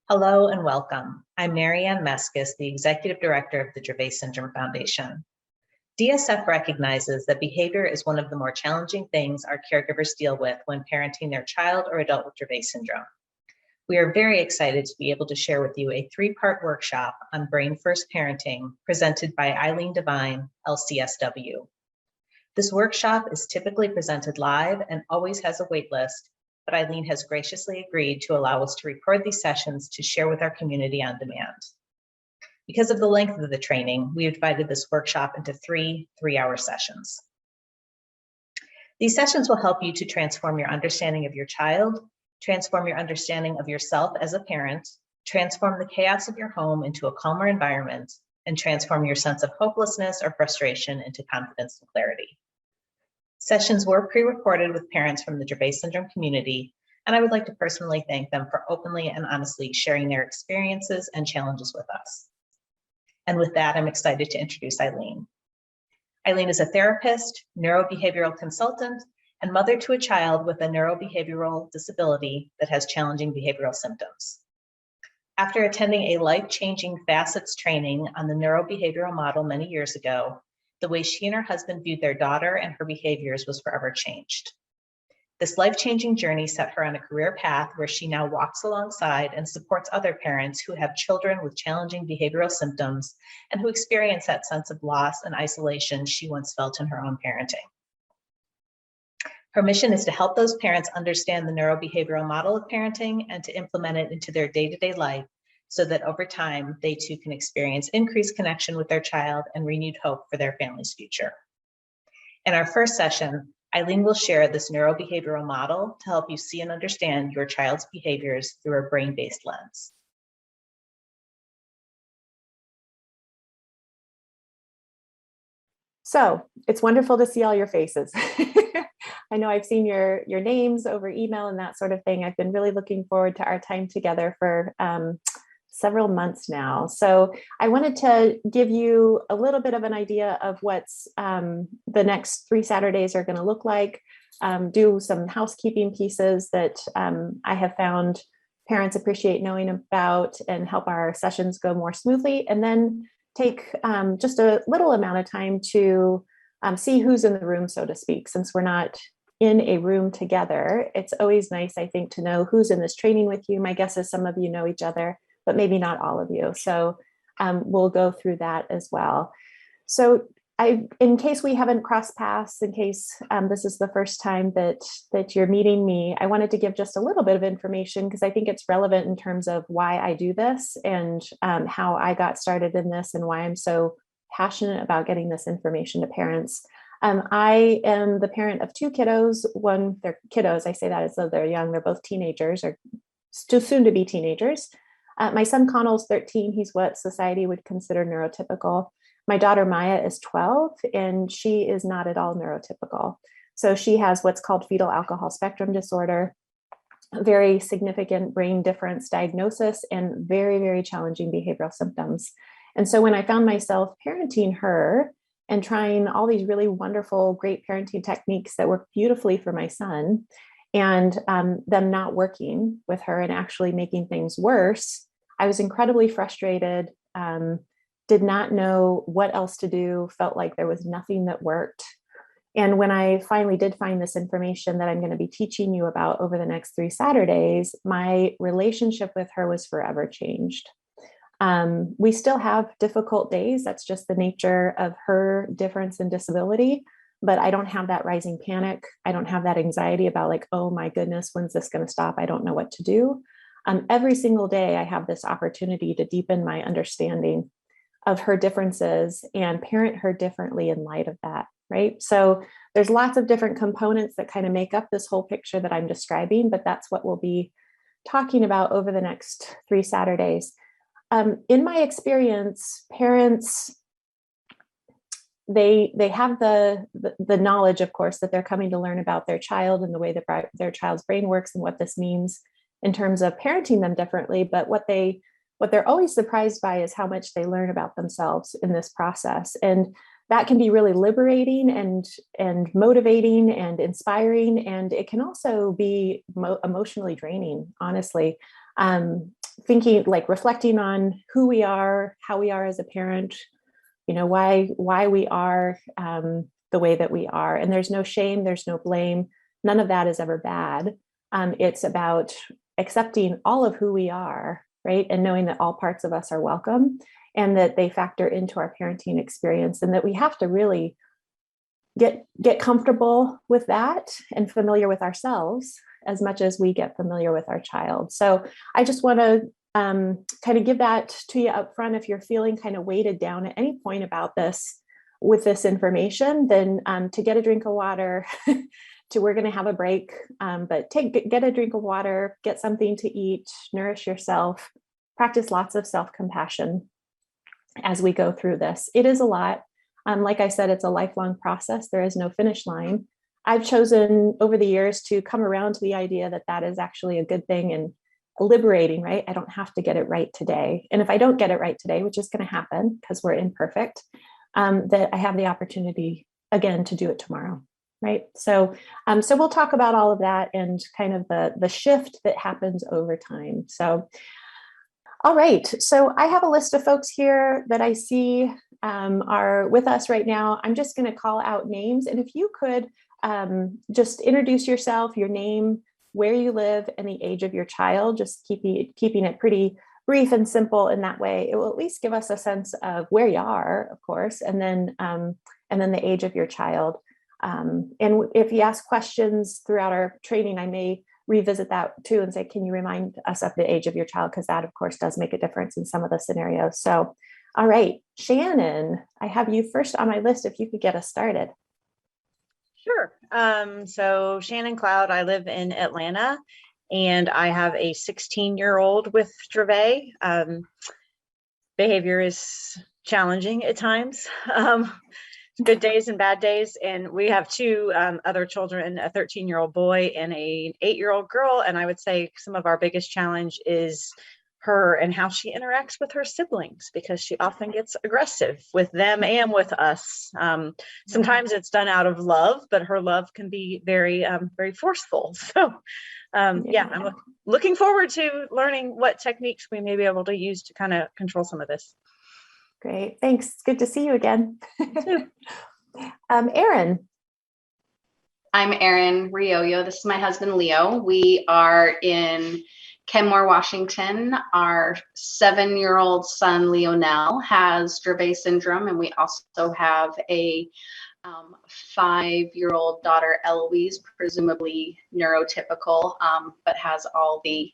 Hello and welcome. I'm Marianne Meskis, the Executive Director of the Dravet Syndrome Foundation. DSF recognizes that behavior is one of the more challenging things our caregivers deal with when parenting their child or adult with Dravet syndrome. We are very excited to be able to share with you a three-part workshop on brain first parenting presented by Eileen Devine, LCSW. This workshop is typically presented live and always has a wait list, but Eileen has graciously agreed to allow us to record these sessions to share with our community on demand. Because of the length of the training, we have divided this workshop into three-hour sessions. These sessions will help you to transform your understanding of your child, transform your understanding of yourself as a parent, transform the chaos of your home into a calmer environment, and transform your sense of hopelessness or frustration into confidence and clarity. Sessions were pre-recorded with parents from the Dravet syndrome community, and I would like to personally thank them for openly and honestly sharing their experiences and challenges with us. And with that, I'm excited to introduce Eileen. Eileen is a therapist, neurobehavioral consultant, and mother to a child with a neurobehavioral disability that has challenging behavioral symptoms. After attending a life-changing facets training on the NeuroBehavioral Model many years ago, the way she and her husband viewed their daughter and her behaviors was forever changed. This life-changing journey set her on a career path where she now walks alongside and supports other parents who have children with challenging behavioral symptoms and who experience that sense of loss and isolation she once felt in her own parenting. Her mission is to help those parents understand the neurobehavioral model of parenting and to implement it into their day-to-day life so that over time, they too can experience increased connection with their child and renewed hope for their family's future. In our first session, Eileen will share this neurobehavioral model to help you see and understand your child's behaviors through a brain-based lens. So it's wonderful to see all your faces. I know I've seen your names over email and that sort of thing. I've been really looking forward to our time together for several months now. So I wanted to give you a little bit of an idea of what's the next 3 Saturdays are going to look like, do some housekeeping pieces that I have found parents appreciate knowing about and help our sessions go more smoothly, and then take just a little amount of time to see who's in the room, so to speak. Since we're not in a room together, it's always nice, I think, to know who's in this training with you. My guess is some of you know each other, but maybe not all of you. So we'll go through that as well. So in case we haven't crossed paths, in case this is the first time that you're meeting me, I wanted to give just a little bit of information because I think it's relevant in terms of why I do this and how I got started in this and why I'm so passionate about getting this information to parents. I am the parent of 2 kiddos. They're kiddos, I say that as though they're young. They're both teenagers or still soon to be teenagers. My son Connell's 13. He's what society would consider neurotypical. My daughter Maya is 12, and she is not at all neurotypical. So she has what's called fetal alcohol spectrum disorder, a very significant brain difference diagnosis, and very, very challenging behavioral symptoms. And so when I found myself parenting her and trying all these really wonderful, great parenting techniques that work beautifully for my son, and them not working with her and actually making things worse, I was incredibly frustrated, did not know what else to do, felt like there was nothing that worked. And when I finally did find this information that I'm going to be teaching you about over the next 3 Saturdays, my relationship with her was forever changed. We still have difficult days. That's just the nature of her difference and disability. But I don't have that rising panic. I don't have that anxiety about like, oh my goodness, when's this going to stop? I don't know what to do. Every single day I have this opportunity to deepen my understanding of her differences and parent her differently in light of that, right? So there's lots of different components that kind of make up this whole picture that I'm describing, but that's what we'll be talking about over the next 3 Saturdays. In my experience, parents, they have the knowledge, of course, that they're coming to learn about their child and the way that their child's brain works and what this means in terms of parenting them differently. But what they're always surprised by is how much they learn about themselves in this process. And that can be really liberating and motivating and inspiring. And it can also be emotionally draining, honestly. thinking, like reflecting on who we are, how we are as a parent, why we are the way that we are. And there's no shame, there's no blame. None of that is ever bad. It's about accepting all of who we are, right? And knowing that all parts of us are welcome and that they factor into our parenting experience, and that we have to really get comfortable with that and familiar with ourselves as much as we get familiar with our child. So I just want to kind of give that to you up front. If you're feeling kind of weighted down at any point about this, with this information, then to get a drink of water, we're going to have a break, but get a drink of water, get something to eat, nourish yourself, practice lots of self-compassion as we go through this. It is a lot. Like I said, it's a lifelong process. There is no finish line. I've chosen over the years to come around to the idea that that is actually a good thing and liberating, right? I don't have to get it right today. And if I don't get it right today, which is going to happen because we're imperfect, that I have the opportunity again to do it tomorrow, right? So we'll talk about all of that and kind of the shift that happens over time. So, all right. So I have a list of folks here that I see are with us right now. I'm just going to call out names. And if you could just introduce yourself, your name, where you live, and the age of your child, just keeping it pretty brief and simple in that way. It will at least give us a sense of where you are, of course, and then the age of your child. And if you ask questions throughout our training, I may revisit that too and say, can you remind us of the age of your child? Because that, of course, does make a difference in some of the scenarios. So, all right, Shannon, I have you first on my list if you could get us started. Sure. So Shannon Cloud, I live in Atlanta, and I have a 16-year-old with Dravet. Behavior is challenging at times. Good days and bad days. And we have two other children, a 13-year-old boy and an 8-year-old girl. And I would say some of our biggest challenge is her and how she interacts with her siblings, because she often gets aggressive with them and with us. Sometimes it's done out of love, but her love can be very, very forceful. So yeah, I'm looking forward to learning what techniques we may be able to use to kind of control some of this. Great. Thanks. It's good to see you again. Erin. I'm Erin Ryoyo. This is my husband, Leo. We are in Kenmore, Washington. Our 7-year-old son, Lionel, has Dravet syndrome, and we also have a 5-year-old daughter, Eloise, presumably neurotypical, but has all the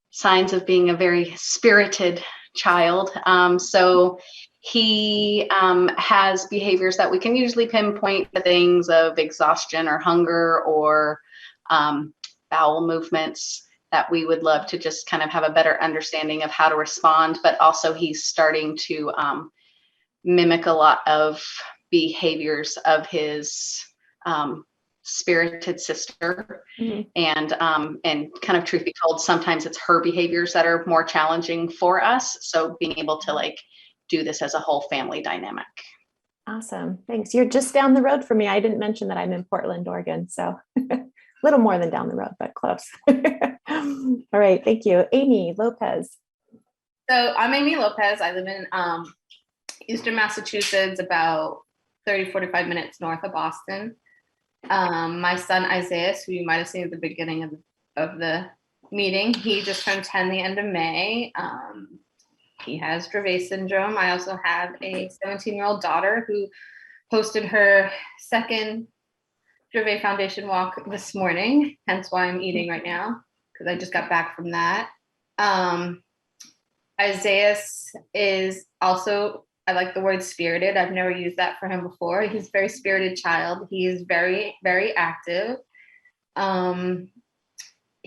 signs of being a very spirited child. So he has behaviors that we can usually pinpoint to things of exhaustion or hunger or bowel movements that we would love to just kind of have a better understanding of how to respond. But also he's starting to mimic a lot of behaviors of his spirited sister. Mm-hmm. And kind of truth be told, sometimes it's her behaviors that are more challenging for us. So being able to like do this as a whole family dynamic. Awesome. Thanks. You're just down the road from me. I didn't mention that I'm in Portland, Oregon. So a little more than down the road, but close. All right. Thank you. Amy Lopez. So I'm Amy Lopez. I live in Eastern Massachusetts, about 45 minutes north of Boston. My son, Isaiah, who you might have seen at the beginning of the meeting, he just turned 10 the end of May. He has Dravet syndrome. I also have a 17-year-old daughter who hosted her second Dravet Foundation walk this morning, hence why I'm eating right now, because I just got back from that. Isaiah is also, I like the word spirited. I've never used that for him before. He's a very spirited child. He is very, very active.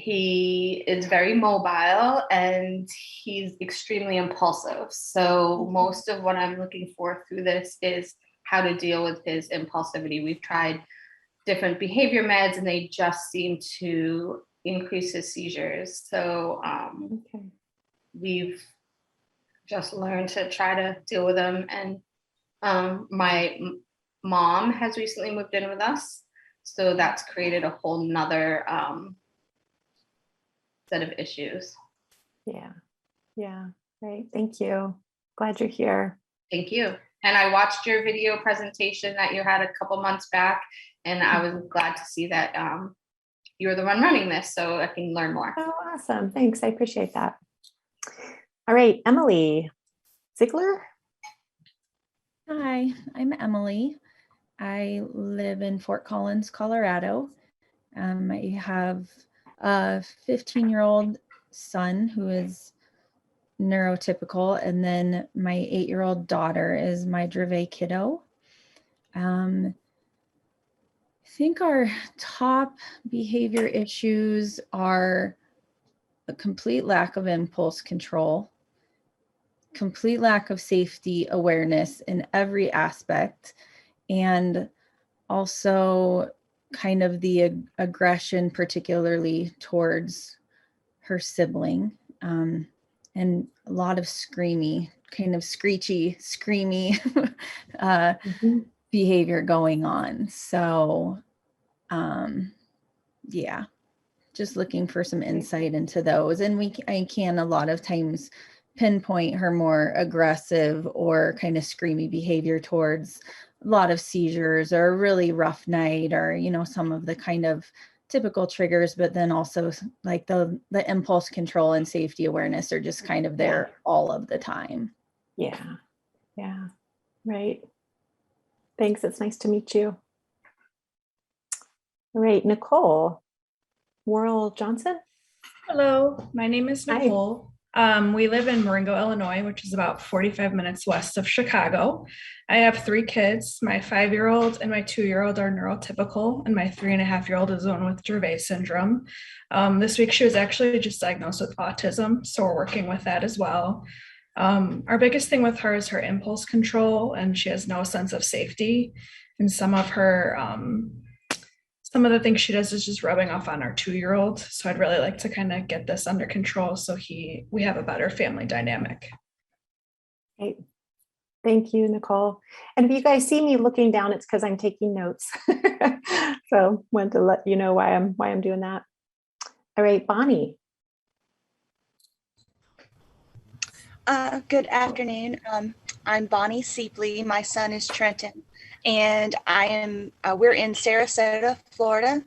He is very mobile and he's extremely impulsive. So most of what I'm looking for through this is how to deal with his impulsivity. We've tried different behavior meds and they just seem to increase his seizures. So we've just learned to try to deal with them. And my mom has recently moved in with us. So that's created a whole nother set of issues. Yeah. Yeah. Right. Thank you. Glad you're here. Thank you. And I watched your video presentation that you had a couple months back, and I was glad to see that you were the one running this, so I can learn more. Oh, awesome. Thanks. I appreciate that. All right, Emily Zigler. Hi, I'm Emily. I live in Fort Collins, Colorado. I have a 15-year-old son who is neurotypical, and then my 8-year-old daughter is my Dravet kiddo. I think our top behavior issues are a complete lack of impulse control, complete lack of safety awareness in every aspect, and also kind of the aggression, particularly towards her sibling, and a lot of screamy, kind of screechy, screamy behavior going on. So, yeah, just looking for some insight into those. And I can a lot of times pinpoint her more aggressive or kind of screamy behavior towards a lot of seizures or a really rough night, or, you know, some of the kind of typical triggers, but then also like the impulse control and safety awareness are just kind of there all of the time. Yeah. Yeah. Right. Thanks. It's nice to meet you. All right, Nicole Worrell Johnson. Hello, my name is Nicole. We live in Marengo, Illinois, which is about 45 minutes west of Chicago. I have 3 kids. My 5-year-old and my 2-year-old are neurotypical, and my 3.5-year-old is the one with Dravet syndrome. This week, she was actually just diagnosed with autism, so we're working with that as well. Our biggest thing with her is her impulse control, and she has no sense of safety. And some of the things she does is just rubbing off on our 2-year-old. So I'd really like to kind of get this under control so we have a better family dynamic. Great. Thank you, Nicole. And if you guys see me looking down, it's because I'm taking notes. So wanted to let you know why I'm doing that. All right, Bonnie. Good afternoon. I'm Bonnie Seepley. My son is Trenton, and we're in Sarasota, Florida.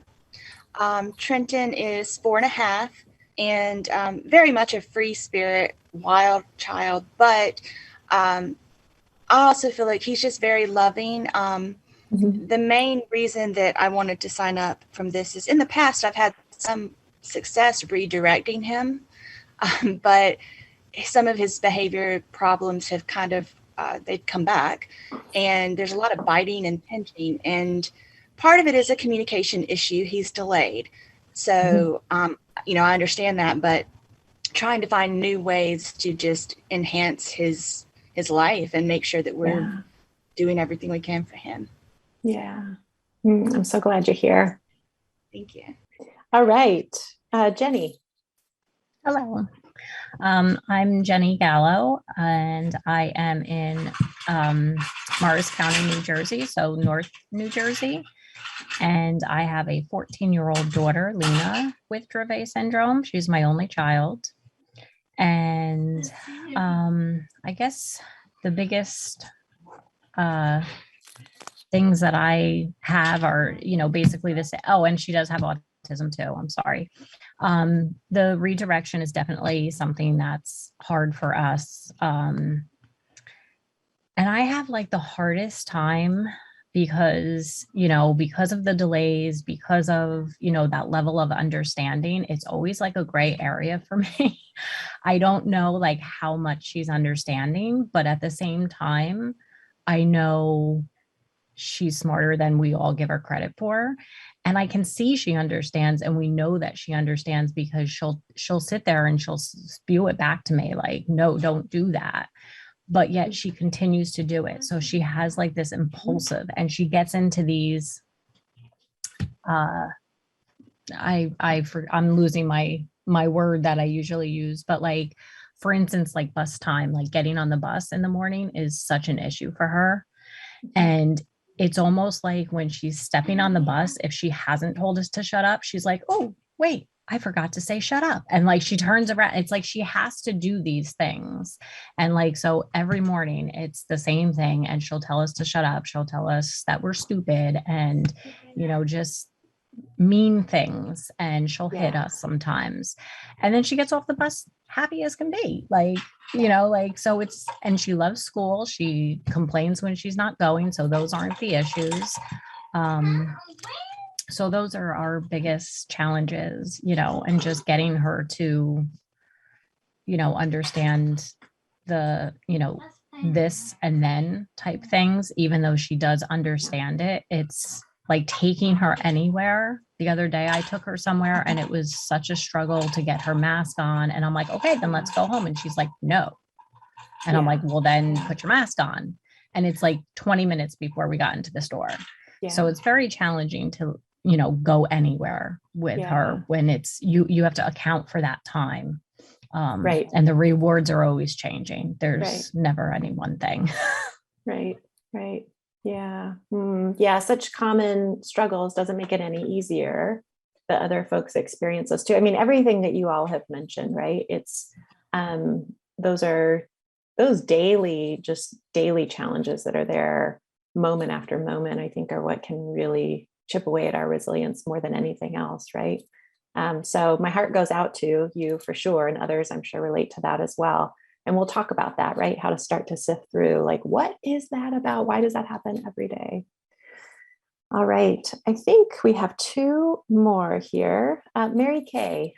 Trenton is 4.5 and very much a free spirit, wild child, but I also feel like he's just very loving. The main reason that I wanted to sign up from this is in the past, I've had some success redirecting him, but some of his behavior problems have kind of, they've come back, and there's a lot of biting and pinching, and part of it is a communication issue. He's delayed. So, you know, I understand that, but trying to find new ways to just enhance his life and make sure that we're doing everything we can for him. Yeah. I'm so glad you're here. Thank you. All right. Jenny. Hello. I'm Jenny Gallo, and I am in Morris County, New Jersey, so North New Jersey. And I have a 14-year-old daughter, Lena, with Dravet syndrome. She's my only child. And I guess the biggest things that I have are, you know, basically this. Oh, and she does have autism too. I'm sorry. The redirection is definitely something that's hard for us. And I have like the hardest time because, you know, because of the delays, because of, you know, that level of understanding, it's always like a gray area for me. I don't know like how much she's understanding, but at the same time, I know she's smarter than we all give her credit for. And I can see she understands, and we know that she understands because she'll sit there and she'll spew it back to me like, no, don't do that. But yet she continues to do it. So she has like this impulsive, and she gets into these, I'm losing my word that I usually use, but like, for instance, like bus time, like getting on the bus in the morning is such an issue for her. And it's almost like when she's stepping on the bus, if she hasn't told us to shut up, she's like, oh, wait, I forgot to say shut up. And like she turns around, it's like she has to do these things. And like, so every morning it's the same thing. And she'll tell us to shut up. She'll tell us that we're stupid and, you know, just mean things. And she'll hit us sometimes. And then she gets off the bus happy as can be. Like, you know, like, so it's, and she loves school. She complains when she's not going. So those aren't the issues. So those are our biggest challenges, you know, and just getting her to, you know, understand the, you know, this and then type things, even though she does understand it. It's like taking her anywhere. The other day I took her somewhere and it was such a struggle to get her mask on. And I'm like, okay, then let's go home. And she's like, no. And I'm like, well, then put your mask on. And it's like 20 minutes before we got into the store. So it's very challenging to, you know, go anywhere with her when it's, you have to account for that time. Right. And the rewards are always changing. There's never any one thing. Right. Yeah. Yeah. Such common struggles doesn't make it any easier that other folks experience those too. I mean, everything that you all have mentioned, right? It's, those daily challenges that are there moment after moment, I think are what can really chip away at our resilience more than anything else, right? So my heart goes out to you for sure, and others I'm sure relate to that as well. And we'll talk about that, right? How to start to sift through, like, what is that about? Why does that happen every day? All right, I think we have two more here. Mary Kay.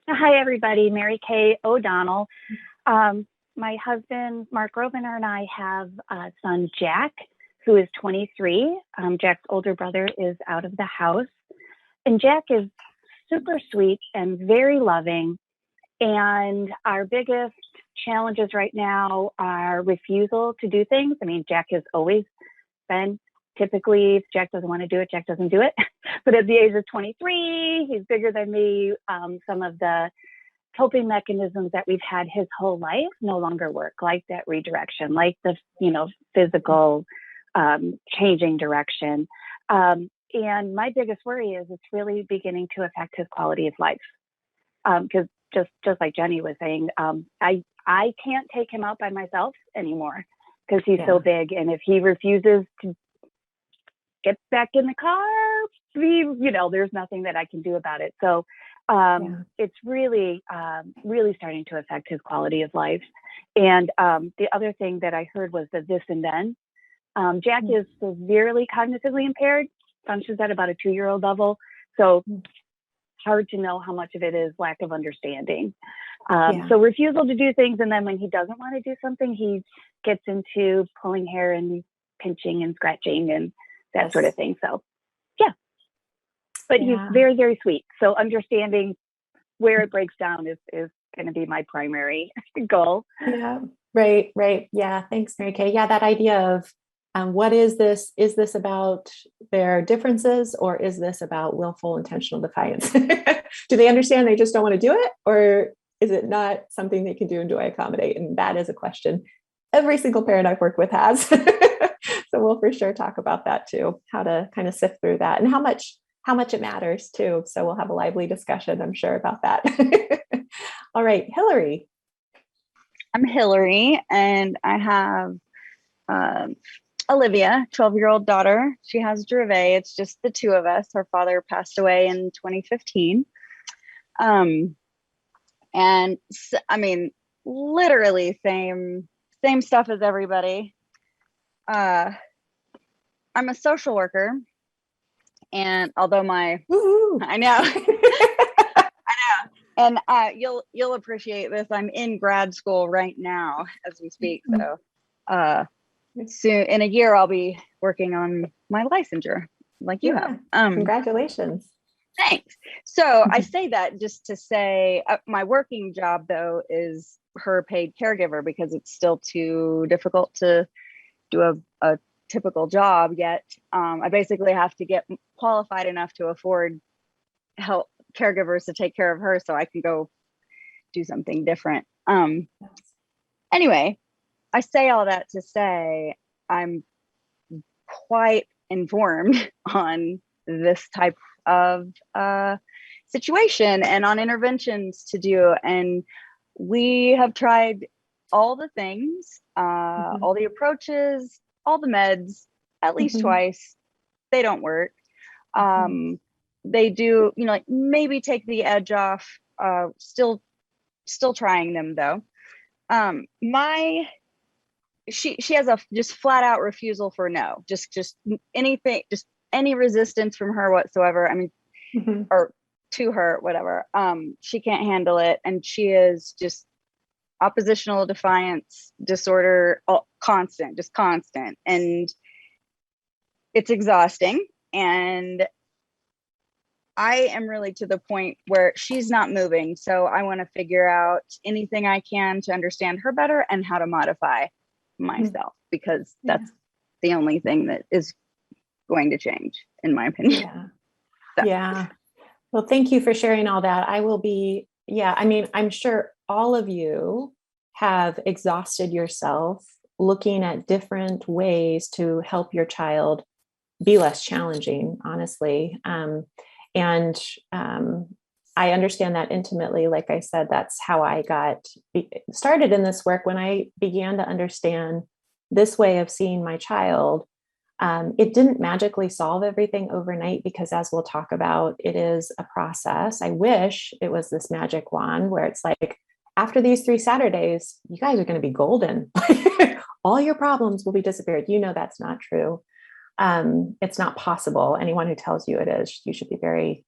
Hi, everybody. Mary Kay ODonnell. My husband, Mark Robiner, and I have a son, Jack, who is 23. Jack's older brother is out of the house. And Jack is super sweet and very loving. And our biggest challenges right now are refusal to do things. I mean, Jack has always been typically, if Jack doesn't want to do it, Jack doesn't do it. But at the age of 23, he's bigger than me. Some of the coping mechanisms that we've had his whole life no longer work, like that redirection, like the, you know, physical changing direction. And my biggest worry is it's really beginning to affect his quality of life. Because just like Jenny was saying, I can't take him out by myself anymore because he's so big. And if he refuses to get back in the car, you know, there's nothing that I can do about it. So it's really, really starting to affect his quality of life. And the other thing that I heard was the this and then. Jack is severely cognitively impaired, functions at about a 2-year-old level. So hard to know how much of it is lack of understanding. So refusal to do things. And then when he doesn't want to do something, he gets into pulling hair and pinching and scratching and that sort of thing. So but he's very, very sweet. So understanding where it breaks down is going to be my primary goal. Yeah, right. Yeah, thanks, Mary Kay. Yeah, that idea of what is this? Is this about their differences, or is this about willful intentional defiance? Do they understand they just don't want to do it? Or is it not something they can do, and do I accommodate? And that is a question every single parent I've worked with has. So we'll for sure talk about that too, how to kind of sift through that and how much it matters too. So we'll have a lively discussion, I'm sure, about that. All right, Hillary. I'm Hillary, and I have Olivia, 12-year-old daughter. She has Dravet. It's just the two of us. Her father passed away in 2015. And so, I mean, literally same stuff as everybody. I'm a social worker. And although I know, and you'll appreciate this. I'm in grad school right now as we speak. So soon, in a year, I'll be working on my licensure, like you have. Congratulations. Thanks. So I say that just to say my working job, though, is her paid caregiver because it's still too difficult to do a typical job yet. I basically have to get qualified enough to afford help caregivers to take care of her so I can go do something different. Anyway, I say all that to say I'm quite informed on this type of a situation and on interventions to do. And we have tried all the things, all the approaches, all the meds, at least twice. They don't work. They do, like maybe take the edge off. Still trying them though. She has a just flat out refusal for no, just anything, just any resistance from her whatsoever. I mean, or to her, whatever. She can't handle it, and she is just oppositional defiance disorder, constant, and it's exhausting. And I am really to the point where she's not moving, so I want to figure out anything I can to understand her better and how to modify myself, because that's the only thing that is going to change, in my opinion. Yeah. Well, thank you for sharing all that. I will be, I mean, I'm sure all of you have exhausted yourself looking at different ways to help your child be less challenging, honestly. And I understand that intimately. Like I said, that's how I got started in this work. When I began to understand this way of seeing my child, it didn't magically solve everything overnight, because as we'll talk about, it is a process. I wish it was this magic wand where it's like, after these 3 Saturdays, you guys are going to be golden. All your problems will be disappeared. That's not true. It's not possible. Anyone who tells you it is, you should be very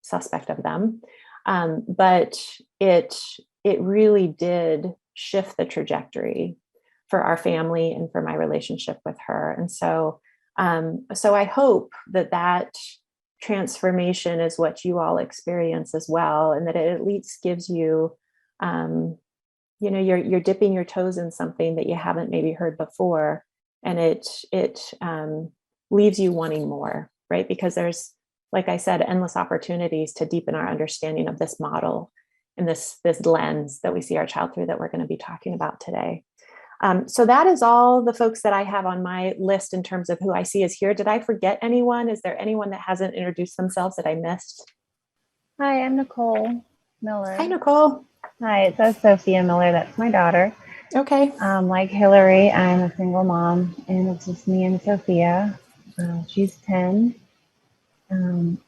suspect of them. But it really did shift the trajectory for our family and for my relationship with her. And so I hope that transformation is what you all experience as well, and that it at least gives you, you're dipping your toes in something that you haven't maybe heard before, and it leaves you wanting more, right? Because there's, like I said, endless opportunities to deepen our understanding of this model and this lens that we see our child through, that we're going to be talking about today. So that is all the folks that I have on my list in terms of who I see is here. Did I forget anyone? Is there anyone that hasn't introduced themselves that I missed? Hi, I'm Nicole Miller. Hi, Nicole. Hi, it says Sophia Miller. That's my daughter. Okay. Like Hillary, I'm a single mom, and it's just me and Sophia. She's 10.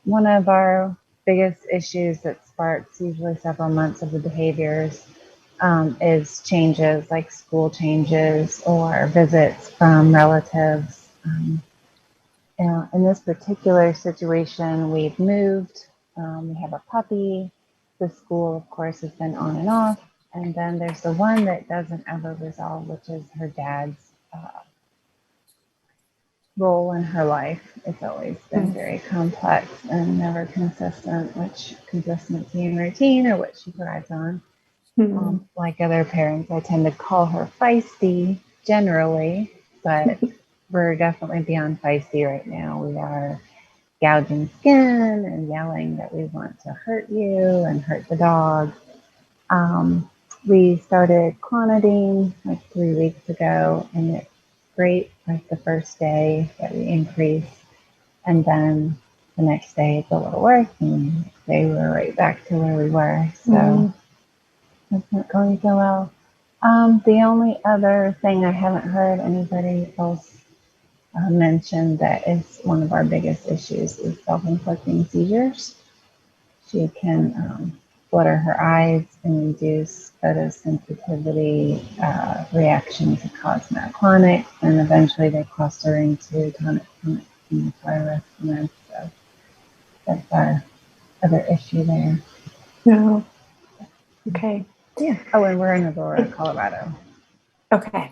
One of our biggest issues that sparks usually several months of the behaviors is changes, like school changes or visits from relatives. In this particular situation, we've moved. We have a puppy. The school, of course, has been on and off. And then there's the one that doesn't ever resolve, which is her dad's role in her life. It's always been very complex and never consistent, which consistency and routine are what she thrives on. Like other parents, I tend to call her feisty generally, but we're definitely beyond feisty right now. We are gouging skin and yelling that we want to hurt you and hurt the dog. We started clonidine like 3 weeks ago, and it's great. Like the first day that we increased, and then the next day it's a little worse, and the next day we're right back to where we were. So that's not going so well. The only other thing I haven't heard anybody else mention that is one of our biggest issues is self-inflicting seizures. She can flutter her eyes and induce photosensitivity reaction to cause myoclonic, and eventually they cluster into tonic-clonic hematopoiesis. So that's our other issue there. No. Okay. Yeah. Oh, and we're in Aurora, Colorado. Okay.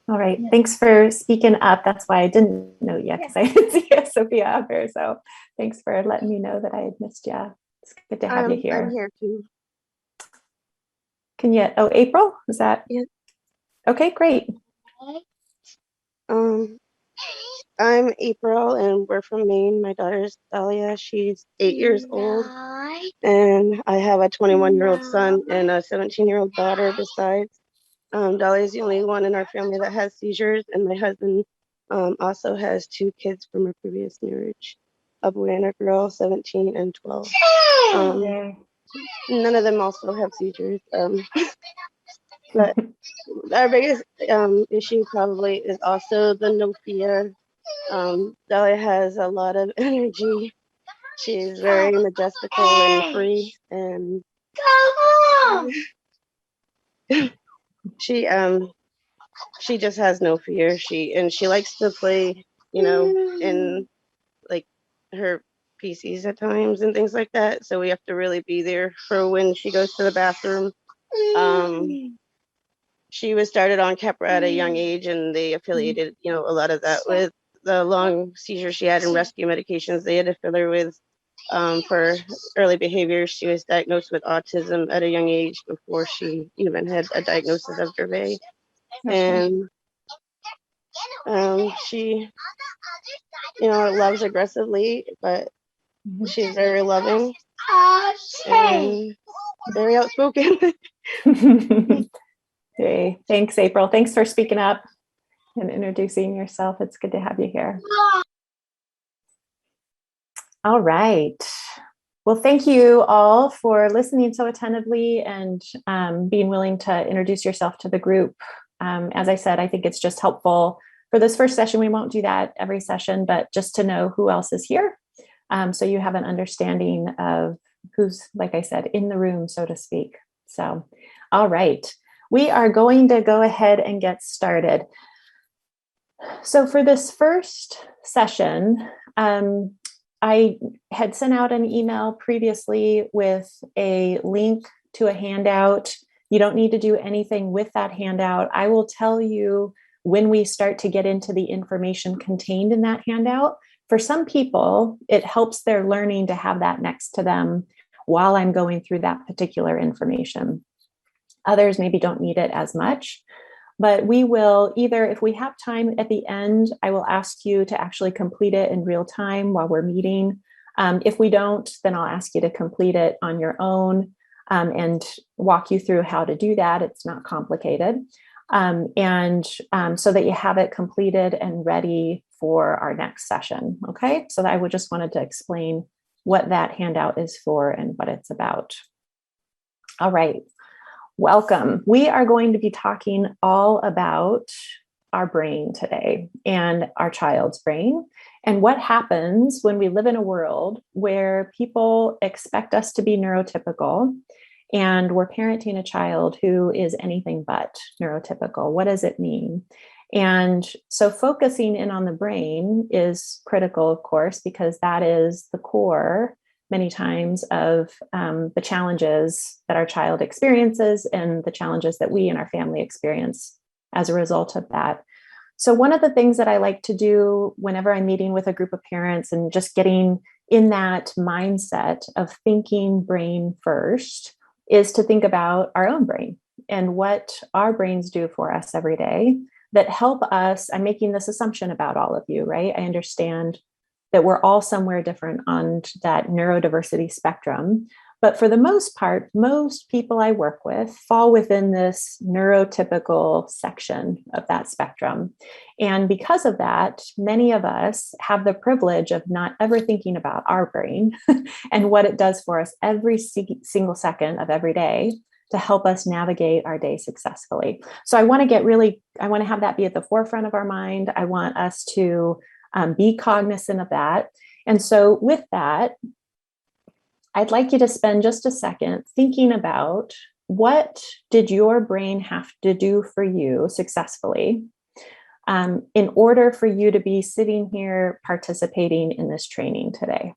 All right. Thanks for speaking up. That's why I didn't know yet, because I didn't see Sophia out there. So thanks for letting me know that I had missed you. It's good to have you here. I'm here too. Can you, April? Is that? Yeah. Okay, great. I'm April, and we're from Maine. My daughter's Dahlia. She's 8 years old, and I have a 21-year-old son and a 17-year-old daughter besides. Dahlia is the only one in our family that has seizures, and my husband also has 2 kids from a previous marriage. a boy and a girl, 17 and 12. None of them also have seizures. But our biggest issue probably is also the no fear. Dahlia has a lot of energy. She's very majestical and free, and she just has no fear. She likes to play, in like her PCs at times and things like that. So we have to really be there for when she goes to the bathroom. She was started on Keppra at a young age, and they affiliated, a lot of that with the long seizures she had and rescue medications they had to fill her with for early behavior. She was diagnosed with autism at a young age before she even had a diagnosis of Dravet. And she, loves aggressively, but she's very loving and very outspoken. Hey, thanks, April. Thanks for speaking up and introducing yourself. It's good to have you here. All right. Well, thank you all for listening so attentively and being willing to introduce yourself to the group. As I said, I think it's just helpful for this first session. We won't do that every session, but just to know who else is here. So you have an understanding of who's, like I said, in the room, so to speak. So, all right. We are going to go ahead and get started. So for this first session, I had sent out an email previously with a link to a handout. You don't need to do anything with that handout. I will tell you when we start to get into the information contained in that handout. For some people, it helps their learning to have that next to them while I'm going through that particular information. Others maybe don't need it as much, but we will either, if we have time at the end, I will ask you to actually complete it in real time while we're meeting. If we don't, then I'll ask you to complete it on your own and walk you through how to do that. It's not complicated. So that you have it completed and ready for our next session. Okay, so I just wanted to explain what that handout is for and what it's about. All right. Welcome. We are going to be talking all about our brain today and our child's brain and what happens when we live in a world where people expect us to be neurotypical and we're parenting a child who is anything but neurotypical. What does it mean? And so focusing in on the brain is critical, of course, because that is the core many times of the challenges that our child experiences and the challenges that we and our family experience as a result of that. So one of the things that I like to do whenever I'm meeting with a group of parents and just getting in that mindset of thinking brain first is to think about our own brain and what our brains do for us every day that help us. I'm making this assumption about all of you, right? I understand that we're all somewhere different on that neurodiversity spectrum. But for the most part, most people I work with fall within this neurotypical section of that spectrum. And because of that, many of us have the privilege of not ever thinking about our brain and what it does for us every single second of every day to help us navigate our day successfully. So I want to have that be at the forefront of our mind. I want us to be cognizant of that. And so with that, I'd like you to spend just a second thinking about what did your brain have to do for you successfully in order for you to be sitting here participating in this training today.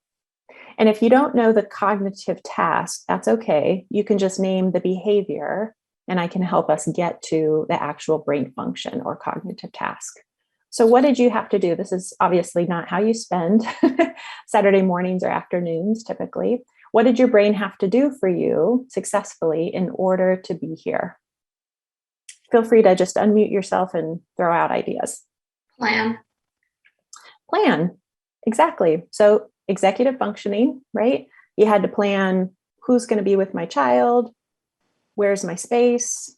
And if you don't know the cognitive task, that's okay. You can just name the behavior and I can help us get to the actual brain function or cognitive task. So what did you have to do? This is obviously not how you spend Saturday mornings or afternoons typically. What did your brain have to do for you successfully in order to be here? Feel free to just unmute yourself and throw out ideas. Plan. Exactly. So executive functioning, right? You had to plan who's going to be with my child, where's my space,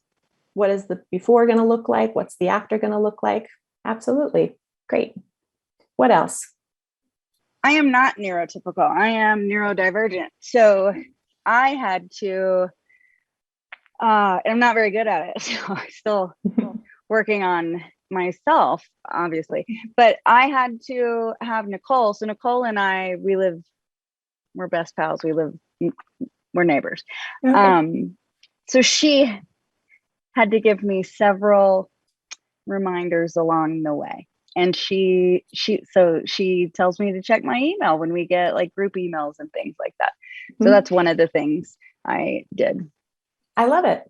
what is the before going to look like, what's the after going to look like. Absolutely. Great. What else? I am not neurotypical. I am neurodivergent. So I had to, I'm not very good at it. So I'm still working on myself, obviously. But I had to have Nicole. So Nicole and I, we're best pals. We're neighbors. Okay. So she had to give me several reminders along the way. And she tells me to check my email when we get like group emails and things like that. So that's one of the things I did. I love it.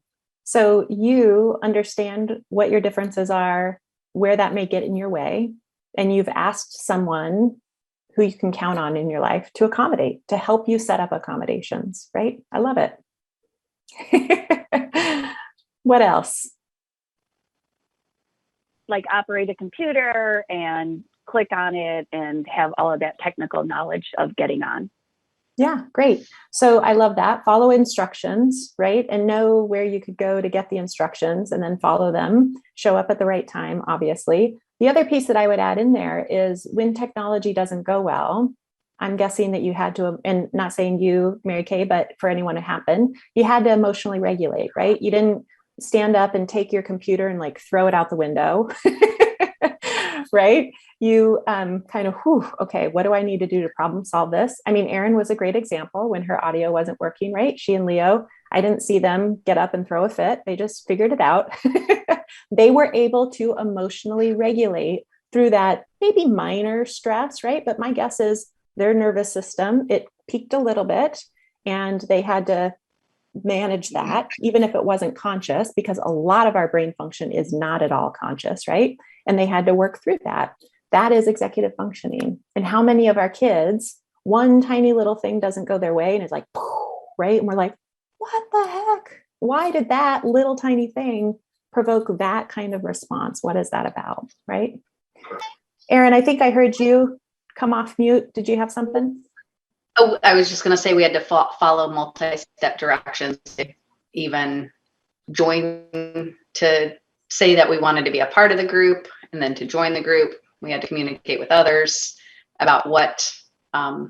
So you understand what your differences are, where that may get in your way, and you've asked someone who you can count on in your life to accommodate, to help you set up accommodations, right? I love it. What else? Like operate a computer and click on it and have all of that technical knowledge of getting on. Yeah, great. So I love that. Follow instructions, right? And know where you could go to get the instructions and then follow them. Show up at the right time, obviously. The other piece that I would add in there is when technology doesn't go well, I'm guessing that you had to, and not saying you, Mary Kay, but for anyone it happened, you had to emotionally regulate, right? You didn't stand up and take your computer and like throw it out the window, right? You kind of, okay, what do I need to do to problem solve this? I mean, Erin was a great example when her audio wasn't working, right? She and Leo, I didn't see them get up and throw a fit. They just figured it out. They were able to emotionally regulate through that maybe minor stress, right? But my guess is their nervous system, it peaked a little bit and they had to manage that, even if it wasn't conscious, because a lot of our brain function is not at all conscious, right? And they had to work through that. That is executive functioning. And how many of our kids, one tiny little thing doesn't go their way and it's like, right? And we're like, what the heck? Why did that little tiny thing provoke that kind of response? What is that about, right? Erin, I think I heard you come off mute. Did you have something? Oh, I was just going to say we had to follow multi-step directions to even join, to say that we wanted to be a part of the group, and then to join the group, we had to communicate with others about what our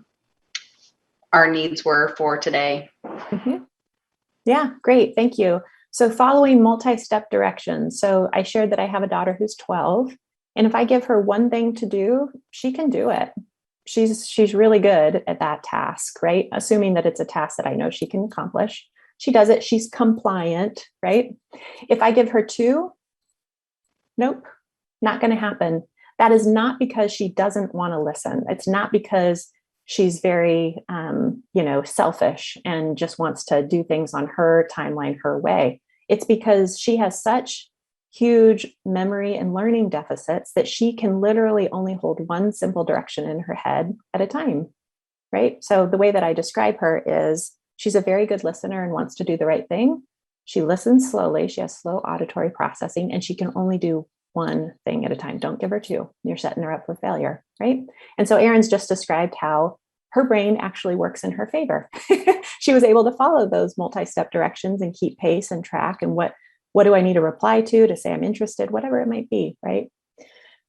needs were for today. Mm-hmm. Yeah, great. Thank you. So following multi-step directions. So I shared that I have a daughter who's 12, and if I give her one thing to do, she can do it. She's really good at that task, right? Assuming that it's a task that I know she can accomplish. She does it. She's compliant, right? If I give her 2, nope, not going to happen. That is not because she doesn't want to listen. It's not because she's very, selfish and just wants to do things on her timeline, her way. It's because she has such huge memory and learning deficits that she can literally only hold one simple direction in her head at a time, right? So the way that I describe her is she's a very good listener and wants to do the right thing. She listens slowly. She has slow auditory processing, and she can only do one thing at a time. Don't give her 2. You're setting her up for failure, right? And so Erin's just described how her brain actually works in her favor. She was able to follow those multi-step directions and keep pace and track and what do I need to reply to say I'm interested, whatever it might be, right?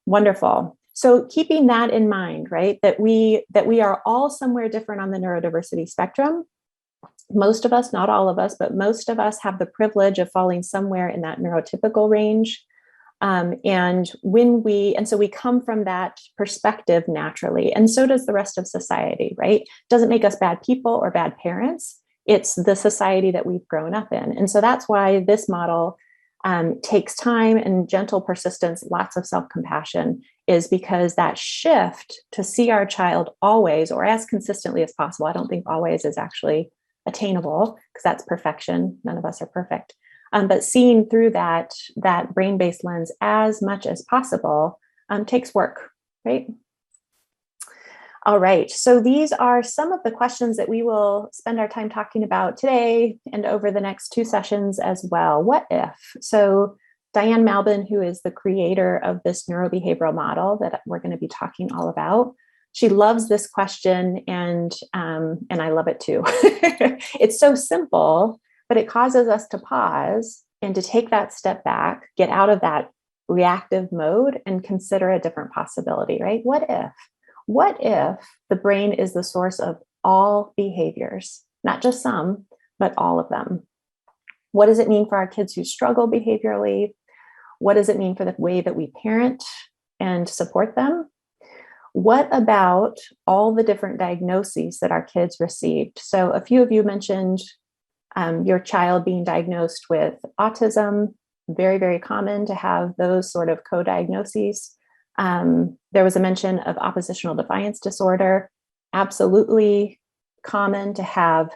Wonderful. So keeping that in mind, right, that we are all somewhere different on the neurodiversity spectrum. Most of us, not all of us, but most of us have the privilege of falling somewhere in that neurotypical range. And so we come from that perspective naturally, and so does the rest of society, right? Doesn't make us bad people or bad parents. It's the society that we've grown up in. And so that's why this model takes time and gentle persistence, lots of self-compassion, is because that shift to see our child always or as consistently as possible. I don't think always is actually attainable because that's perfection. None of us are perfect. But seeing through that brain-based lens as much as possible takes work, right? All right, so these are some of the questions that we will spend our time talking about today and over the next 2 sessions as well. What if? So Diane Malbin, who is the creator of this neurobehavioral model that we're going to be talking all about, she loves this question, and I love it too. It's so simple, but it causes us to pause and to take that step back, get out of that reactive mode and consider a different possibility, right? What if? What if the brain is the source of all behaviors, not just some, but all of them? What does it mean for our kids who struggle behaviorally? What does it mean for the way that we parent and support them? What about all the different diagnoses that our kids received? So a few of you mentioned your child being diagnosed with autism. Very, very common to have those sort of co-diagnoses. There was a mention of oppositional defiance disorder. Absolutely common to have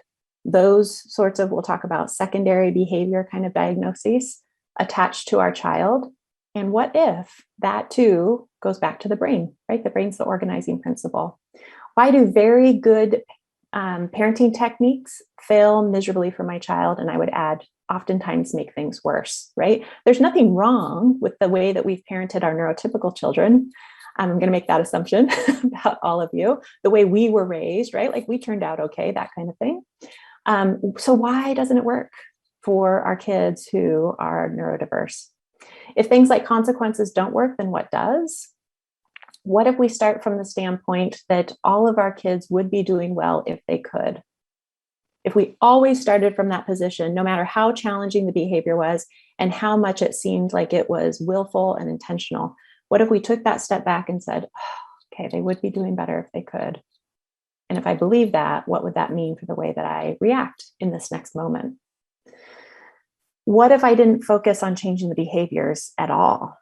those sorts of, we'll talk about secondary behavior kind of diagnoses attached to our child. And what if that too goes back to the brain, right? The brain's the organizing principle. Why do very good parenting techniques fail miserably for my child? And I would add, oftentimes make things worse, right? There's nothing wrong with the way that we've parented our neurotypical children. I'm going to make that assumption about all of you, the way we were raised, right? Like we turned out okay, that kind of thing. So why doesn't it work for our kids who are neurodiverse? If things like consequences don't work, then what does? What if we start from the standpoint that all of our kids would be doing well if they could? If we always started from that position, no matter how challenging the behavior was and how much it seemed like it was willful and intentional, what if we took that step back and said, oh, okay, they would be doing better if they could? And if I believe that, what would that mean for the way that I react in this next moment? What if I didn't focus on changing the behaviors at all?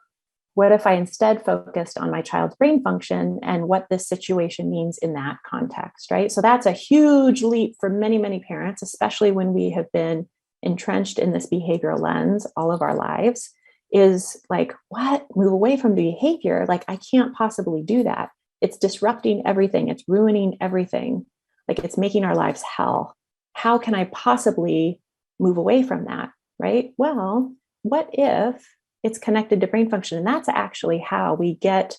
What if I instead focused on my child's brain function and what this situation means in that context, right? So that's a huge leap for many, many parents, especially when we have been entrenched in this behavioral lens all of our lives, is like, what? Move away from the behavior? Like, I can't possibly do that. It's disrupting everything. It's ruining everything. Like, it's making our lives hell. How can I possibly move away from that, right? Well, what if it's connected to brain function? And that's actually how we get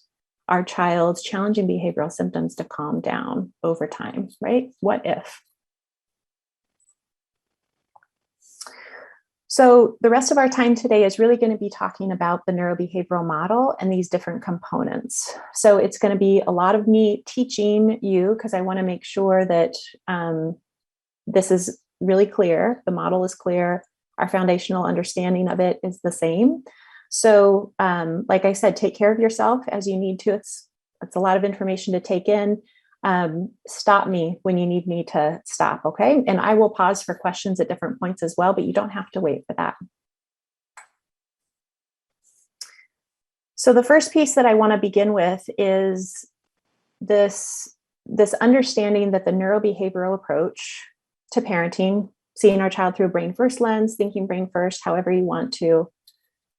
our child's challenging behavioral symptoms to calm down over time, right? What if? So the rest of our time today is really going to be talking about the neurobehavioral model and these different components. So it's going to be a lot of me teaching you, because I want to make sure that this is really clear. The model is clear. Our foundational understanding of it is the same. So like I said, take care of yourself as you need to. It's a lot of information to take in. Stop me when you need me to stop, okay? And I will pause for questions at different points as well, but you don't have to wait for that. So the first piece that I want to begin with is this understanding that the neurobehavioral approach to parenting, seeing our child through a brain first lens, thinking brain first, however you want to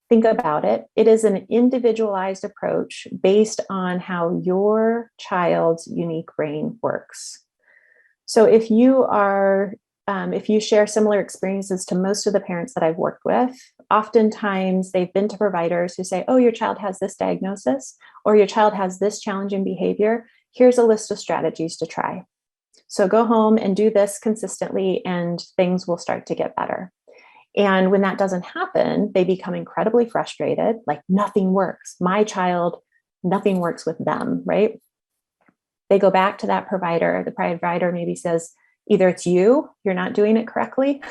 think about it. It is an individualized approach based on how your child's unique brain works. So if you share similar experiences to most of the parents that I've worked with, oftentimes they've been to providers who say, oh, your child has this diagnosis, or your child has this challenging behavior. Here's a list of strategies to try. So go home and do this consistently and things will start to get better. And when that doesn't happen, they become incredibly frustrated, like nothing works. My child, nothing works with them, right? They go back to that provider. The provider maybe says, either it's you're not doing it correctly,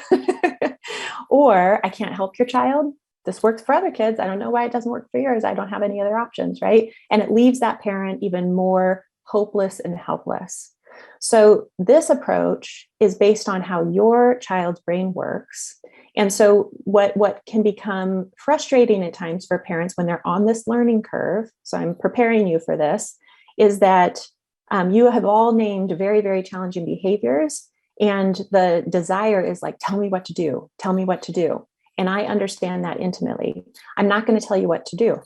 or I can't help your child. This works for other kids. I don't know why it doesn't work for yours. I don't have any other options, right? And it leaves that parent even more hopeless and helpless. So this approach is based on how your child's brain works. And so what can become frustrating at times for parents when they're on this learning curve, so I'm preparing you for this, is that you have all named very, very challenging behaviors. And the desire is like, tell me what to do. Tell me what to do. And I understand that intimately. I'm not going to tell you what to do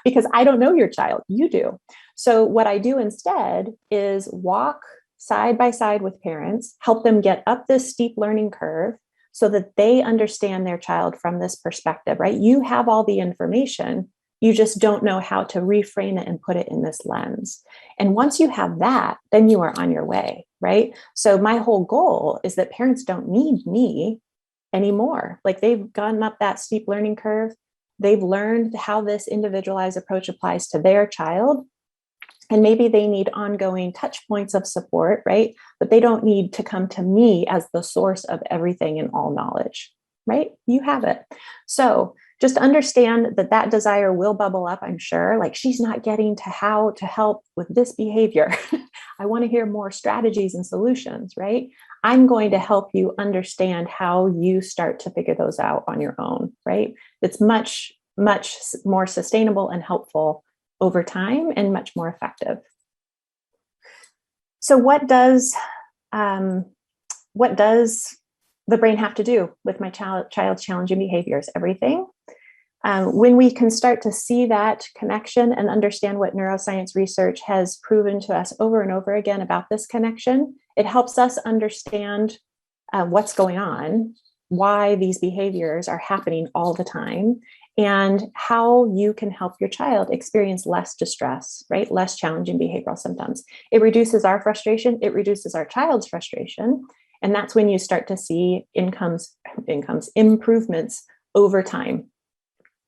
because I don't know your child. You do. So what I do instead is walk side by side with parents, help them get up this steep learning curve so that they understand their child from this perspective, right? You have all the information. You just don't know how to reframe it and put it in this lens. And once you have that, then you are on your way, right? So my whole goal is that parents don't need me anymore. Like they've gone up that steep learning curve. They've learned how this individualized approach applies to their child. And maybe they need ongoing touch points of support, right? But they don't need to come to me as the source of everything and all knowledge, right? You have it. So just understand that that desire will bubble up, I'm sure. Like, she's not getting to how to help with this behavior. I want to hear more strategies and solutions, right? I'm going to help you understand how you start to figure those out on your own, right? It's much, much more sustainable and helpful over time and much more effective. So what does the brain have to do with my child's challenging behaviors? Everything. When we can start to see that connection and understand what neuroscience research has proven to us over and over again about this connection, it helps us understand what's going on, why these behaviors are happening all the time, and how you can help your child experience less distress, right? Less challenging behavioral symptoms. It reduces our frustration, it reduces our child's frustration. And that's when you start to see improvements over time.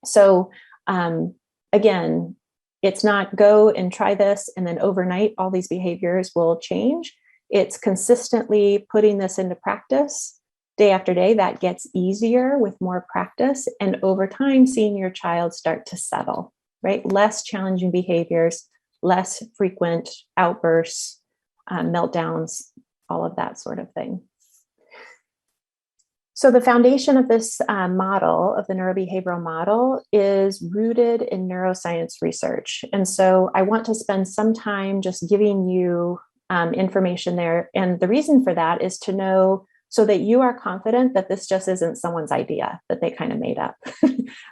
So again, it's not go and try this and then overnight all these behaviors will change. It's consistently putting this into practice day after day. That gets easier with more practice, and over time seeing your child start to settle, right? Less challenging behaviors, less frequent outbursts, meltdowns, all of that sort of thing. So the foundation of this model, of the neurobehavioral model, is rooted in neuroscience research. And so I want to spend some time just giving you information there. And the reason for that is to know, so that you are confident that this just isn't someone's idea that they kind of made up,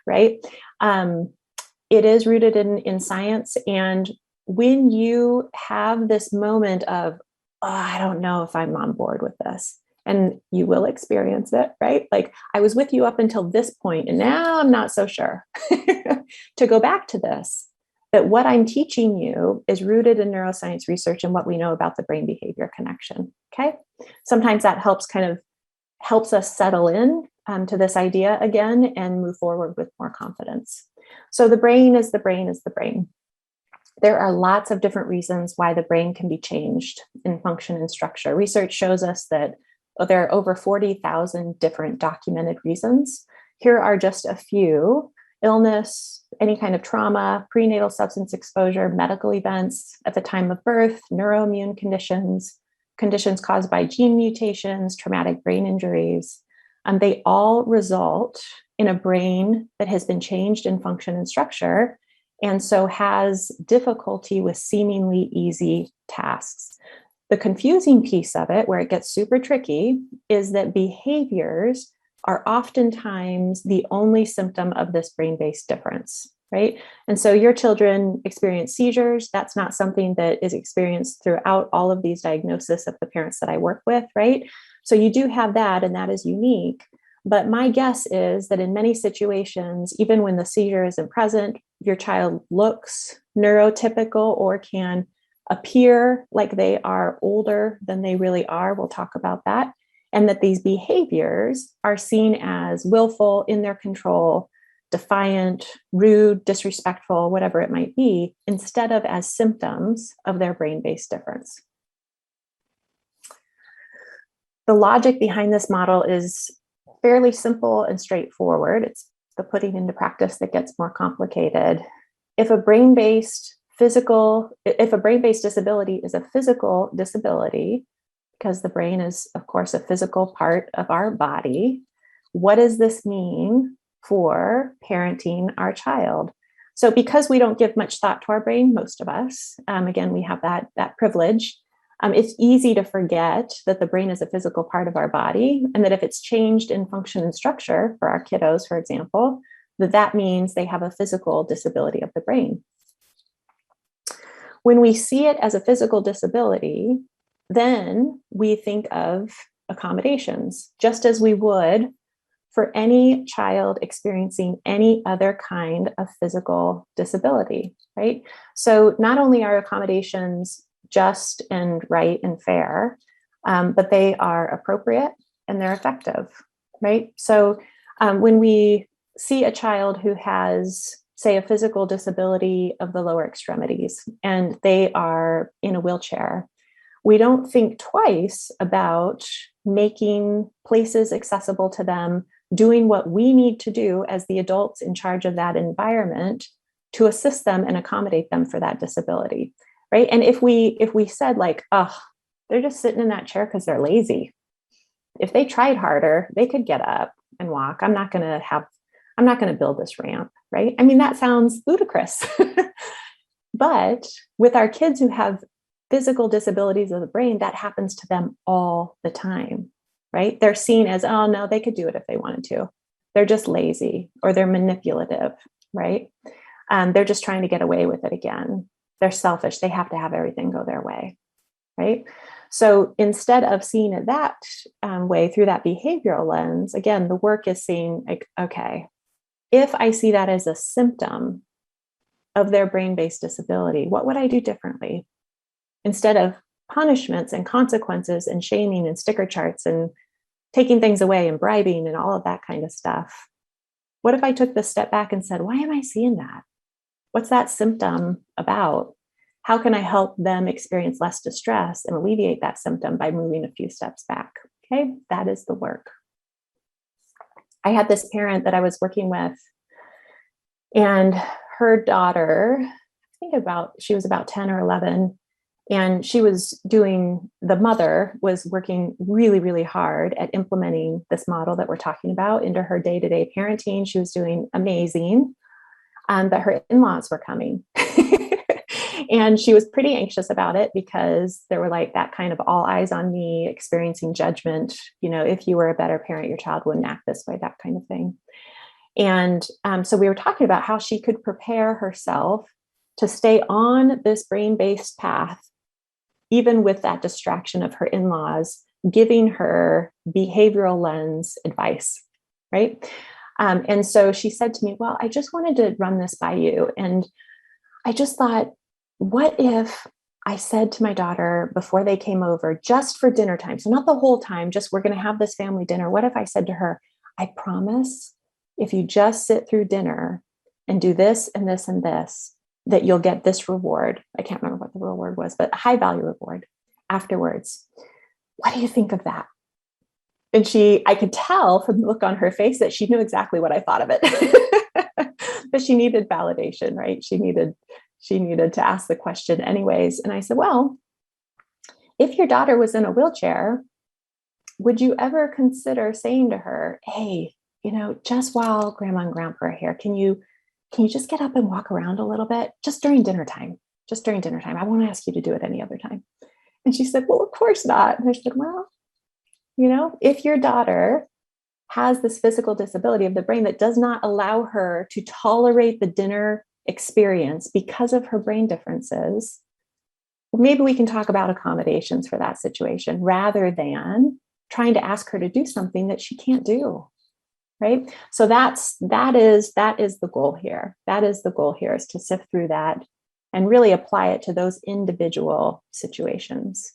right? It is rooted in science. And when you have this moment of, oh, I don't know if I'm on board with this, and you will experience it, right? Like, I was with you up until this point, and now I'm not so sure. To go back to this, that what I'm teaching you is rooted in neuroscience research and what we know about the brain behavior connection, okay? Sometimes that helps us settle in to this idea again and move forward with more confidence. So the brain is the brain is the brain. There are lots of different reasons why the brain can be changed in function and structure. Research shows us that there are over 40,000 different documented reasons. Here are just a few: illness, any kind of trauma, prenatal substance exposure, medical events at the time of birth, neuroimmune conditions, conditions caused by gene mutations, traumatic brain injuries. They all result in a brain that has been changed in function and structure, and so has difficulty with seemingly easy tasks. The confusing piece of it, where it gets super tricky, is that behaviors are oftentimes the only symptom of this brain-based difference, right? And so your children experience seizures. That's not something that is experienced throughout all of these diagnoses of the parents that I work with, right? So you do have that, and that is unique. But my guess is that in many situations, even when the seizure isn't present, your child looks neurotypical or can appear like they are older than they really are. We'll talk about that. And that these behaviors are seen as willful, in their control, defiant, rude, disrespectful, whatever it might be, instead of as symptoms of their brain-based difference. The logic behind this model is fairly simple and straightforward. It's the putting into practice that gets more complicated. If a brain-based disability is a physical disability, because the brain is, of course, a physical part of our body, what does this mean for parenting our child? So because we don't give much thought to our brain, most of us, again, we have that privilege, it's easy to forget that the brain is a physical part of our body, and that if it's changed in function and structure for our kiddos, for example, that means they have a physical disability of the brain. When we see it as a physical disability, then we think of accommodations, just as we would for any child experiencing any other kind of physical disability, right? So not only are accommodations just and right and fair, but they are appropriate and they're effective, right? So when we see a child who has say, a physical disability of the lower extremities, and they are in a wheelchair, we don't think twice about making places accessible to them, doing what we need to do as the adults in charge of that environment to assist them and accommodate them for that disability, right? And if we said like, oh, they're just sitting in that chair because they're lazy. If they tried harder, they could get up and walk. I'm not going to build this ramp, right? I mean, that sounds ludicrous. But with our kids who have physical disabilities of the brain, that happens to them all the time, right? They're seen as, oh no, they could do it if they wanted to. They're just lazy, or they're manipulative, right? They're just trying to get away with it again. They're selfish. They have to have everything go their way, right? So instead of seeing it that way through that behavioral lens, again, the work is seeing, like, okay, if I see that as a symptom of their brain-based disability, what would I do differently? Instead of punishments and consequences and shaming and sticker charts and taking things away and bribing and all of that kind of stuff, what if I took this step back and said, why am I seeing that? What's that symptom about? How can I help them experience less distress and alleviate that symptom by moving a few steps back? Okay, that is the work. I had this parent that I was working with, and her daughter, she was about 10 or 11, and the mother was working really, really hard at implementing this model that we're talking about into her day-to-day parenting. She was doing amazing, but her in-laws were coming. And she was pretty anxious about it because there were like that kind of all eyes on me, experiencing judgment. You know, if you were a better parent, your child wouldn't act this way, that kind of thing. And so we were talking about how she could prepare herself to stay on this brain-based path, even with that distraction of her in-laws giving her behavioral lens advice, right? And so she said to me, well, I just wanted to run this by you. And I just thought, what if I said to my daughter before they came over, just for dinner time, so not the whole time, just we're going to have this family dinner. What if I said to her, I promise if you just sit through dinner and do this and this and this, that you'll get this reward. I can't remember what the reward was, but a high value reward afterwards. What do you think of that? And I could tell from the look on her face that she knew exactly what I thought of it. But she needed validation, right? She needed to ask the question anyways. And I said, well, if your daughter was in a wheelchair, would you ever consider saying to her, hey, just while grandma and grandpa are here, can you just get up and walk around a little bit just during dinner time? I won't ask you to do it any other time. And she said, well, of course not. And I said, well, if your daughter has this physical disability of the brain that does not allow her to tolerate the dinner experience because of her brain differences, maybe we can talk about accommodations for that situation rather than trying to ask her to do something that she can't do. Right. So that is the goal here. That is the goal here, is to sift through that and really apply it to those individual situations.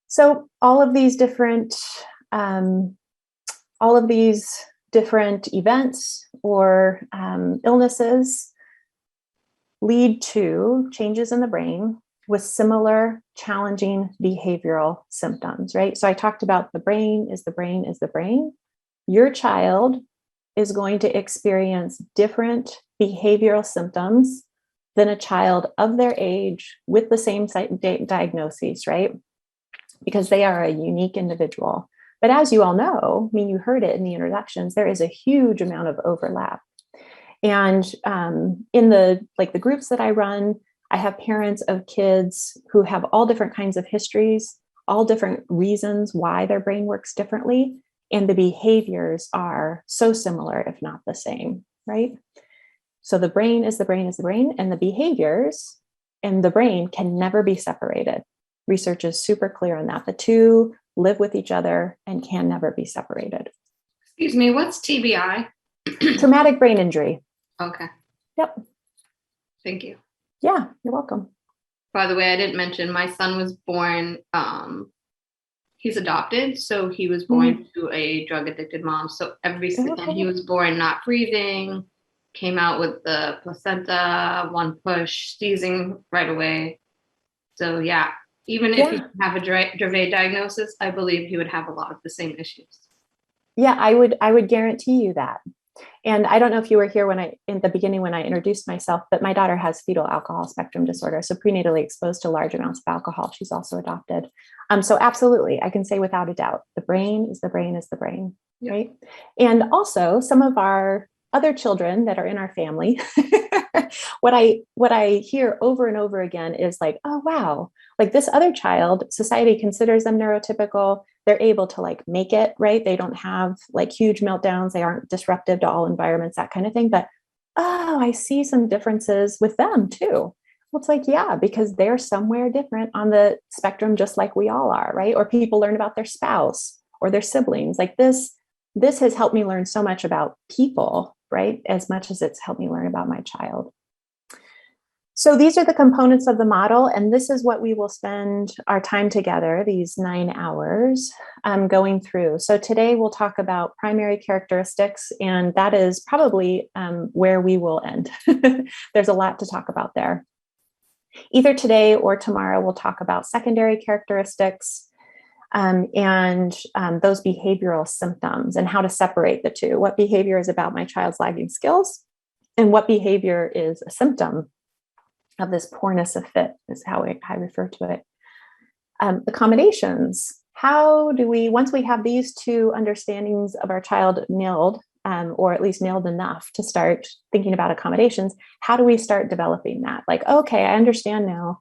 So all of these different events or illnesses lead to changes in the brain with similar challenging behavioral symptoms, right? So I talked about the brain is the brain is the brain. Your child is going to experience different behavioral symptoms than a child of their age with the same diagnoses, right? Because they are a unique individual. But as you all know, I mean, you heard it in the introductions, there is a huge amount of overlap. And in the groups that I run, I have parents of kids who have all different kinds of histories, all different reasons why their brain works differently. And the behaviors are so similar, if not the same, right? So the brain is the brain is the brain, and the behaviors and the brain can never be separated. Research is super clear on that. The two live with each other and can never be separated. Excuse me, what's TBI? Traumatic brain injury. Okay. Yep. Thank you. Yeah, you're welcome. By the way, I didn't mention my son was born, he's adopted, so he was born to a drug addicted mom. So every second he was born not breathing, came out with the placenta, one push, sneezing right away. So yeah, even if you have a Dravet diagnosis, I believe he would have a lot of the same issues. Yeah, I would guarantee you that. And I don't know if you were here in the beginning when I introduced myself, but my daughter has fetal alcohol spectrum disorder, so prenatally exposed to large amounts of alcohol. She's also adopted. So absolutely, I can say without a doubt, the brain is the brain is the brain, right? And also some of our other children that are in our family, what I hear over and over again is like, oh, wow, like this other child, society considers them neurotypical. They're able to like make it, right? They don't have like huge meltdowns. They aren't disruptive to all environments, that kind of thing. But, oh, I see some differences with them too. Well, it's like, yeah, because they're somewhere different on the spectrum, just like we all are, right? Or people learn about their spouse or their siblings. Like this has helped me learn so much about people, right? As much as it's helped me learn about my child. So these are the components of the model, and this is what we will spend our time together, these 9 hours, going through. So today we'll talk about primary characteristics, and that is probably where we will end. There's a lot to talk about there. Either today or tomorrow, we'll talk about secondary characteristics and those behavioral symptoms and how to separate the two. What behavior is about my child's lagging skills, and what behavior is a symptom of this poorness of fit is how I refer to it. Accommodations. How do we, once we have these two understandings of our child nailed, or at least nailed enough to start thinking about accommodations, how do we start developing that? Like, okay, I understand now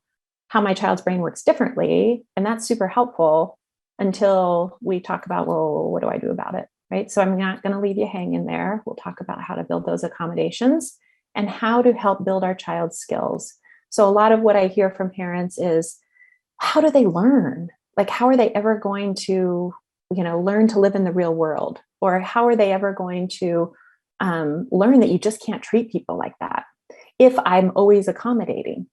how my child's brain works differently, and that's super helpful until we talk about, well, what do I do about it, right? So I'm not going to leave you hanging there. We'll talk about how to build those accommodations and how to help build our child's skills. So a lot of what I hear from parents is, how do they learn? Like, how are they ever going to, learn to live in the real world? Or how are they ever going to learn that you just can't treat people like that if I'm always accommodating,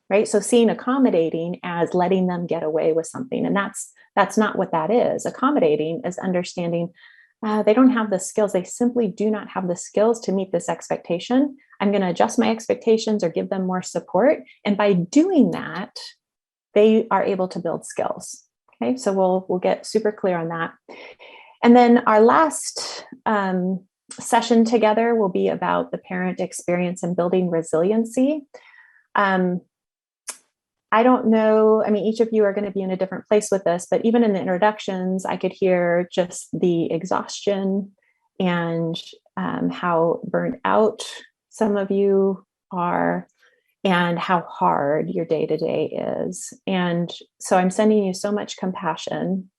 right? So seeing accommodating as letting them get away with something. And that's not what that is. Accommodating is understanding they don't have the skills. They simply do not have the skills to meet this expectation. I'm going to adjust my expectations or give them more support. And by doing that, they are able to build skills. Okay, so we'll get super clear on that. And then our last session together will be about the parent experience and building resiliency. I don't know, each of you are going to be in a different place with this, but even in the introductions, I could hear just the exhaustion and how burnt out some of you are and how hard your day-to-day is. And so I'm sending you so much compassion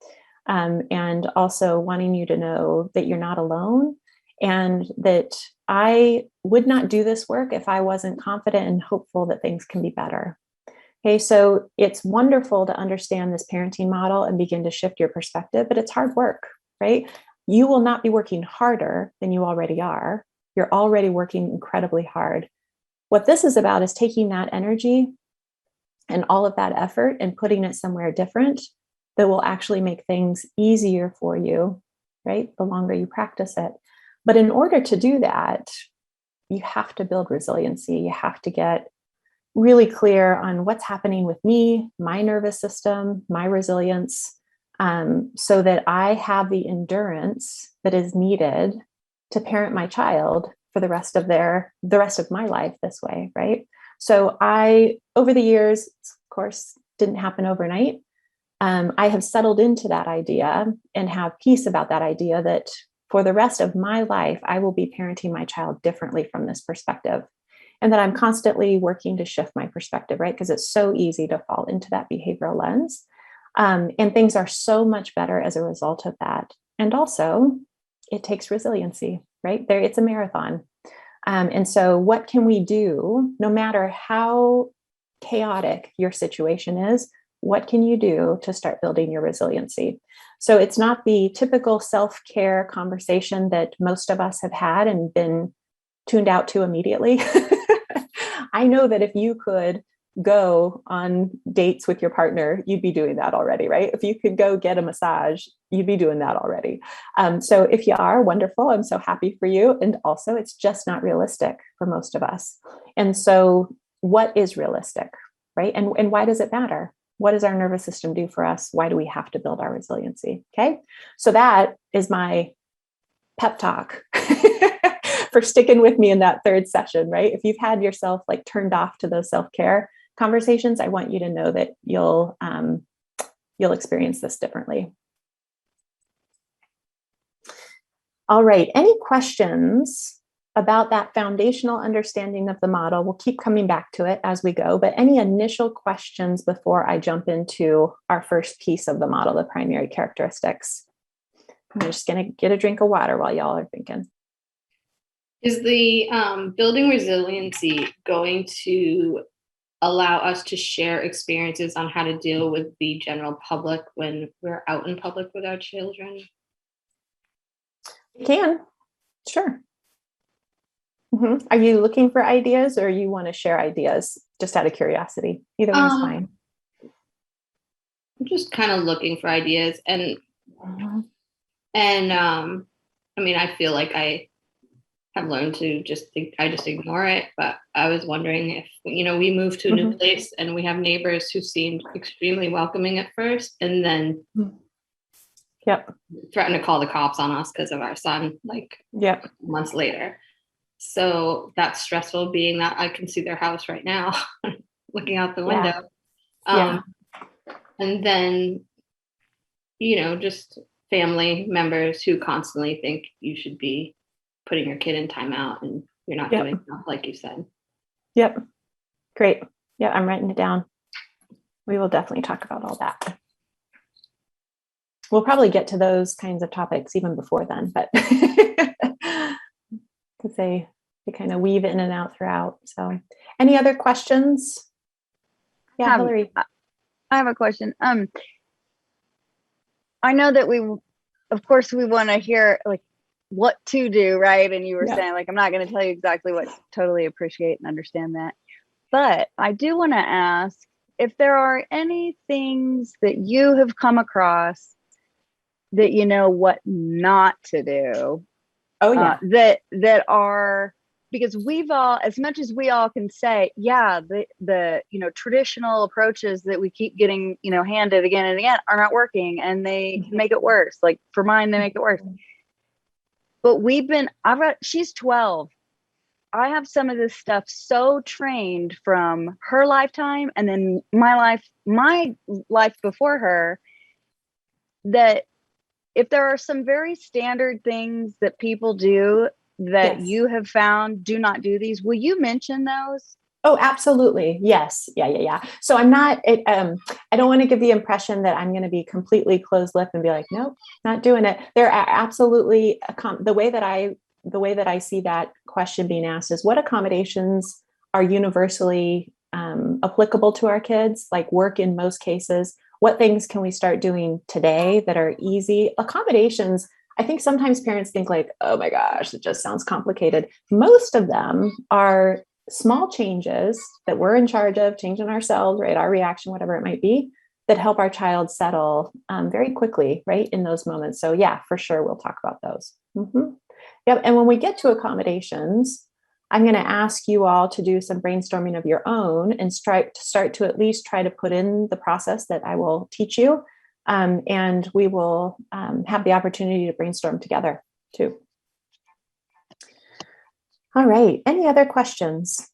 and also wanting you to know that you're not alone and that I would not do this work if I wasn't confident and hopeful that things can be better. Okay, so it's wonderful to understand this parenting model and begin to shift your perspective, but it's hard work, right? You will not be working harder than you already are. You're already working incredibly hard. What this is about is taking that energy and all of that effort and putting it somewhere different that will actually make things easier for you, right? The longer you practice it. But in order to do that, you have to build resiliency. You have to get really clear on what's happening with me, my nervous system, my resilience, so that I have the endurance that is needed to parent my child for the rest of my life this way, right? So I, over the years, of course, didn't happen overnight. I have settled into that idea and have peace about that idea that for the rest of my life, I will be parenting my child differently from this perspective. And that I'm constantly working to shift my perspective, right? Because it's so easy to fall into that behavioral lens. And things are so much better as a result of that. And also, it takes resiliency, right? It's a marathon. And so what can we do, no matter how chaotic your situation is, what can you do to start building your resiliency? So it's not the typical self-care conversation that most of us have had and been tuned out to immediately. I know that if you could go on dates with your partner, you'd be doing that already, right? If you could go get a massage, you'd be doing that already. So if you are, wonderful. I'm so happy for you. And also, it's just not realistic for most of us. And so what is realistic, right? And why does it matter? What does our nervous system do for us? Why do we have to build our resiliency? Okay. So that is my pep talk for sticking with me in that third session, right? If you've had yourself like turned off to those self-care conversations, I want you to know that you'll experience this differently. All right. Any questions about that foundational understanding of the model? We'll keep coming back to it as we go, but any initial questions before I jump into our first piece of the model, the primary characteristics? I'm just going to get a drink of water while y'all are thinking. Is the building resiliency going to allow us to share experiences on how to deal with the general public when we're out in public with our children? It can, sure. Mm-hmm. Are you looking for ideas, or you want to share ideas just out of curiosity? Either one is fine. I'm just kind of looking for ideas, and I mean, I feel like I have learned to just ignore it, but I was wondering if, we moved to a new place and we have neighbors who seemed extremely welcoming at first, and then threatened to call the cops on us because of our son, months later. So that's stressful, being that I can see their house right now, looking out the window. And then, just family members who constantly think you should be putting your kid in timeout and you're not doing enough, like you said. Yep. Great. Yeah, I'm writing it down. We will definitely talk about all that. We'll probably get to those kinds of topics even before then, but because they kind of weave in and out throughout. So any other questions? Yeah, Hillary. I have a question. I know that of course we want to hear like what to do, right? And you were saying like, I'm not going to tell you exactly what, totally appreciate and understand that. But I do want to ask if there are any things that you have come across that you know what not to do. Oh yeah. That are, because we've all, as much as we all can say, the traditional approaches that we keep getting, handed again and again are not working, and they make it worse. Like for mine, they make it worse. But she's 12. I have some of this stuff so trained from her lifetime and then my life before her, that if there are some very standard things that people do that you have found do not do these, will you mention those? Oh, absolutely. Yes. Yeah. So I'm not, I don't want to give the impression that I'm going to be completely closed-lipped and be like, nope, not doing it. There are absolutely, the way that I see that question being asked is, what accommodations are universally applicable to our kids, like work in most cases? What things can we start doing today that are easy? Accommodations, I think sometimes parents think like, oh my gosh, it just sounds complicated. Most of them are small changes that we're in charge of, changing ourselves, right? Our reaction, whatever it might be, that help our child settle very quickly, right? In those moments. So yeah, for sure, we'll talk about those. Yep. And when we get to accommodations, I'm going to ask you all to do some brainstorming of your own and start to at least try to put in the process that I will teach you. And we will have the opportunity to brainstorm together too. All right. Any other questions?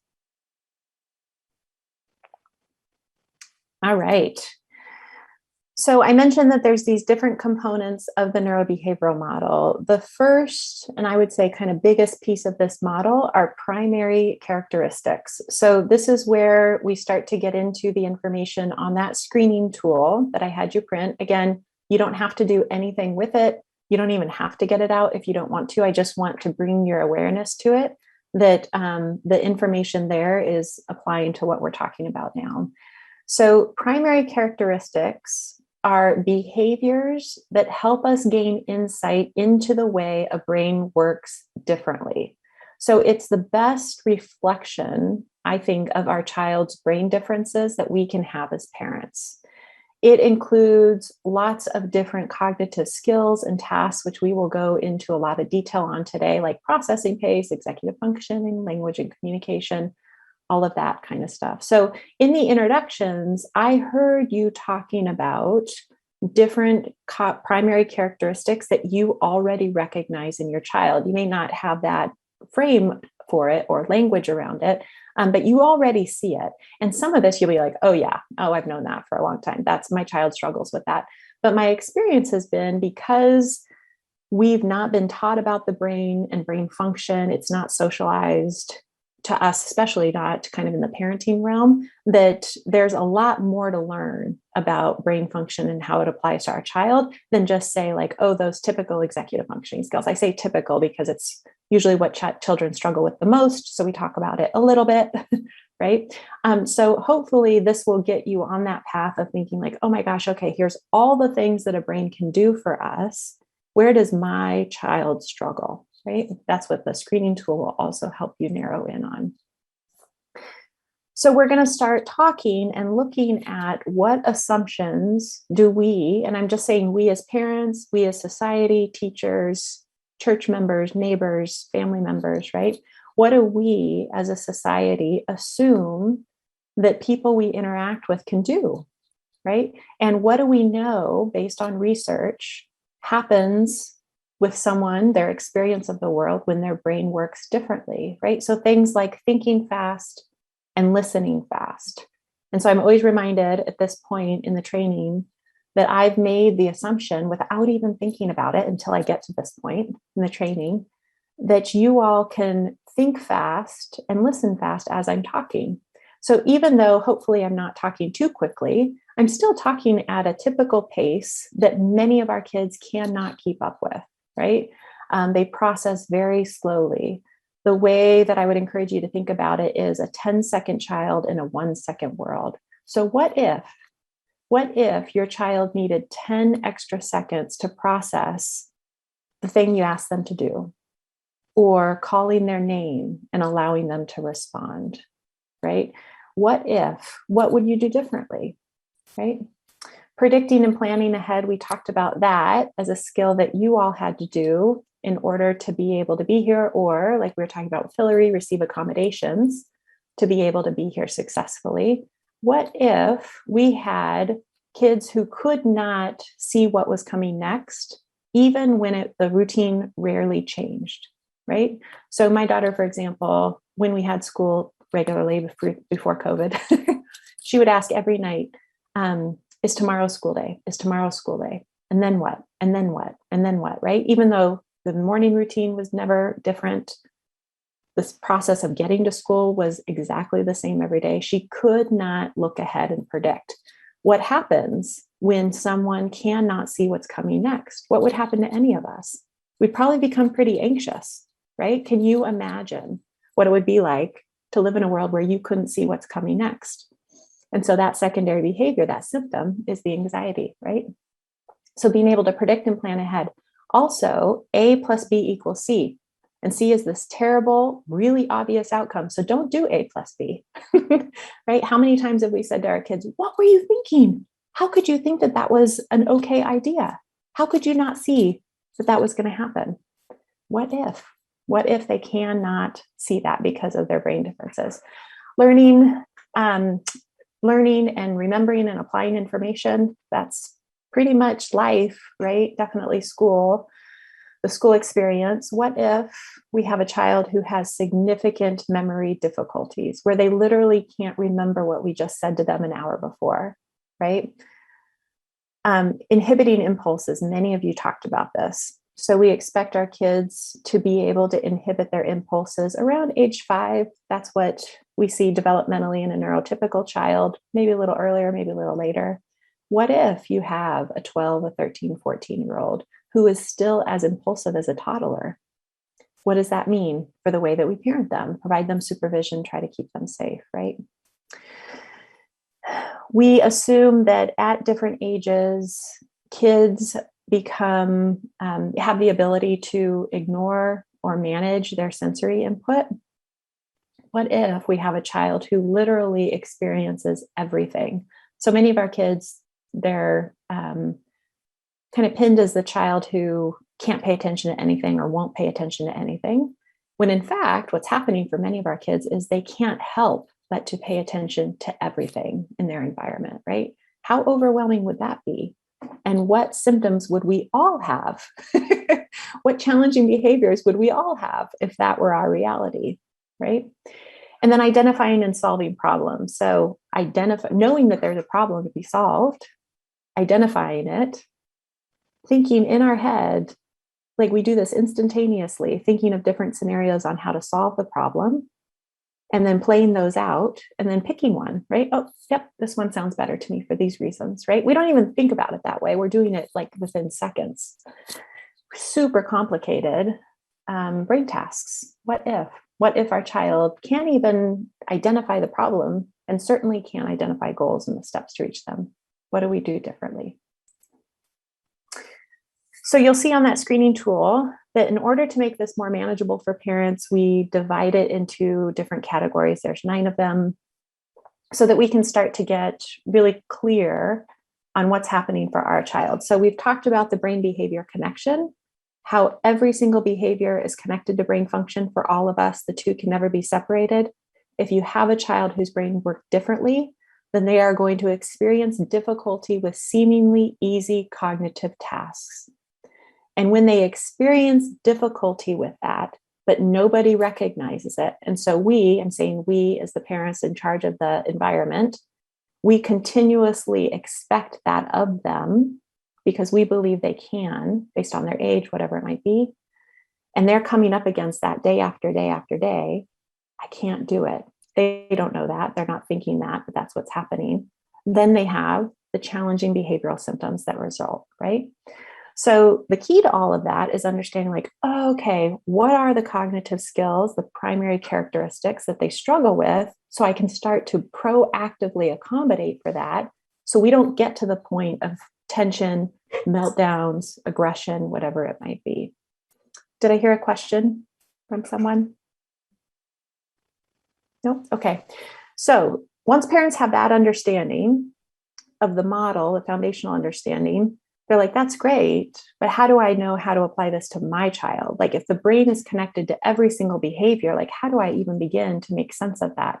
All right. So I mentioned that there's these different components of the neurobehavioral model. The first, and I would say kind of biggest piece of this model, are primary characteristics. So this is where we start to get into the information on that screening tool that I had you print. Again, you don't have to do anything with it. You don't even have to get it out if you don't want to. I just want to bring your awareness to it, that the information there is applying to what we're talking about now. So primary characteristics are behaviors that help us gain insight into the way a brain works differently. So it's the best reflection I think, of our child's brain differences that we can have as parents. It includes lots of different cognitive skills and tasks, which we will go into a lot of detail on today, like processing pace, executive functioning, language and communication, all of that kind of stuff. So in the introductions, I heard you talking about different primary characteristics that you already recognize in your child. You may not have that frame for it or language around it, but you already see it. And some of this you'll be like, oh yeah, oh, I've known that for a long time. That's my child struggles with that. But my experience has been, because we've not been taught about the brain and brain function, it's not socialized to us, especially not kind of in the parenting realm, that there's a lot more to learn about brain function and how it applies to our child than just say like, oh, those typical executive functioning skills. I say typical because it's usually what children struggle with the most. So we talk about it a little bit, right? So hopefully this will get you on that path of thinking like, oh my gosh, okay, here's all the things that a brain can do for us. Where does my child struggle? Right? That's what the screening tool will also help you narrow in on. So we're going to start talking and looking at what assumptions do we, and I'm just saying we as parents, we as society, teachers, church members, neighbors, family members, right? What do we as a society assume that people we interact with can do, right? And what do we know based on research happens with someone, their experience of the world when their brain works differently, right? So things like thinking fast and listening fast. And so I'm always reminded at this point in the training that I've made the assumption without even thinking about it until I get to this point in the training, that you all can think fast and listen fast as I'm talking. So even though hopefully I'm not talking too quickly, I'm still talking at a typical pace that many of our kids cannot keep up with. Right? They process very slowly. The way that I would encourage you to think about it is a 10-second child in a 1-second world. So what if your child needed 10 extra seconds to process the thing you asked them to do, or calling their name and allowing them to respond, right? What would you do differently, right? Predicting and planning ahead, we talked about that as a skill that you all had to do in order to be able to be here, or like we were talking about with Hillary, receive accommodations to be able to be here successfully. What if we had kids who could not see what was coming next, even when the routine rarely changed, right? So my daughter, for example, when we had school regularly before COVID, she would ask every night, is tomorrow school day? Is tomorrow school day? And then what? And then what? And then what, right? Even though the morning routine was never different, this process of getting to school was exactly the same every day. She could not look ahead and predict what happens when someone cannot see what's coming next. What would happen to any of us? We'd probably become pretty anxious, right? Can you imagine what it would be like to live in a world where you couldn't see what's coming next? And so that secondary behavior, that symptom, is the anxiety, right? So being able to predict and plan ahead. Also, A plus B equals C. And C is this terrible, really obvious outcome. So don't do A plus B, right? How many times have we said to our kids, what were you thinking? How could you think that that was an okay idea? How could you not see that that was going to happen? What if? What if they cannot see that because of their brain differences? Learning and remembering and applying information, that's pretty much life, right? Definitely school, the school experience. What if we have a child who has significant memory difficulties where they literally can't remember what we just said to them an hour before, right? Inhibiting impulses, many of you talked about this. So we expect our kids to be able to inhibit their impulses around age 5. That's what we see developmentally in a neurotypical child, maybe a little earlier, maybe a little later. What if you have a 12, a 13, 14-year-old who is still as impulsive as a toddler? What does that mean for the way that we parent them, provide them supervision, try to keep them safe, right? We assume that at different ages, kids have the ability to ignore or manage their sensory input. What if we have a child who literally experiences everything? So many of our kids, they're kind of pinned as the child who can't pay attention to anything or won't pay attention to anything. When in fact, what's happening for many of our kids is they can't help but to pay attention to everything in their environment, right? How overwhelming would that be? And what symptoms would we all have? What challenging behaviors would we all have if that were our reality, right? And then identifying and solving problems. So knowing that there's a problem to be solved, identifying it, thinking in our head, like we do this instantaneously, thinking of different scenarios on how to solve the problem, and then playing those out and then picking one, right? Oh, yep, this one sounds better to me for these reasons, right? We don't even think about it that way. We're doing it like within seconds. Super complicated brain tasks. What if our child can't even identify the problem and certainly can't identify goals and the steps to reach them? What do we do differently? So you'll see on that screening tool that in order to make this more manageable for parents, we divide it into different categories. There's 9 of them, so that we can start to get really clear on what's happening for our child. So we've talked about the brain behavior connection, how every single behavior is connected to brain function for all of us. The two can never be separated. If you have a child whose brain works differently, then they are going to experience difficulty with seemingly easy cognitive tasks. And when they experience difficulty with that, but nobody recognizes it, and so I'm saying we as the parents in charge of the environment, we continuously expect that of them because we believe they can, based on their age, whatever it might be. And they're coming up against that day after day after day. I can't do it. They don't know that. They're not thinking that, but that's what's happening. Then they have the challenging behavioral symptoms that result, right? So the key to all of that is understanding like, oh, okay, what are the cognitive skills, the primary characteristics that they struggle with, so I can start to proactively accommodate for that so we don't get to the point of tension, meltdowns, aggression, whatever it might be. Did I hear a question from someone? No? Okay. So once parents have that understanding of the model, the foundational understanding, they're like, that's great, but how do I know how to apply this to my child? Like if the brain is connected to every single behavior, like how do I even begin to make sense of that?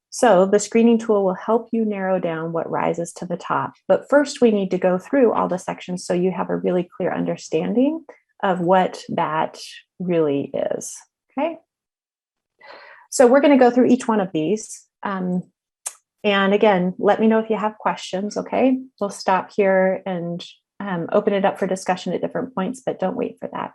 So the screening tool will help you narrow down what rises to the top. But first we need to go through all the sections so you have a really clear understanding of what that really is, okay? So we're gonna go through each one of these. And again, let me know if you have questions, okay? We'll stop here and open it up for discussion at different points, but don't wait for that.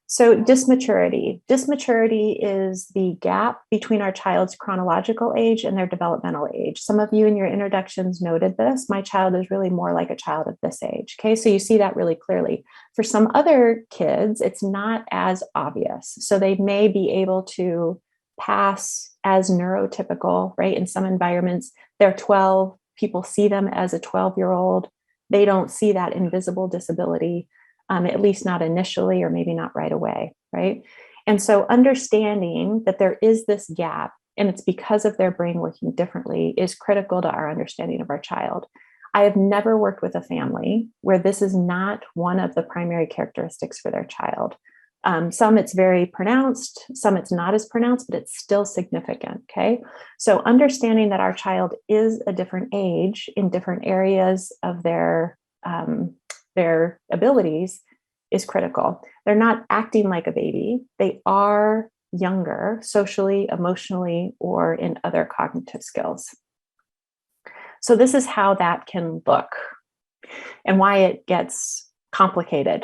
So dysmaturity. Dysmaturity is the gap between our child's chronological age and their developmental age. Some of you in your introductions noted this. My child is really more like a child of this age, okay? So you see that really clearly. For some other kids, it's not as obvious. So they may be able to pass as neurotypical, right? In some environments, they're 12, people see them as a 12-year-old. They don't see that invisible disability, at least not initially, or maybe not right away, right? And so understanding that there is this gap, and it's because of their brain working differently, is critical to our understanding of our child. I have never worked with a family where this is not one of the primary characteristics for their child. Some it's very pronounced, some it's not as pronounced, but it's still significant, okay? So understanding that our child is a different age in different areas of their abilities is critical. They're not acting like a baby. They are younger socially, emotionally, or in other cognitive skills. So this is how that can look and why it gets complicated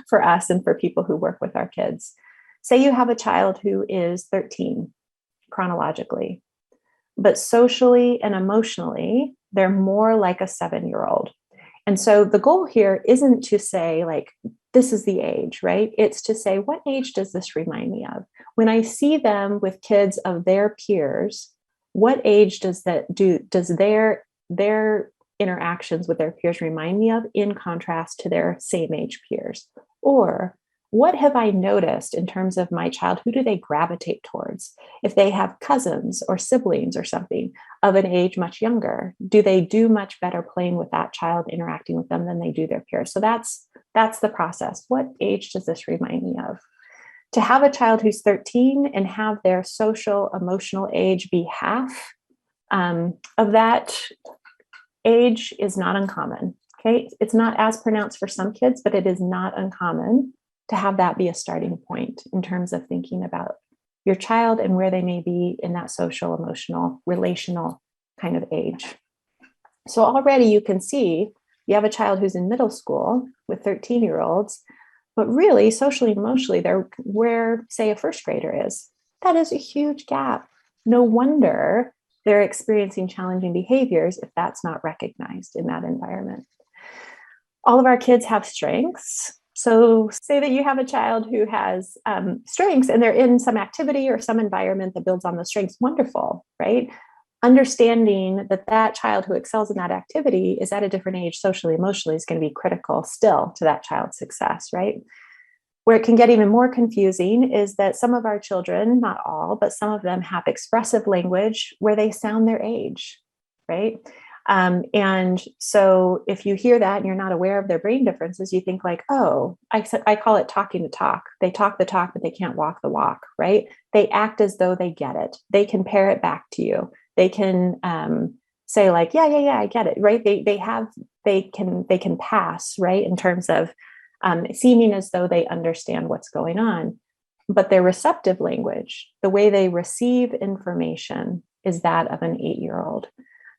for us and for people who work with our kids. Say you have a child who is 13 chronologically, but socially and emotionally, they're more like a 7-year-old. And so the goal here isn't to say like, this is the age, right? It's to say, what age does this remind me of? When I see them with kids of their peers, what age does their interactions with their peers remind me of in contrast to their same age peers? Or what have I noticed in terms of my child? Who do they gravitate towards? If they have cousins or siblings or something of an age much younger, do they do much better playing with that child, interacting with them than they do their peers? So that's the process. What age does this remind me of? To have a child who's 13 and have their social emotional age be half of that age is not uncommon. Okay, it's not as pronounced for some kids, but it is not uncommon to have that be a starting point in terms of thinking about your child and where they may be in that social, emotional, relational kind of age. So already you can see you have a child who's in middle school with 13-year-olds, but really socially, emotionally, they're where, say, a first grader is. That is a huge gap. No wonder they're experiencing challenging behaviors if that's not recognized in that environment. All of our kids have strengths. So say that you have a child who has strengths and they're in some activity or some environment that builds on those strengths. Wonderful, right? Understanding that that child who excels in that activity is at a different age socially, emotionally is going to be critical still to that child's success, right? Where it can get even more confusing is that some of our children, not all, but some of them have expressive language where they sound their age, right? And so if you hear that and you're not aware of their brain differences, you think like, oh, I call it talking the talk. They talk the talk, but they can't walk the walk, right? They act as though they get it. They can pair it back to you. They can say like, yeah, I get it, right? They can pass, right? In terms of seeming as though they understand what's going on, but their receptive language, the way they receive information is that of an 8-year-old.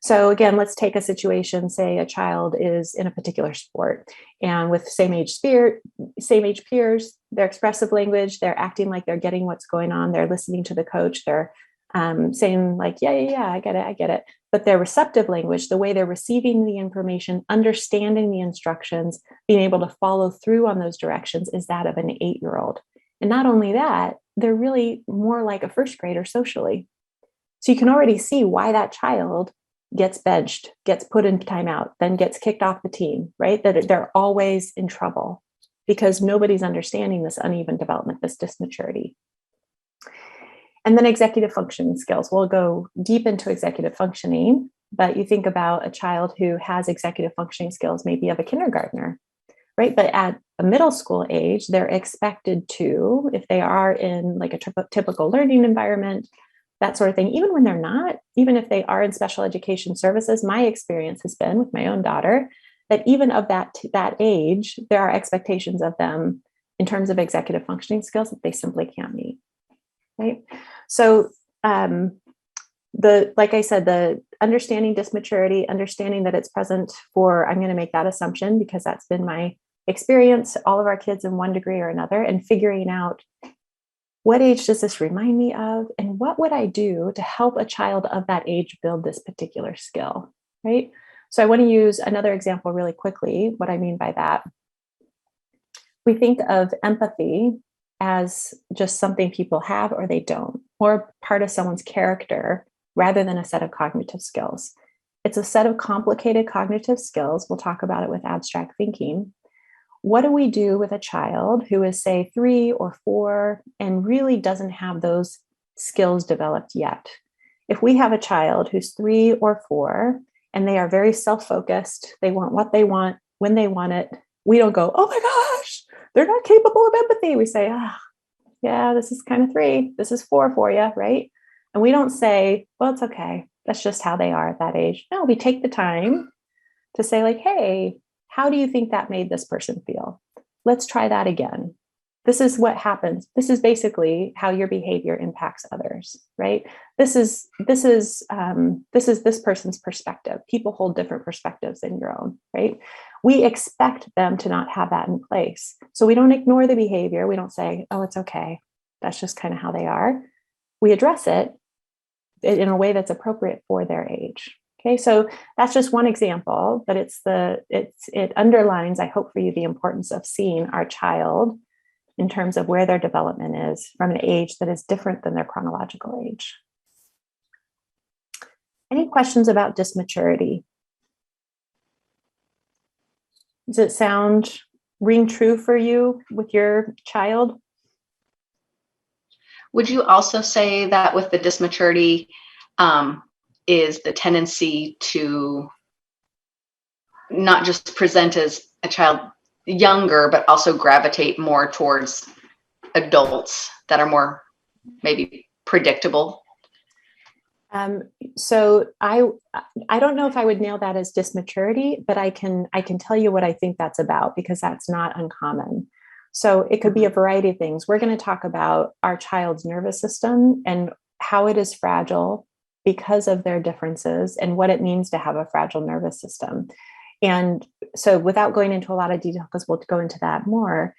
So again, let's take a situation, say a child is in a particular sport and with same age peers, their expressive language, they're acting like they're getting what's going on. They're listening to the coach. They're saying like, yeah, I get it. But their receptive language, the way they're receiving the information, understanding the instructions, being able to follow through on those directions is that of an 8-year-old. And not only that, they're really more like a first grader socially. So you can already see why that child gets benched, gets put in timeout, then gets kicked off the team, right? That they're always in trouble because nobody's understanding this uneven development, this dysmaturity. And then executive functioning skills. We'll go deep into executive functioning, but you think about a child who has executive functioning skills, maybe of a kindergartner, right? But at a middle school age, they're expected to, if they are in like a typical learning environment, that sort of thing, even when they're not, even if they are in special education services, my experience has been with my own daughter, that even of that age, there are expectations of them in terms of executive functioning skills that they simply can't meet, right? So like I said, the understanding dysmaturity, understanding that it's present for, I'm going to make that assumption because that's been my experience, all of our kids in one degree or another, and figuring out what age does this remind me of? And what would I do to help a child of that age build this particular skill, right? So I want to use another example really quickly, what I mean by that. We think of empathy as just something people have or they don't, or part of someone's character rather than a set of cognitive skills. It's a set of complicated cognitive skills. We'll talk about it with abstract thinking. What do we do with a child who is, say, 3 or 4 and really doesn't have those skills developed yet? If we have a child who's 3 or 4 and they are very self-focused, they want what they want when they want it, we don't go, oh my gosh, they're not capable of empathy. We say, yeah, this is kind of 3, this is 4 for you, right? And we don't say, well, it's okay, that's just how they are at that age. No, we take the time to say like, hey, how do you think that made this person feel? Let's try that again. This is what happens. This is basically how your behavior impacts others, right? This is this person's perspective. People hold different perspectives than your own, right? We expect them to not have that in place. So we don't ignore the behavior. We don't say, oh, it's okay, that's just kind of how they are. We address it in a way that's appropriate for their age. Okay, so that's just one example, but it underlines, I hope for you, the importance of seeing our child in terms of where their development is from an age that is different than their chronological age. Any questions about dysmaturity? Does it sound ring true for you with your child? Would you also say that with the dysmaturity is the tendency to not just present as a child younger, but also gravitate more towards adults that are more maybe predictable? So I don't know if I would nail that as dysmaturity, but I can tell you what I think that's about, because that's not uncommon. So it could be a variety of things. We're going to talk about our child's nervous system and how it is fragile because of their differences and what it means to have a fragile nervous system. And so without going into a lot of detail, because we'll go into that more,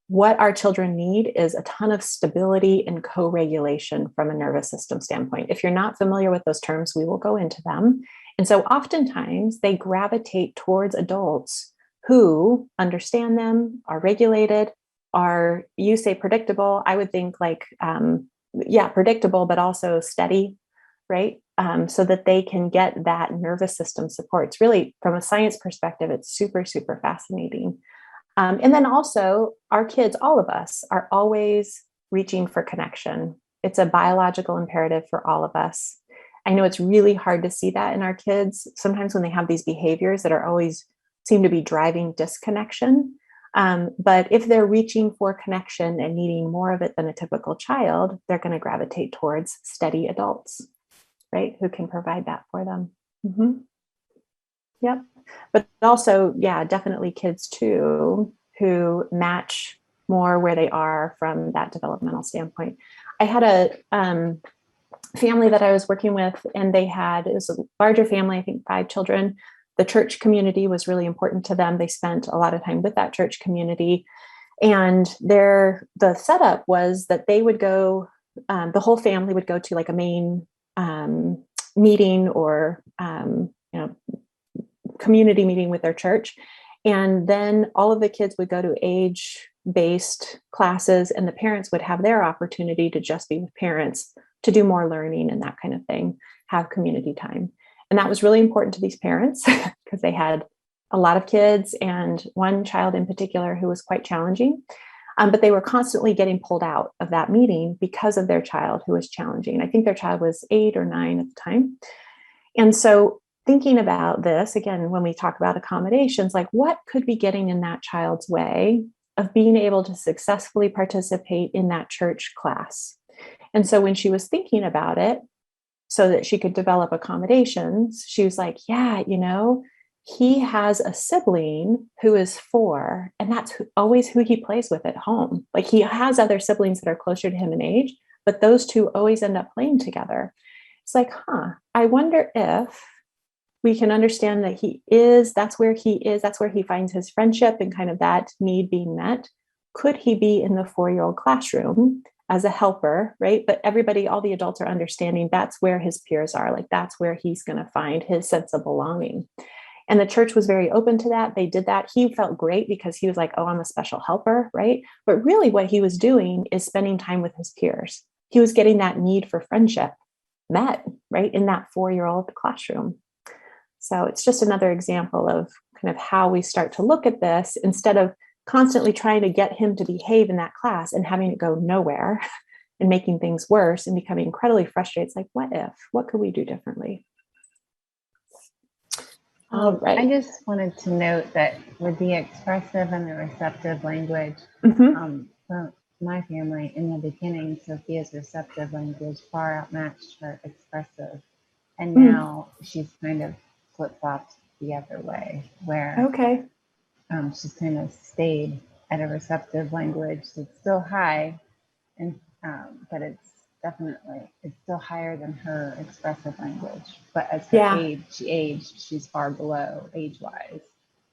what our children need is a ton of stability and co-regulation from a nervous system standpoint. If you're not familiar with those terms, we will go into them. And so oftentimes they gravitate towards adults who understand them, are regulated, are, you say predictable, I would think like, predictable, but also steady, right? So that they can get that nervous system support. It's really, from a science perspective, it's super, super fascinating. And then also our kids, all of us, are always reaching for connection. It's a biological imperative for all of us. I know it's really hard to see that in our kids sometimes when they have these behaviors that are always seem to be driving disconnection. But if they're reaching for connection and needing more of it than a typical child, they're going to gravitate towards steady adults, right? Who can provide that for them. Mm-hmm. Yep. But also, yeah, definitely kids too, who match more where they are from that developmental standpoint. I had a family that I was working with, and it was a larger family, I think 5 children. The church community was really important to them. They spent a lot of time with that church community. And the setup was that they would go, the whole family would go to like a main meeting or, community meeting with their church. And then all of the kids would go to age-based classes, and the parents would have their opportunity to just be with parents to do more learning and that kind of thing, have community time. And that was really important to these parents because they had a lot of kids and one child in particular who was quite challenging. But they were constantly getting pulled out of that meeting because of their child who was challenging. I think their child was 8 or 9 at the time. And so thinking about this, again, when we talk about accommodations, like what could be getting in that child's way of being able to successfully participate in that church class? And so when she was thinking about it, so that she could develop accommodations, she was like, yeah, he has a sibling who is 4, and that's always who he plays with at home. Like he has other siblings that are closer to him in age, but those two always end up playing together. It's like, I wonder if we can understand that that's where he finds his friendship and kind of that need being met. Could he be in the 4-year-old classroom as a helper, right? But all the adults are understanding that's where his peers are. Like that's where he's going to find his sense of belonging. And the church was very open to that. They did that. He felt great because he was like, oh, I'm a special helper, right? But really what he was doing is spending time with his peers. He was getting that need for friendship met, right, in that 4-year-old classroom. So it's just another example of kind of how we start to look at this instead of constantly trying to get him to behave in that class and having it go nowhere and making things worse and becoming incredibly frustrated. It's like, what could we do differently? All right. I just wanted to note that with the expressive and the receptive language, for my family in the beginning, Sophia's receptive language far outmatched her expressive. And now she's kind of flip-flopped the other way, where she's kind of stayed at a receptive language that's still high, and but it's still higher than her expressive language. But as her she aged, she's far below age-wise.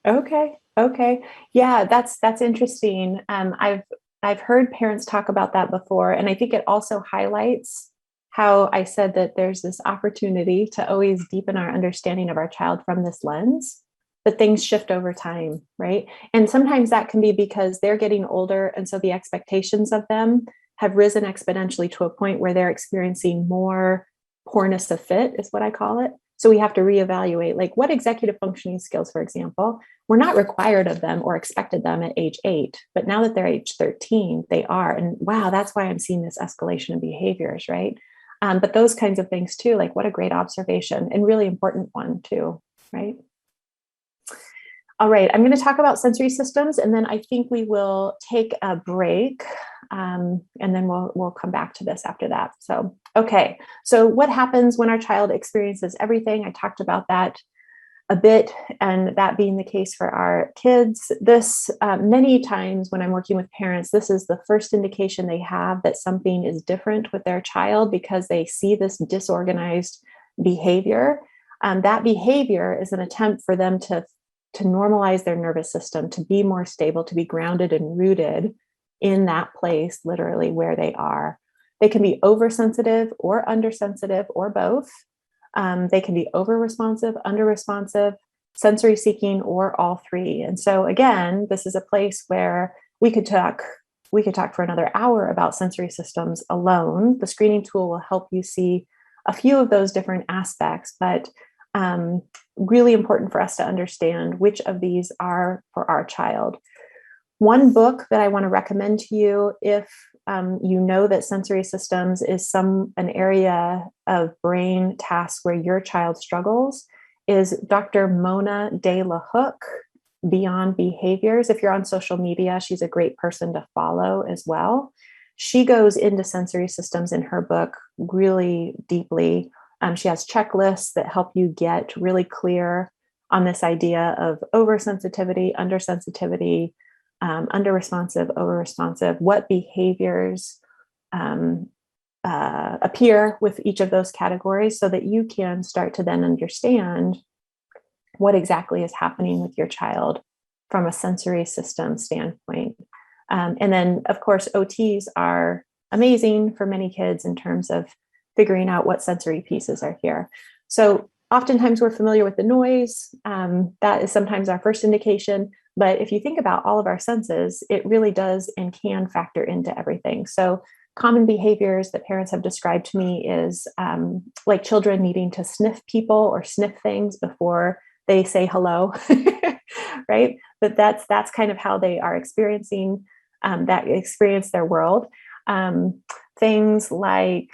Okay. Yeah, that's interesting. I've heard parents talk about that before, and I think it also highlights how I said that there's this opportunity to always deepen our understanding of our child from this lens, but things shift over time, right? And sometimes that can be because they're getting older, and so the expectations of them have risen exponentially to a point where they're experiencing more poorness of fit, is what I call it. So we have to reevaluate, like, what executive functioning skills, for example, were not required of them or expected them at age 8, but now that they're age 13, they are. And wow, that's why I'm seeing this escalation of behaviors, right? But those kinds of things too, like, what a great observation, and really important one too, right? All right, I'm going to talk about sensory systems, and then I think we will take a break, and then we'll come back to this after that. So, okay, so what happens when our child experiences everything? I talked about that a bit, and that being the case for our kids. This, many times when I'm working with parents, this is the first indication they have that something is different with their child, because they see this disorganized behavior. That behavior is an attempt for them to normalize their nervous system, to be more stable, to be grounded and rooted in that place, literally where they are. They can be oversensitive or undersensitive or both. They can be over-responsive, under-responsive, sensory seeking, or all three. And so again, this is a place where we could talk for another hour about sensory systems alone. The screening tool will help you see a few of those different aspects, but really important for us to understand which of these are for our child. One book that I want to recommend to you, if you know that sensory systems is an area of brain tasks where your child struggles, is Dr. Mona De La Hook, Beyond Behaviors. If you're on social media, she's a great person to follow as well. She goes into sensory systems in her book really deeply. She has checklists that help you get really clear on this idea of oversensitivity, undersensitivity, under-responsive, over-responsive, what behaviors appear with each of those categories, so that you can start to then understand what exactly is happening with your child from a sensory system standpoint. And then, of course, OTs are amazing for many kids in terms of figuring out what sensory pieces are here. So oftentimes we're familiar with the noise. That is sometimes our first indication. But if you think about all of our senses, it really does and can factor into everything. So common behaviors that parents have described to me is like children needing to sniff people or sniff things before they say hello, right? But that's kind of how they are experiencing their world. Things like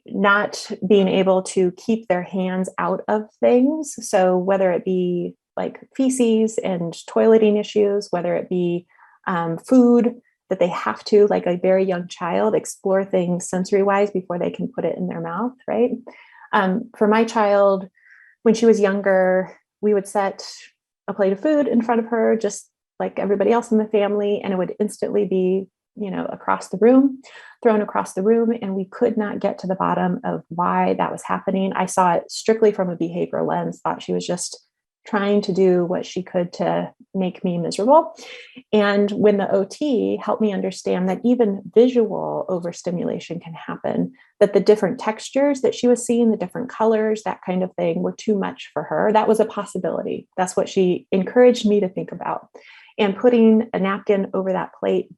not being able to keep their hands out of things. So whether it be like feces and toileting issues, whether it be food, that they have to, like a very young child, explore things sensory-wise before they can put it in their mouth, right? For my child, when she was younger, we would set a plate of food in front of her, just like everybody else in the family, and it would instantly be, thrown across the room, and we could not get to the bottom of why that was happening. I saw it strictly from a behavioral lens, thought she was just trying to do what she could to make me miserable. And when the OT helped me understand that even visual overstimulation can happen, that the different textures that she was seeing, the different colors, that kind of thing, were too much for her. That was a possibility. That's what she encouraged me to think about. And putting a napkin over that plate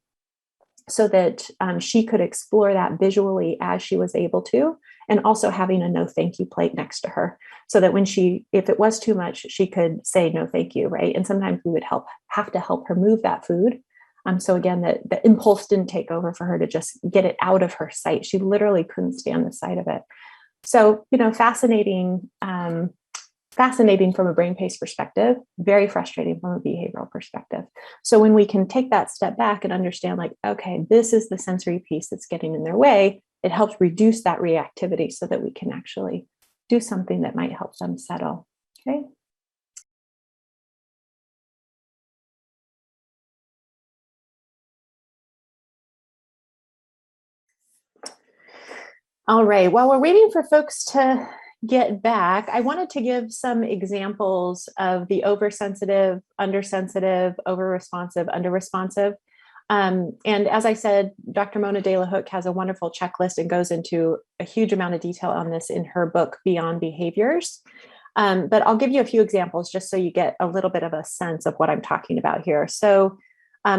so that she could explore that visually as she was able to, and also having a no thank you plate next to her, so that if it was too much, she could say no thank you, right? And sometimes we would have to help her move that food. So again, the impulse didn't take over for her to just get it out of her sight. She literally couldn't stand the sight of it. So, fascinating from a brain-based perspective, very frustrating from a behavioral perspective. So when we can take that step back and understand, like, okay, this is the sensory piece that's getting in their way, it helps reduce that reactivity so that we can actually do something that might help them settle, okay? All right, while we're waiting for folks to get back, I wanted to give some examples of the oversensitive, undersensitive, over-responsive, under-responsive. And as I said, Dr. Mona De La Hook has a wonderful checklist and goes into a huge amount of detail on this in her book, Beyond Behaviors. But I'll give you a few examples just so you get a little bit of a sense of what I'm talking about here. So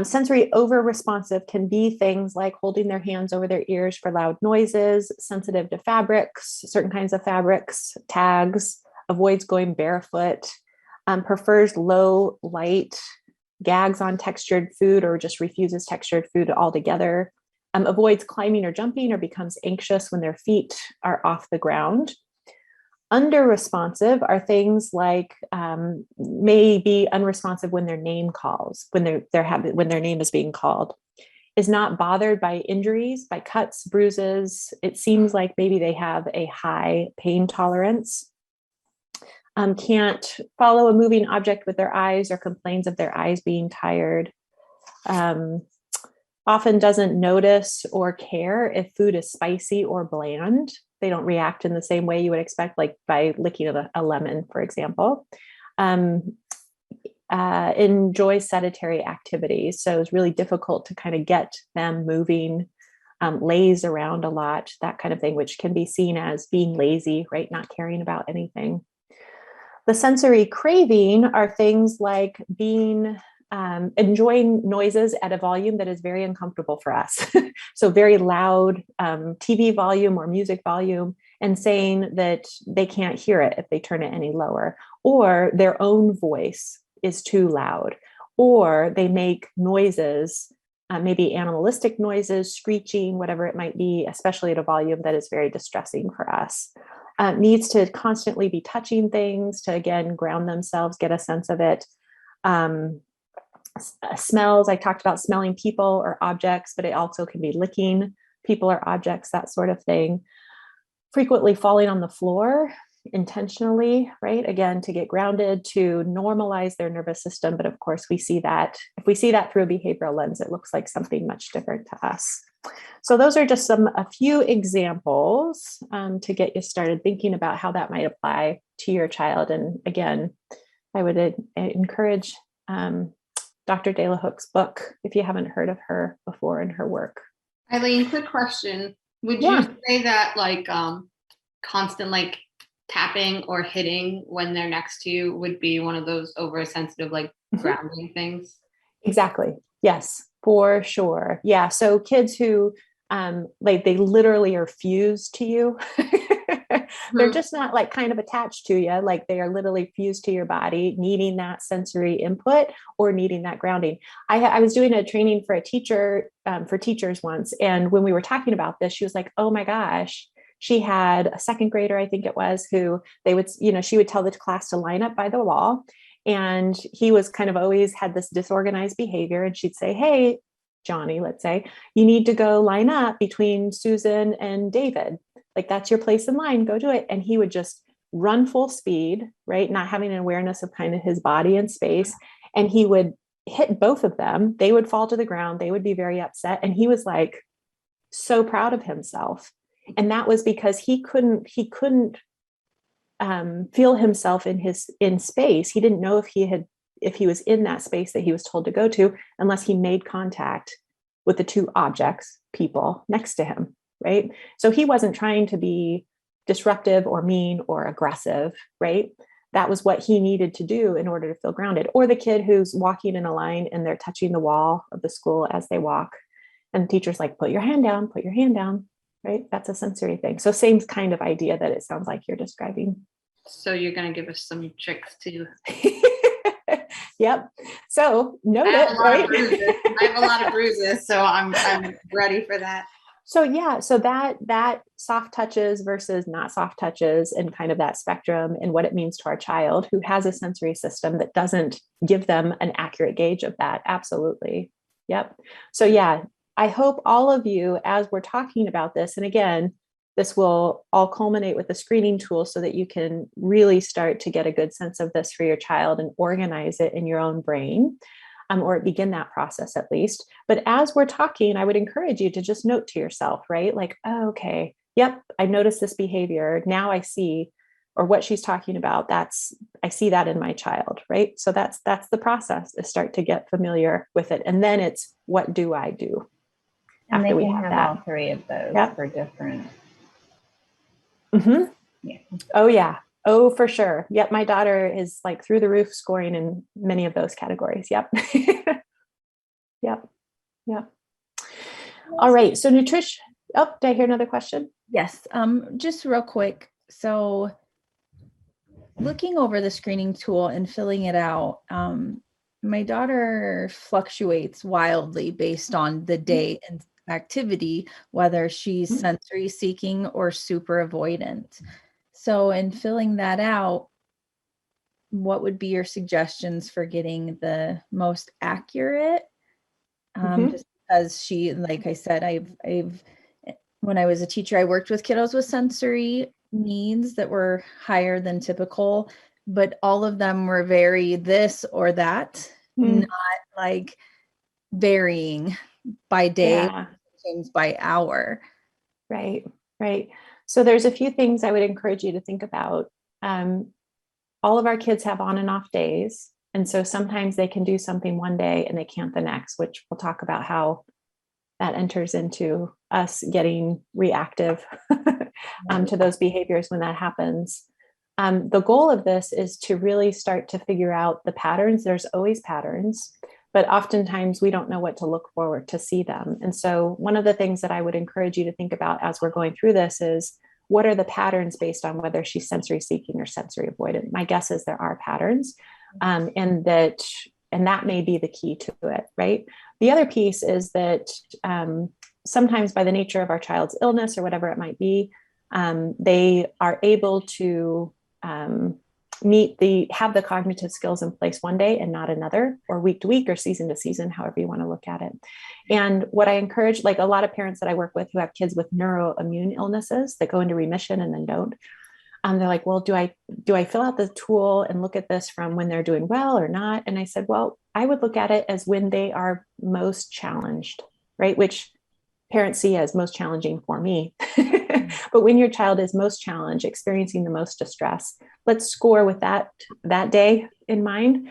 Sensory over-responsive can be things like holding their hands over their ears for loud noises, sensitive to fabrics, certain kinds of fabrics, tags, avoids going barefoot, prefers low light, gags on textured food or just refuses textured food altogether, avoids climbing or jumping or becomes anxious when their feet are off the ground. Under responsive are things like may be unresponsive when their name calls, when their name is being called, is not bothered by injuries, by cuts, bruises. It seems like maybe they have a high pain tolerance, can't follow a moving object with their eyes or complains of their eyes being tired, often doesn't notice or care if food is spicy or bland. They don't react in the same way you would expect, like by licking a lemon, for example. Enjoy sedentary activities. So it's really difficult to kind of get them moving, lays around a lot, that kind of thing, which can be seen as being lazy, right? Not caring about anything. The sensory craving are things like being enjoying noises at a volume that is very uncomfortable for us. So very loud TV volume or music volume, and saying that they can't hear it if they turn it any lower, or their own voice is too loud, or they make noises, maybe animalistic noises, screeching, whatever it might be, especially at a volume that is very distressing for us. Needs to constantly be touching things to, again, ground themselves, get a sense of it. Smells, I talked about smelling people or objects, but it also can be licking people or objects, that sort of thing. Frequently falling on the floor intentionally, right? Again, to get grounded, to normalize their nervous system. But of course, we see that, if we see that through a behavioral lens, it looks like something much different to us. So those are just a few examples to get you started thinking about how that might apply to your child. And again, I would encourage Dr. De La Hook's book, if you haven't heard of her before and her work. Eileen, quick question. Would you say that like constant like tapping or hitting when they're next to you would be one of those oversensitive like grounding things? Exactly. Yes, for sure. Yeah. So kids who like they literally are fused to you. They're just not like kind of attached to you, like they are literally fused to your body, needing that sensory input or needing that grounding. I was doing a training for a teacher, for teachers once. And when we were talking about this, she was like, oh my gosh, she had a second grader, I think it was, who they would, she would tell the class to line up by the wall. And he was kind of always had this disorganized behavior. And she'd say, hey, Johnny, let's say, you need to go line up between Susan and David. Like, that's your place in line, go do it. And he would just run full speed, right? Not having an awareness of kind of his body and space. And he would hit both of them. They would fall to the ground. They would be very upset. And he was like, so proud of himself. And that was because he couldn't feel himself in space. He didn't know if he was in that space that he was told to go to, unless he made contact with the two objects, people next to him. Right. So he wasn't trying to be disruptive or mean or aggressive. Right. That was what he needed to do in order to feel grounded. Or the kid who's walking in a line and they're touching the wall of the school as they walk. And the teacher's like, put your hand down, put your hand down. Right. That's a sensory thing. So same kind of idea that it sounds like you're describing. So you're going to give us some tricks too. Yep. So note it, right? I have a lot of bruises, so I'm ready for that. So yeah, so that soft touches versus not soft touches and kind of that spectrum and what it means to our child who has a sensory system that doesn't give them an accurate gauge of that. Absolutely. Yep. So yeah, I hope all of you, as we're talking about this, and again, this will all culminate with a screening tool so that you can really start to get a good sense of this for your child and organize it in your own brain. Or begin that process at least. But as we're talking, I would encourage you to just note to yourself, right? Like, oh, okay, yep, I noticed this behavior. Now I see, or what she's talking about, I see that in my child, right? So that's the process, is start to get familiar with it. And then it's, what do I do after we have that? All three of those for different. Mm-hmm. Yeah. Oh, yeah. Oh, for sure. Yep. My daughter is like through the roof scoring in many of those categories. Yep. Yep. Yep. All right. So nutrition. Oh, did I hear another question? Yes. Just real quick. So looking over the screening tool and filling it out, my daughter fluctuates wildly based on the day and activity, whether she's sensory seeking or super avoidant. So in filling that out, what would be your suggestions for getting the most accurate? Just because she, like I said, I've when I was a teacher, I worked with kiddos with sensory needs that were higher than typical, but all of them were very this or that, not like varying by day, things by hour. Right, right. So there's a few things I would encourage you to think about. All of our kids have on and off days. And so sometimes they can do something one day and they can't the next, which we'll talk about how that enters into us getting reactive to those behaviors when that happens. The goal of this is to really start to figure out the patterns. There's always patterns, but oftentimes we don't know what to look for to see them. And so one of the things that I would encourage you to think about as we're going through this is, what are the patterns based on whether she's sensory seeking or sensory avoidant? My guess is there are patterns, and that may be the key to it, right? The other piece is that sometimes by the nature of our child's illness or whatever it might be, they are able to have the cognitive skills in place one day and not another, or week to week or season to season, however you want to look at it. And what I encourage, like a lot of parents that I work with who have kids with neuroimmune illnesses that go into remission and then don't, they're like, well, do I fill out the tool and look at this from when they're doing well or not? And I said, well, I would look at it as when they are most challenged, right? Which parents see as most challenging for me. But when your child is most challenged, experiencing the most distress, let's score with that day in mind,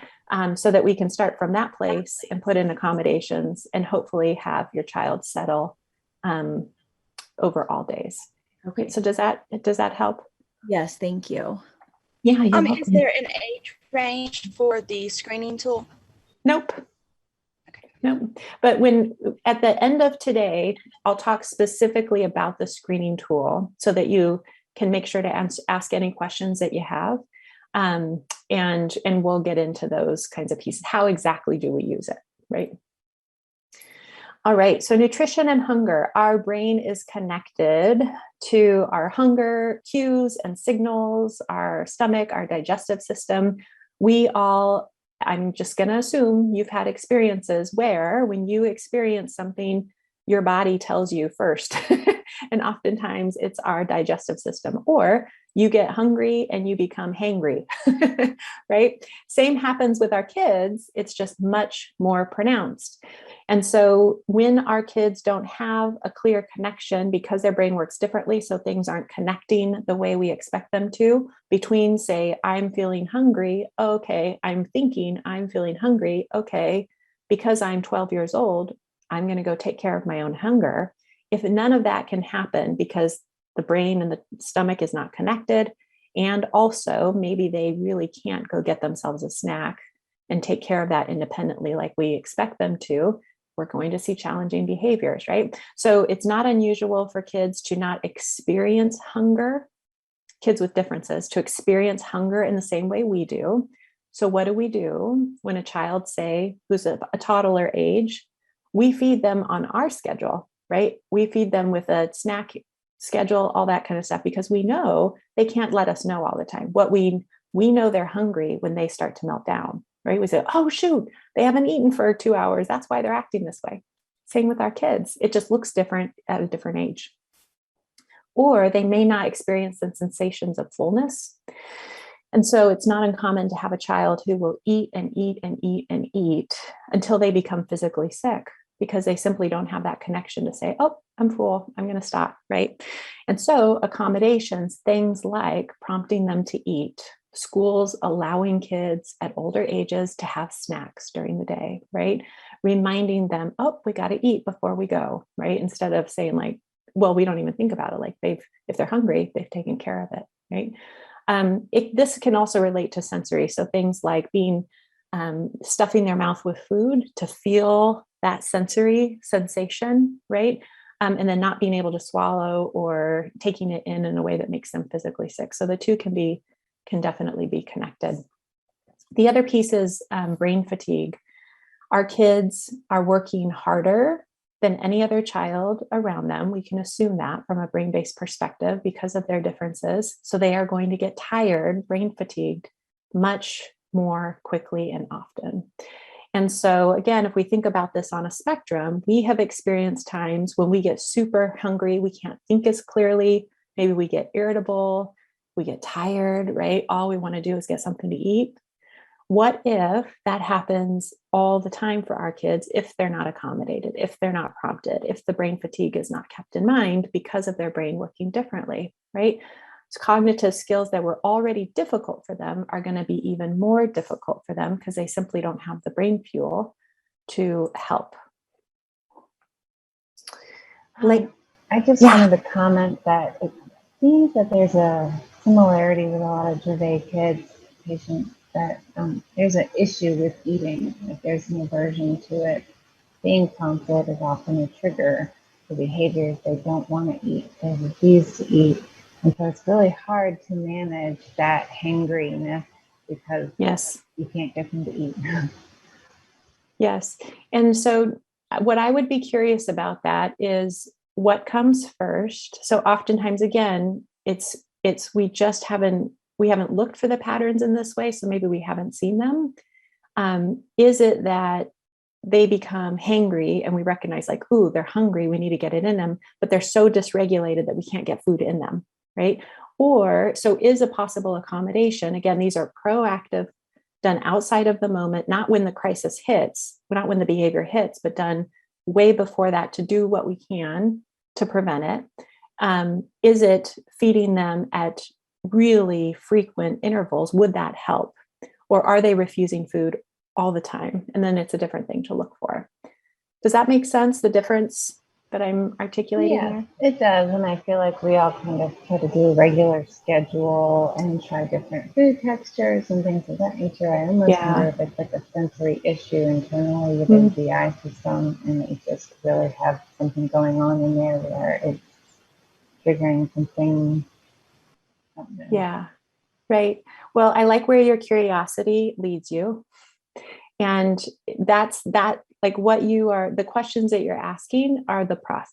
so that we can start from that place and put in accommodations and hopefully have your child settle over all days. Okay. So does that help? Yes, thank you. Yeah. Is there an age range for the screening tool? Nope. No, but at the end of today, I'll talk specifically about the screening tool so that you can make sure to ask any questions that you have. And we'll get into those kinds of pieces. How exactly do we use it, right? All right, so nutrition and hunger. Our brain is connected to our hunger cues and signals, our stomach, our digestive system. I'm just going to assume you've had experiences where when you experience something, your body tells you first. And oftentimes it's our digestive system, or you get hungry and you become hangry, right? Same happens with our kids. It's just much more pronounced. And so when our kids don't have a clear connection because their brain works differently, so things aren't connecting the way we expect them to between, say, I'm feeling hungry. Okay. I'm thinking I'm feeling hungry. Okay. Because I'm 12 years old, I'm going to go take care of my own hunger. If none of that can happen because the brain and the stomach is not connected, and also maybe they really can't go get themselves a snack and take care of that independently like we expect them to, we're going to see challenging behaviors, right? So it's not unusual for kids to not experience hunger, kids with differences, to experience hunger in the same way we do. So what do we do when a child, say, who's a toddler age, we feed them on our schedule, right? We feed them with a snack schedule, all that kind of stuff, because we know they can't let us know all the time. What we know they're hungry when they start to melt down, right? We say, oh, shoot, they haven't eaten for 2 hours. That's why they're acting this way. Same with our kids. It just looks different at a different age. Or they may not experience the sensations of fullness. And so it's not uncommon to have a child who will eat and eat and eat and eat until they become physically sick, because they simply don't have that connection to say, oh, I'm full, I'm going to stop, right? And so accommodations, things like prompting them to eat, schools allowing kids at older ages to have snacks during the day, right? Reminding them, oh, we got to eat before we go, right? Instead of saying like, well, we don't even think about it. Like if they're hungry, they've taken care of it, right? This can also relate to sensory. So things like stuffing their mouth with food to feel that sensory sensation, right? And then not being able to swallow or taking it in a way that makes them physically sick. So the two can definitely be connected. The other piece is brain fatigue. Our kids are working harder than any other child around them. We can assume that from a brain-based perspective because of their differences. So they are going to get tired, brain fatigued, much more quickly and often. And so again, if we think about this on a spectrum, we have experienced times when we get super hungry, we can't think as clearly, maybe we get irritable, we get tired, right? All we want to do is get something to eat. What if that happens all the time for our kids if they're not accommodated, if they're not prompted, if the brain fatigue is not kept in mind because of their brain working differently, right? So cognitive skills that were already difficult for them are going to be even more difficult for them because they simply don't have the brain fuel to help. I just wanted to comment that it seems that there's a similarity with a lot of Dravet kids, patients, that there's an issue with eating. Like there's an aversion to it. Being prompted is often a trigger for behaviors they don't want to eat. They refuse to eat. And so it's really hard to manage that hangriness because you can't get them to eat. Yes. And so what I would be curious about that is what comes first. So oftentimes, again, it's we haven't looked for the patterns in this way. So maybe we haven't seen them. Is it that they become hangry and we recognize like, ooh, they're hungry, we need to get it in them, but they're so dysregulated that we can't get food in them, right? Or so is a possible accommodation. Again, these are proactive, done outside of the moment, not when the crisis hits, not when the behavior hits, but done way before that to do what we can to prevent it. Is it feeding them at really frequent intervals? Would that help? Or are they refusing food all the time? And then it's a different thing to look for. Does that make sense? The difference that I'm articulating there? It does. And I feel like we all kind of try to do a regular schedule and try different food textures and things of that nature. I almost wonder if it's like a sensory issue internally within the GI system and they just really have something going on in there where it's triggering something. Yeah, right. Well, I like where your curiosity leads you. And that's like what you are, the questions that you're asking are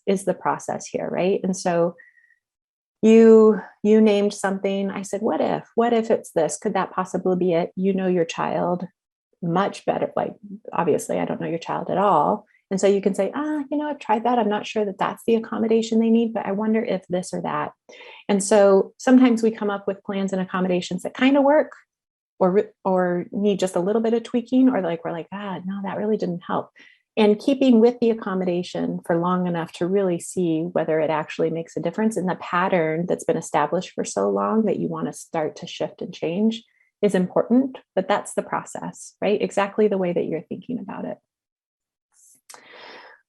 is the process here, right? And so you named something. I said, what if it's this? Could that possibly be it? You know your child much better. Like, obviously, I don't know your child at all. And so you can say, I've tried that. I'm not sure that that's the accommodation they need, but I wonder if this or that. And so sometimes we come up with plans and accommodations that kind of work or need just a little bit of tweaking, or like, we're like, no, that really didn't help. And keeping with the accommodation for long enough to really see whether it actually makes a difference in the pattern that's been established for so long that you want to start to shift and change is important, but that's the process, right? Exactly the way that you're thinking about it.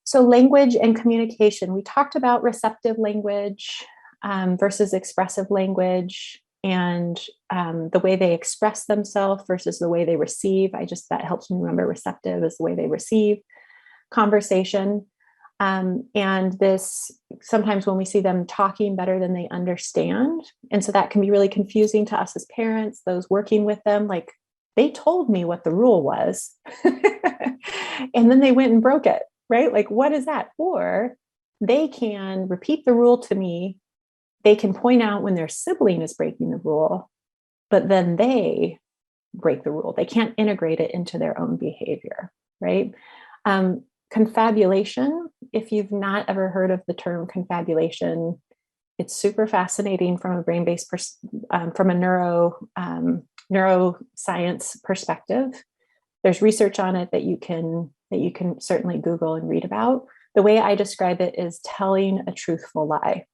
So language and communication, we talked about receptive language versus expressive language, and the way they express themselves versus the way they receive. That helps me remember receptive is the way they receive conversation. And this, sometimes when we see them talking better than they understand. And so that can be really confusing to us as parents, those working with them, like they told me what the rule was and then they went and broke it, right? Like, what is that? Or they can repeat the rule to me. They can point out when their sibling is breaking the rule, but then they break the rule. They can't integrate it into their own behavior, right? Confabulation, if you've not ever heard of the term confabulation, it's super fascinating from a brain-based, from a neuroscience perspective. There's research on it that you can certainly Google and read about. The way I describe it is telling a truthful lie.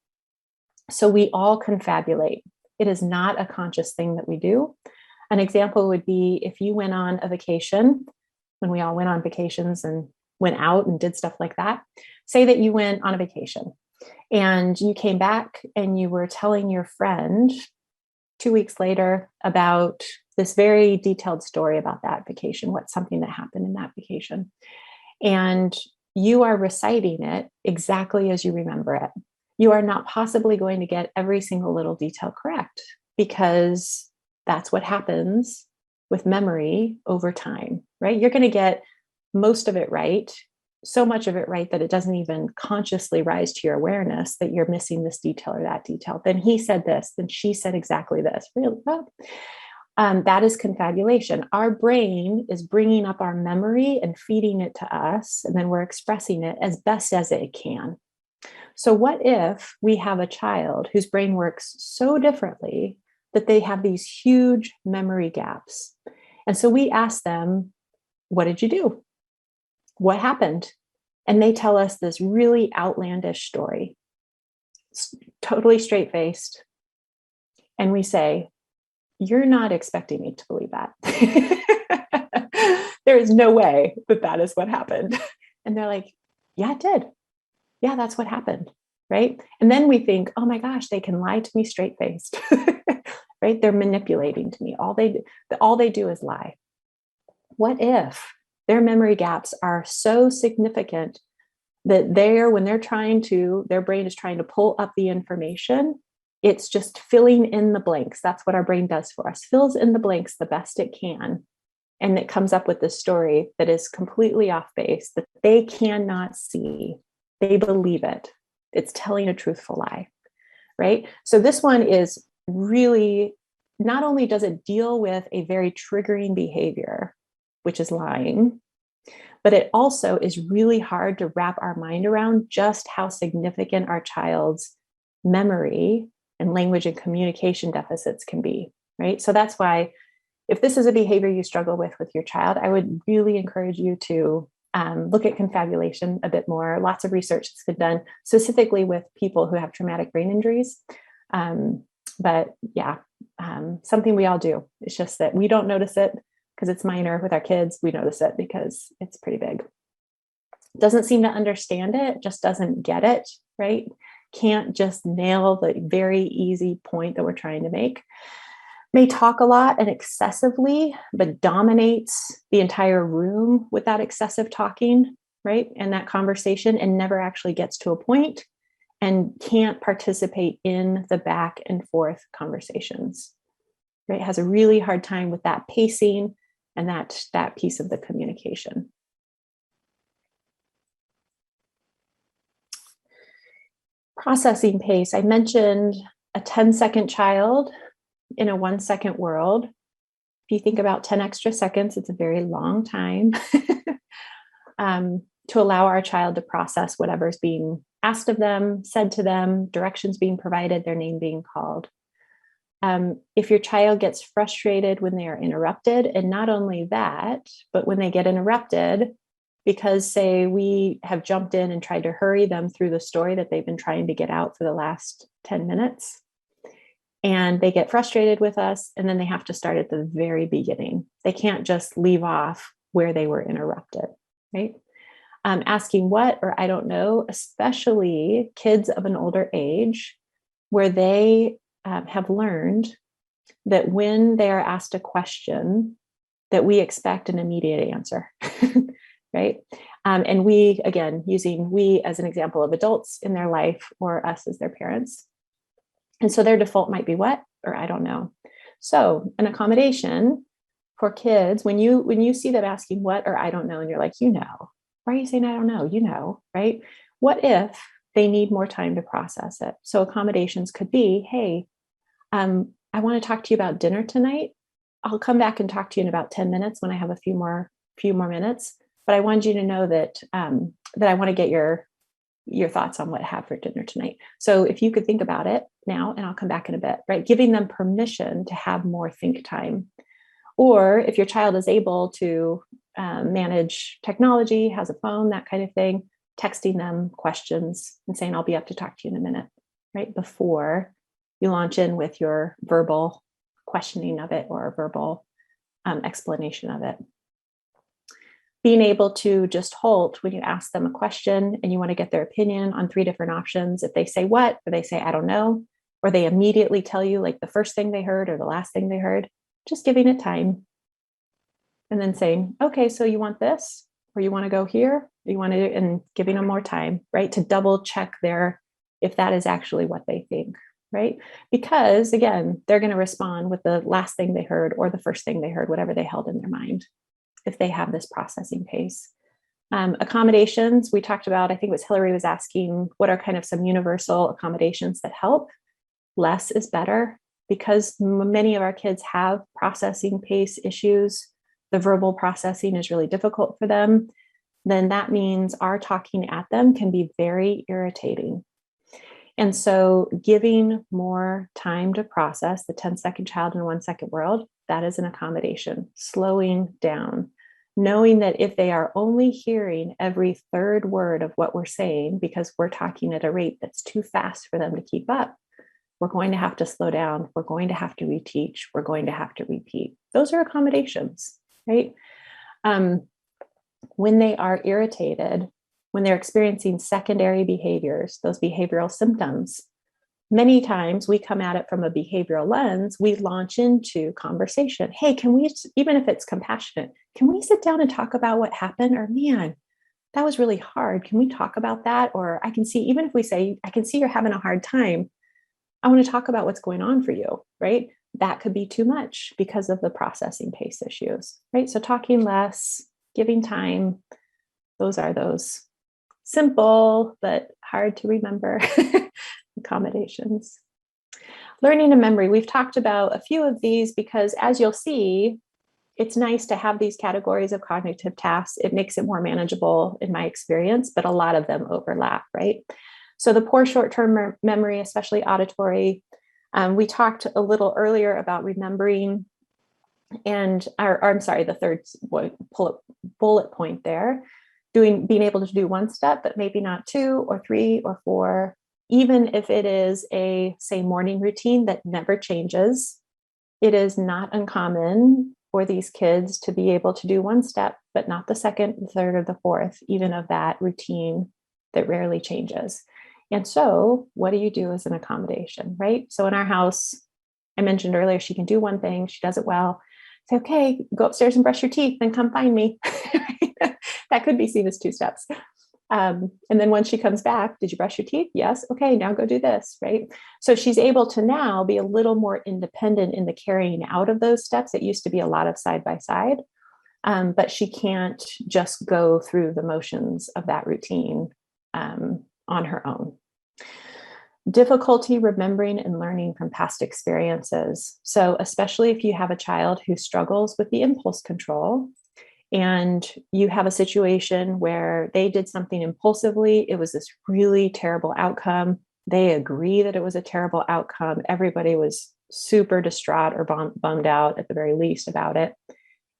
So we all confabulate. It is not a conscious thing that we do. An example would be if you went on a vacation, when we all went on vacations and went out and did stuff like that. Say that you went on a vacation and you came back and you were telling your friend 2 weeks later about this very detailed story about that vacation, what's something that happened in that vacation. And you are reciting it exactly as you remember it. You are not possibly going to get every single little detail correct, because that's what happens with memory over time, right? You're going to get most of it right, so much of it right that it doesn't even consciously rise to your awareness that you're missing this detail or that detail. Then he said this, then she said exactly this. Really? Well, that is confabulation. Our brain is bringing up our memory and feeding it to us, and then we're expressing it as best as it can. So what if we have a child whose brain works so differently that they have these huge memory gaps? And so we ask them, what did you do? What happened? And they tell us this really outlandish story, totally straight-faced. And we say, you're not expecting me to believe that. There is no way that that is what happened. And they're like, yeah, it did. Yeah, that's what happened. Right. And then we think, oh my gosh, they can lie to me straight-faced. Right. They're manipulating to me. All they do is lie. What if their memory gaps are so significant that when their brain is trying to pull up the information, it's just filling in the blanks. That's what our brain does for us, fills in the blanks the best it can. And it comes up with this story that is completely off base, that they cannot see. They believe it. It's telling a truthful lie, right? So this one is really, not only does it deal with a very triggering behavior, which is lying, but it also is really hard to wrap our mind around just how significant our child's memory and language and communication deficits can be, right? So that's why, if this is a behavior you struggle with your child, I would really encourage you to look at confabulation a bit more. Lots of research has been done specifically with people who have traumatic brain injuries. But yeah, something we all do. It's just that we don't notice it because it's minor. With our kids, we notice it because it's pretty big. Doesn't seem to understand it, just doesn't get it, right? Can't just nail the very easy point that we're trying to make. May talk a lot and excessively, but dominates the entire room with that excessive talking, right? And that conversation, and never actually gets to a point and can't participate in the back and forth conversations, right? Has a really hard time with that pacing and that piece of the communication. Processing pace. I mentioned a 10-second child in a 1-second world. If you think about 10 extra seconds, it's a very long time to allow our child to process whatever's being asked of them, said to them, directions being provided, their name being called. If your child gets frustrated when they are interrupted, and not only that, but when they get interrupted because, say, we have jumped in and tried to hurry them through the story that they've been trying to get out for the last 10 minutes, and they get frustrated with us, and then they have to start at the very beginning. They can't just leave off where they were interrupted, right? Asking what or I don't know, especially kids of an older age, where they have learned that when they are asked a question, that we expect an immediate answer, right? And we, again, using we as an example of adults in their life or us as their parents. And so their default might be what or I don't know. So an accommodation for kids, when you see them asking what or I don't know, and you're like, why are you saying I don't know, right? What if they need more time to process it? So accommodations could be, hey, I want to talk to you about dinner tonight. I'll come back and talk to you in about 10 minutes when I have a few more minutes. But I wanted you to know that that I want to get your thoughts on what I have for dinner tonight. So if you could think about it now, and I'll come back in a bit, right? Giving them permission to have more think time. Or if your child is able to manage technology, has a phone, that kind of thing, texting them questions and saying, I'll be up to talk to you in a minute, right? Before you launch in with your verbal questioning of it or verbal explanation of it. Being able to just halt when you ask them a question and you want to get their opinion on 3 different options. If they say what, or they say, I don't know, or they immediately tell you like the first thing they heard or the last thing they heard, just giving it time. And then saying, okay, so you want this, or you want to go here, You want to, and giving them more time, right? To double check if that is actually what they think, right? Because again, they're going to respond with the last thing they heard or the first thing they heard, whatever they held in their mind, if they have this processing pace. Accommodations, we talked about, I think it was Hillary was asking, what are kind of some universal accommodations that help? Less is better, because many of our kids have processing pace issues. The verbal processing is really difficult for them. Then that means our talking at them can be very irritating. And so giving more time to process, the 10-second child in a 1-second world, that is an accommodation. Slowing down, knowing that if they are only hearing every third word of what we're saying, because we're talking at a rate that's too fast for them to keep up, we're going to have to slow down. We're going to have to reteach. We're going to have to repeat. Those are accommodations, right? When they are irritated, when they're experiencing secondary behaviors, those behavioral symptoms, many times we come at it from a behavioral lens, we launch into conversation. Hey, can we, even if it's compassionate, can we sit down and talk about what happened? Or man, that was really hard. Can we talk about that? Or I can see, even if we say, I can see you're having a hard time, I want to talk about what's going on for you, right? That could be too much because of the processing pace issues, right? So talking less, giving time, those are those simple but hard to remember accommodations. Learning and memory, we've talked about a few of these because, as you'll see, it's nice to have these categories of cognitive tasks. It makes it more manageable in my experience, but a lot of them overlap, right? So the poor short-term memory, especially auditory, we talked a little earlier about remembering, and the third bullet point there, being able to do one step, but maybe not 2 or 3 or 4, even if it is a, say, morning routine that never changes. It is not uncommon for these kids to be able to do one step, but not the second, the third, or the fourth, even of that routine that rarely changes. And so what do you do as an accommodation, right? So in our house, I mentioned earlier, she can do one thing, she does it well. Say, okay, go upstairs and brush your teeth, then come find me. That could be seen as 2 steps. And then when she comes back, did you brush your teeth? Yes. Okay, now go do this, right? So she's able to now be a little more independent in the carrying out of those steps. It used to be a lot of side by side, but she can't just go through the motions of that routine on her own. Difficulty remembering and learning from past experiences. So especially if you have a child who struggles with the impulse control, and you have a situation where they did something impulsively, it was this really terrible outcome. They agree that it was a terrible outcome. Everybody was super distraught or bummed out at the very least about it.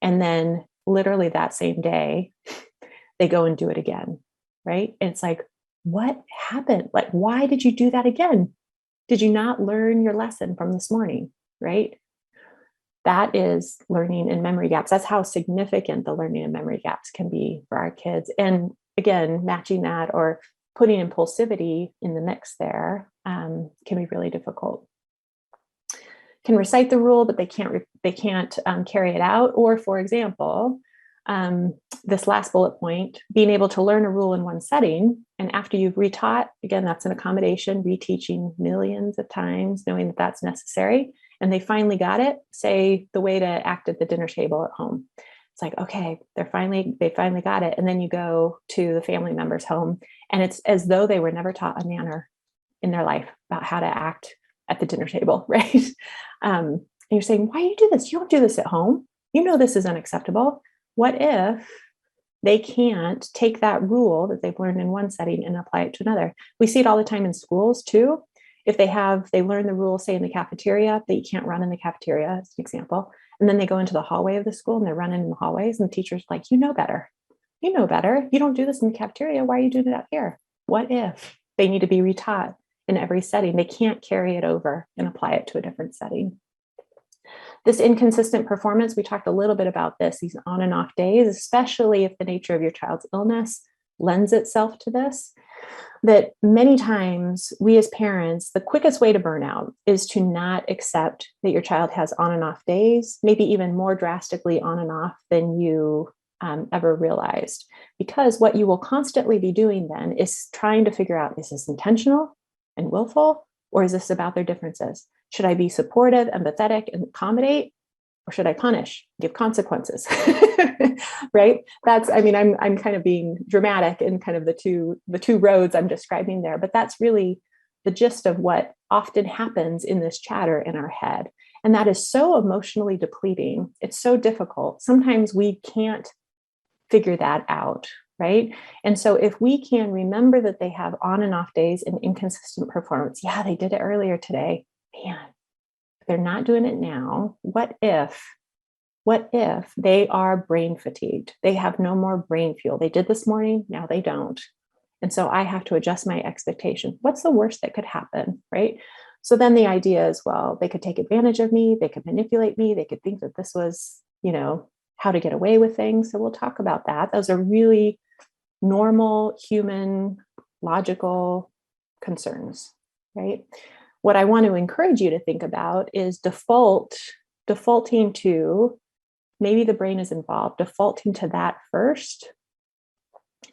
And then literally that same day, they go and do it again, right? And it's like, what happened? Like, why did you do that again? Did you not learn your lesson from this morning, right? That is learning and memory gaps. That's how significant the learning and memory gaps can be for our kids. And again, matching that or putting impulsivity in the mix there can be really difficult. Can recite the rule, but they can't carry it out. Or for example, this last bullet point, being able to learn a rule in one setting, and after you've retaught, again, that's an accommodation, reteaching millions of times, knowing that that's necessary, and they finally got it, say the way to act at the dinner table at home. It's like, okay, they finally got it. And then you go to the family member's home, and it's as though they were never taught a manner in their life about how to act at the dinner table, right? And you're saying, why do you do this? You don't do this at home. You know this is unacceptable. What if they can't take that rule that they've learned in one setting and apply it to another? We see it all the time in schools too. If they learn the rule, say in the cafeteria, that you can't run in the cafeteria, as an example, and then they go into the hallway of the school and they're running in the hallways, and the teacher's like, you know better. You know better. You don't do this in the cafeteria. Why are you doing it out here? What if they need to be retaught in every setting? They can't carry it over and apply it to a different setting. This inconsistent performance, we talked a little bit about this, these on and off days, especially if the nature of your child's illness lends itself to this, that many times we as parents, the quickest way to burn out is to not accept that your child has on and off days, maybe even more drastically on and off than you ever realized, because what you will constantly be doing then is trying to figure out, is this intentional and willful, or is this about their differences? Should I be supportive, empathetic, and accommodate, or should I punish, give consequences? Right? I'm kind of being dramatic in kind of the two roads I'm describing there, but that's really the gist of what often happens in this chatter in our head. And that is so emotionally depleting. It's so difficult. Sometimes we can't figure that out, right? And so if we can remember that they have on and off days and inconsistent performance, yeah, they did it earlier today. Man, if they're not doing it now, what if they are brain fatigued? They have no more brain fuel. They did this morning, now they don't. And so I have to adjust my expectation. What's the worst that could happen, right? So then the idea is, well, they could take advantage of me, they could manipulate me, they could think that this was, how to get away with things. So we'll talk about that. Those are really normal, human, logical concerns, right? What I want to encourage you to think about is defaulting to, maybe the brain is involved, defaulting to that first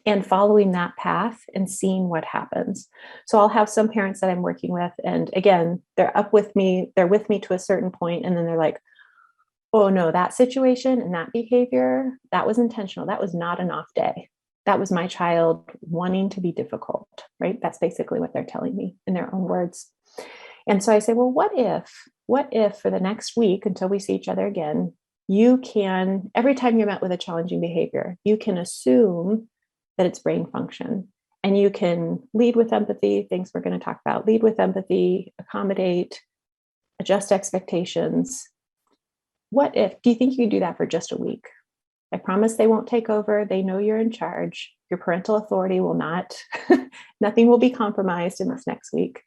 and following that path and seeing what happens. So I'll have some parents that I'm working with, and again, they're with me to a certain point, and then they're like, oh no, that situation and that behavior, that was intentional. That was not an off day. That was my child wanting to be difficult, right? That's basically what they're telling me in their own words. And so I say, well, what if for the next week until we see each other again, you can, every time you're met with a challenging behavior, you can assume that it's brain function, and you can lead with empathy, things we're going to talk about, lead with empathy, accommodate, adjust expectations. What if, do you think you can do that for just a week? I promise they won't take over. They know you're in charge. Your parental authority will not, nothing will be compromised in this next week.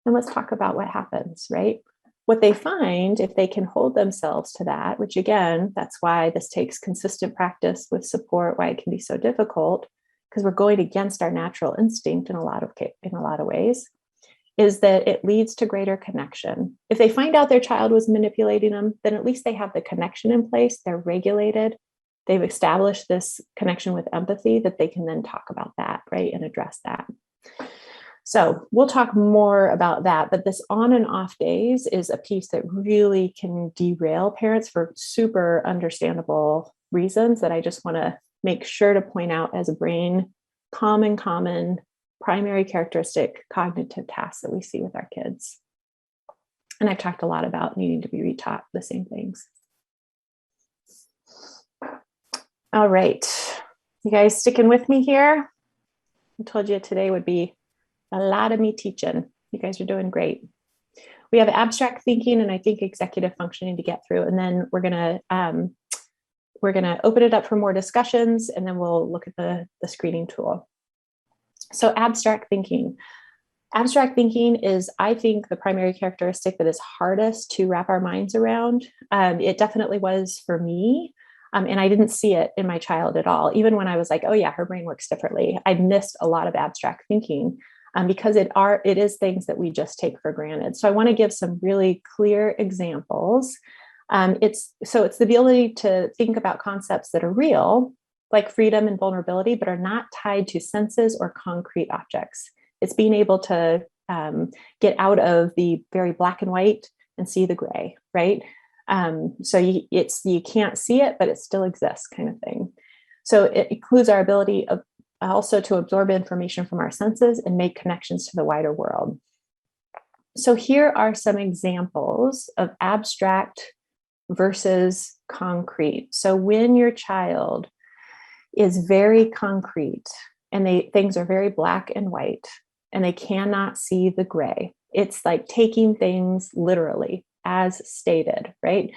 And let's talk about what happens, right? What they find, if they can hold themselves to that, which again, that's why this takes consistent practice with support, why it can be so difficult, because we're going against our natural instinct in a lot of ways, is that it leads to greater connection. If they find out their child was manipulating them, then at least they have the connection in place. They're regulated. They've established this connection with empathy that they can then talk about that, right, and address that. So we'll talk more about that, but this on and off days is a piece that really can derail parents for super understandable reasons that I just want to make sure to point out as a brain common primary characteristic cognitive tasks that we see with our kids. And I've talked a lot about needing to be retaught the same things. All right, you guys sticking with me here? I told you today would be a lot of me teaching. You guys are doing great. We have abstract thinking and I think executive functioning to get through, and then we're gonna open it up for more discussions, and then we'll look at the screening tool. So abstract thinking. Abstract thinking is, I think, the primary characteristic that is hardest to wrap our minds around. It definitely was for me. And I didn't see it in my child at all. Even when I was like, oh yeah, her brain works differently, I missed a lot of abstract thinking because it is things that we just take for granted. So I want to give some really clear examples. It's the ability to think about concepts that are real, like freedom and vulnerability, but are not tied to senses or concrete objects. It's being able to get out of the very black and white and see the gray, right? So you can't see it, but it still exists, kind of thing. So it includes our ability of also to absorb information from our senses and make connections to the wider world. So here are some examples of abstract versus concrete. So when your child is very concrete and things are very black and white and they cannot see the gray, it's like taking things literally as stated, right?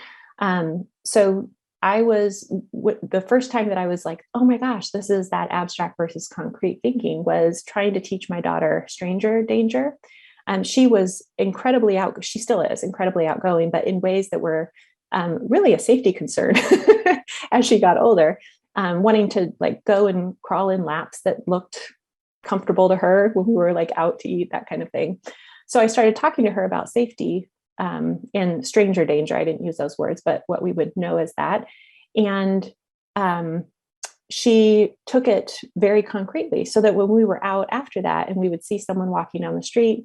So the first time that I was like, oh my gosh, this is that abstract versus concrete thinking, was trying to teach my daughter stranger danger. She was she still is incredibly outgoing, but in ways that were really a safety concern as she got older, wanting to like go and crawl in laps that looked comfortable to her when we were like out to eat, that kind of thing. So I started talking to her about safety and stranger danger. I didn't use those words, but what we would know as that. And she took it very concretely, so that when we were out after that and we would see someone walking down the street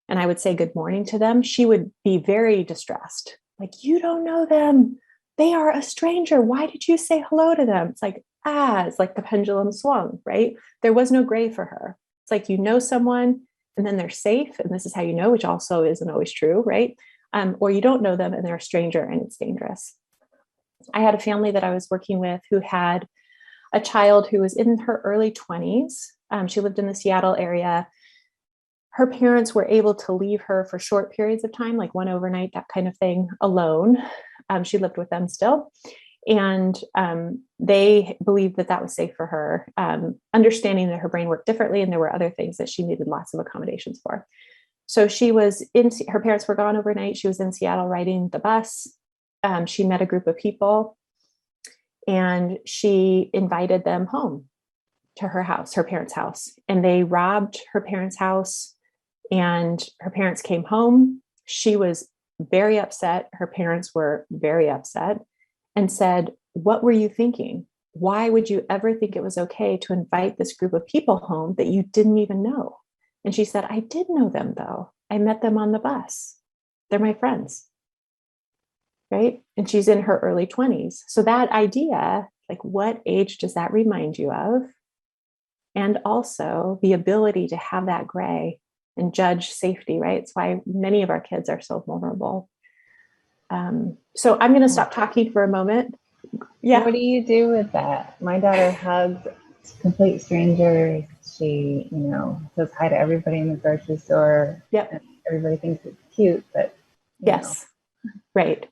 and I would say good morning to them, she would be very distressed. Like, you don't know them. They are a stranger. Why did you say hello to them? It's like, it's like the pendulum swung, right? There was no gray for her. It's like, you know someone and then they're safe. And this is how you know, which also isn't always true, right? Or you don't know them and they're a stranger and it's dangerous. I had a family that I was working with who had a child who was in her early 20s. She lived in the Seattle area. Her parents were able to leave her for short periods of time, like one overnight, that kind of thing, alone. She lived with them still. And they believed that that was safe for her, understanding that her brain worked differently and there were other things that she needed lots of accommodations for. So she was her parents were gone overnight. She was in Seattle riding the bus. She met a group of people and she invited them home to her house, her parents' house. And they robbed her parents' house and her parents came home. She was very upset. Her parents were very upset and said, "What were you thinking? Why would you ever think it was okay to invite this group of people home that you didn't even know?" And she said, "I did know them though. I met them on the bus. They're my friends." Right? And she's in her early 20s. So that idea, like, what age does that remind you of? And also the ability to have that gray and judge safety, right? It's why many of our kids are so vulnerable. So I'm going to stop talking for a moment. Yeah. What do you do with that? My daughter hugs complete strangers. She, says hi to everybody in the grocery store. Yep. And everybody thinks it's cute, but yes. Right.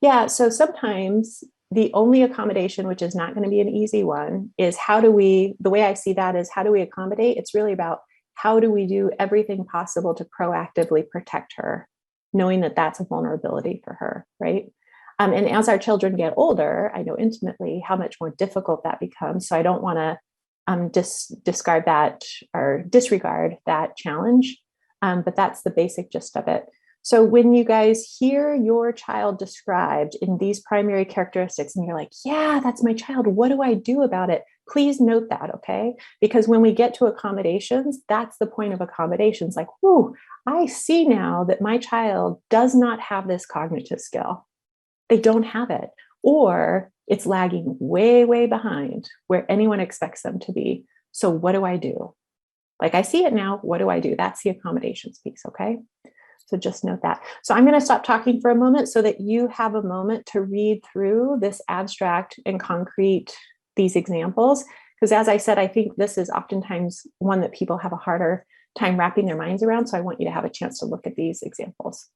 Yeah. So sometimes the only accommodation, which is not going to be an easy one, is the way I see that is, how do we accommodate? It's really about how do we do everything possible to proactively protect her, knowing that that's a vulnerability for her, right? And as our children get older, I know intimately how much more difficult that becomes. So I don't want to discard that or disregard that challenge, but that's the basic gist of it. So when you guys hear your child described in these primary characteristics and you're like, yeah, that's my child, what do I do about it? Please note that, okay? Because when we get to accommodations, that's the point of accommodations. Like, whoo, I see now that my child does not have this cognitive skill. They don't have it, or it's lagging way, way behind where anyone expects them to be. So what do I do? Like, I see it now, what do I do? That's the accommodations piece, okay? So just note that. So I'm going to stop talking for a moment so that you have a moment to read through this abstract and concrete, these examples. Because as I said, I think this is oftentimes one that people have a harder time wrapping their minds around. So I want you to have a chance to look at these examples.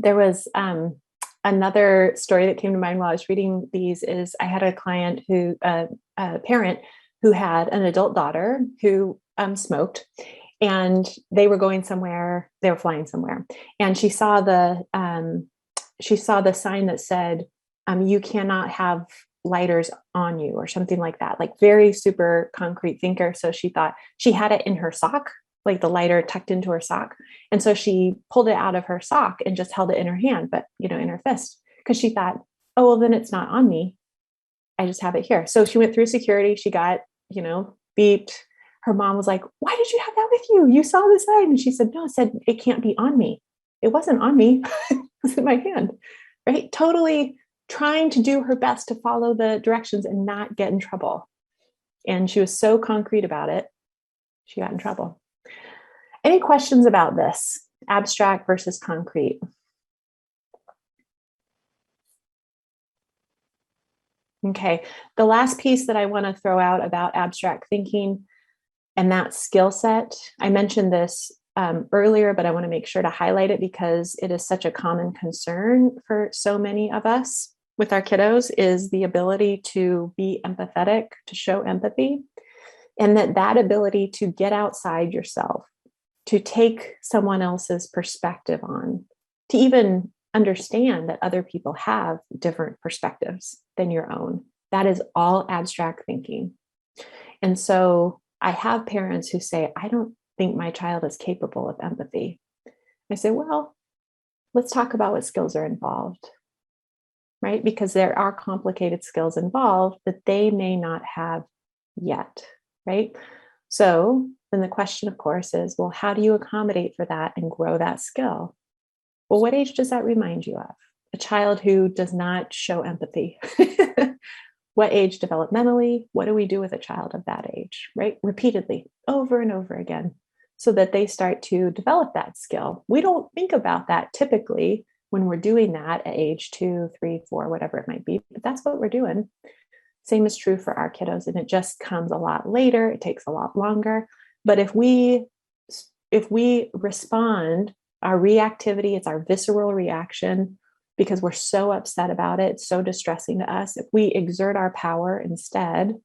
There was another story that came to mind while I was reading these. Is I had a client who, a parent who had an adult daughter who smoked, and they were going somewhere. They were flying somewhere, and she saw the sign that said, "You cannot have lighters on you," or something like that. Like, very super concrete thinker. So she thought she had it in her sock, like the lighter tucked into her sock. And so she pulled it out of her sock and just held it in her hand, but, in her fist, because she thought, oh, well, then it's not on me. I just have it here. So she went through security. She got, beeped. Her mom was like, why did you have that with you? You saw the sign. And she said, no, it said it can't be on me. It wasn't on me. was in my hand, right? Totally trying to do her best to follow the directions and not get in trouble. And she was so concrete about it, she got in trouble. Any questions about this, abstract versus concrete? Okay, the last piece that I want to throw out about abstract thinking and that skill set, I mentioned this earlier, but I want to make sure to highlight it because it is such a common concern for so many of us with our kiddos, is the ability to be empathetic, to show empathy, and that ability to get outside yourself, to take someone else's perspective on, to even understand that other people have different perspectives than your own. That is all abstract thinking. And so I have parents who say, I don't think my child is capable of empathy. I say, well, let's talk about what skills are involved, right? Because there are complicated skills involved that they may not have yet, right? So then the question, of course, is, well, how do you accommodate for that and grow that skill? Well, what age does that remind you of? A child who does not show empathy. What age developmentally? What do we do with a child of that age, right? Repeatedly, over and over again, so that they start to develop that skill. We don't think about that typically when we're doing that at age 2, 3, 4, whatever it might be, but that's what we're doing. Same is true for our kiddos, and it just comes a lot later. It takes a lot longer. But if we respond, our reactivity, it's our visceral reaction, because we're so upset about it, it's so distressing to us. If we exert our power instead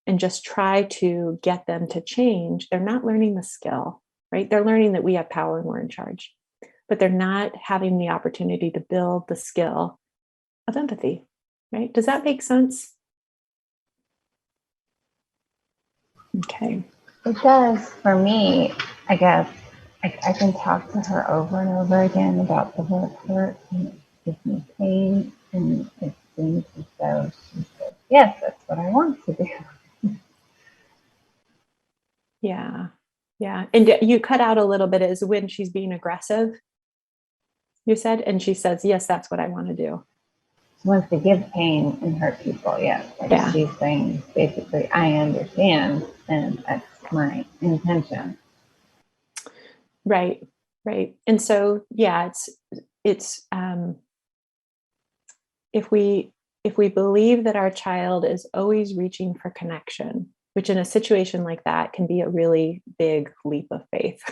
and just try to get them to change, they're not learning the skill, right? They're learning that we have power and we're in charge, but they're not having the opportunity to build the skill of empathy, right? Does that make sense? Okay. It does for me, I guess. I can talk to her over and over again about the word hurt, and it gives me pain, and it seems as though she says, yes, that's what I want to do. Yeah. Yeah. And you cut out a little bit is when she's being aggressive, you said, and she says, yes, that's what I want to do. She wants to give pain and hurt people, yes. Like Yeah. She's saying, basically, I understand, and that's my intention. Right. Right. And so, yeah, it's if we believe that our child is always reaching for connection, which in a situation like that can be a really big leap of faith,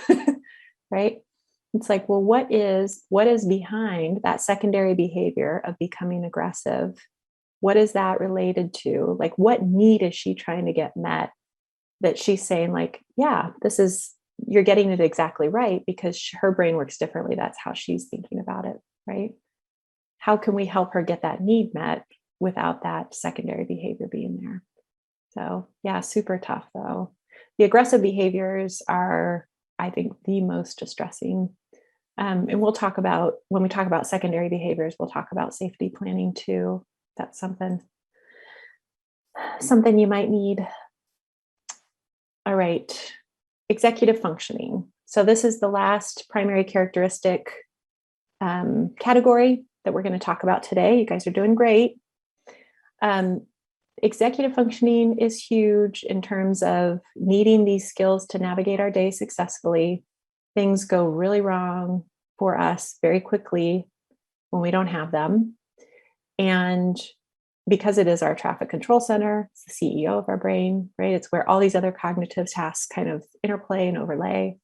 right? It's like, well, what is behind that secondary behavior of becoming aggressive? What is that related to? Like, what need is she trying to get met that she's saying, like, yeah, you're getting it exactly right, because her brain works differently. That's how she's thinking about it, right? How can we help her get that need met without that secondary behavior being there? So yeah, super tough though. The aggressive behaviors are, I think, the most distressing. And we'll talk about, when we talk about secondary behaviors, we'll talk about safety planning too. That's something you might need. All right, executive functioning. So this is the last primary characteristic category that we're going to talk about today. You guys are doing great. Executive functioning is huge in terms of needing these skills to navigate our day successfully. Things go really wrong for us very quickly when we don't have them. And because it is our traffic control center, it's the CEO of our brain, right? It's where all these other cognitive tasks kind of interplay and overlay.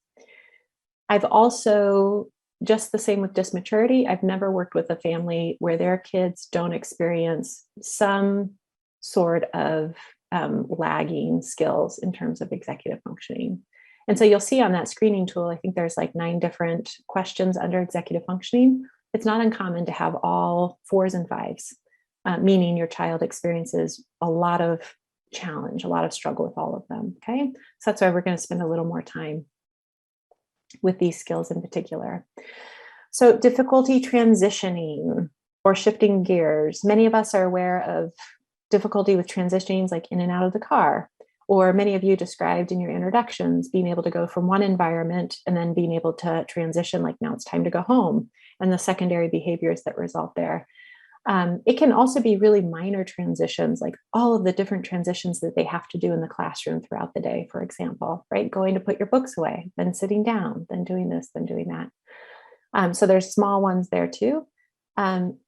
I've also, just the same with dysmaturity, I've never worked with a family where their kids don't experience some sort of lagging skills in terms of executive functioning. And so you'll see on that screening tool, I think there's like 9 different questions under executive functioning. It's not uncommon to have all 4s and 5s, meaning your child experiences a lot of challenge, a lot of struggle with all of them, okay? So that's why we're going to spend a little more time with these skills in particular. So difficulty transitioning or shifting gears. Many of us are aware of difficulty with transitioning, like in and out of the car, or many of you described in your introductions, being able to go from one environment and then being able to transition, like now it's time to go home. and the secondary behaviors that result there. It can also be really minor transitions, like all of the different transitions that they have to do in the classroom throughout the day, for example, right? Going to put your books away, then sitting down, then doing this, then doing that. So there's small ones there too.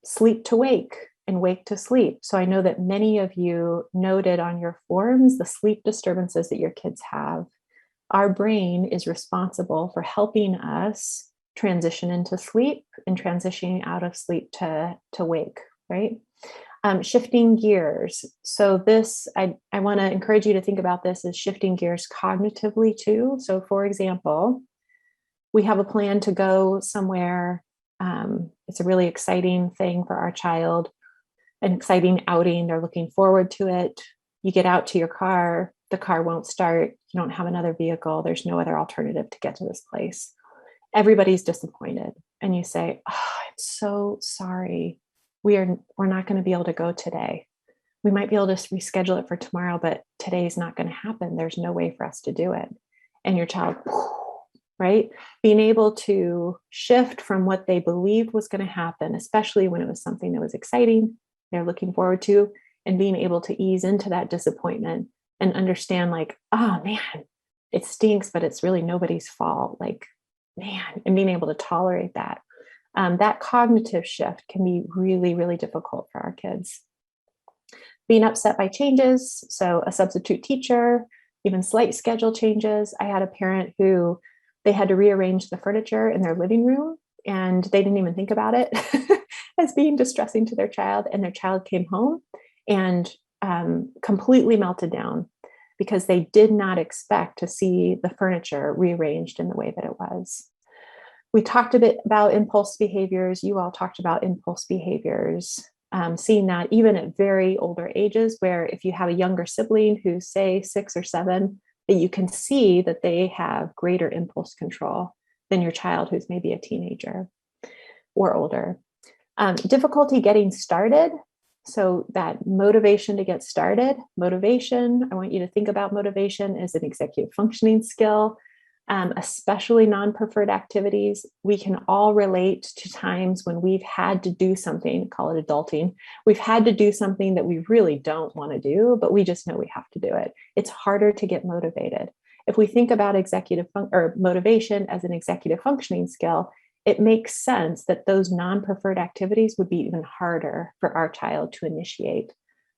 Sleep to wake and wake to sleep. So I know that many of you noted on your forms the sleep disturbances that your kids have. Our brain is responsible for helping us transition into sleep and transitioning out of sleep to wake, right? Shifting gears. So this, I want to encourage you to think about this as shifting gears cognitively too. So for example, we have a plan to go somewhere. It's a really exciting thing for our child, an exciting outing. They're looking forward to it. You get out to your car, the car won't start. You don't have another vehicle. There's no other alternative to get to this place. Everybody's disappointed. And you say, oh, I'm so sorry. We're not going to be able to go today. We might be able to reschedule it for tomorrow, but today's not going to happen. There's no way for us to do it. And your child, right? Being able to shift from what they believed was going to happen, especially when it was something that was exciting, they're looking forward to, and being able to ease into that disappointment and understand like, oh man, it stinks, but it's really nobody's fault. Like, man, and being able to tolerate that. That cognitive shift can be really, really difficult for our kids. Being upset by changes. So a substitute teacher, even slight schedule changes. I had a parent who they had to rearrange the furniture in their living room and they didn't even think about it as being distressing to their child. And their child came home and completely melted down because they did not expect to see the furniture rearranged in the way that it was. We talked a bit about impulse behaviors. You all talked about impulse behaviors, seeing that even at very older ages, where if you have a younger sibling who's say 6 or 7, that you can see that they have greater impulse control than your child who's maybe a teenager or older. Difficulty getting started. So that motivation to get started, motivation, I want you to think about motivation as an executive functioning skill, especially non-preferred activities. We can all relate to times when we've had to do something, call it adulting. We've had to do something that we really don't want to do, but we just know we have to do it. It's harder to get motivated. If we think about motivation as an executive functioning skill, it makes sense that those non-preferred activities would be even harder for our child to initiate.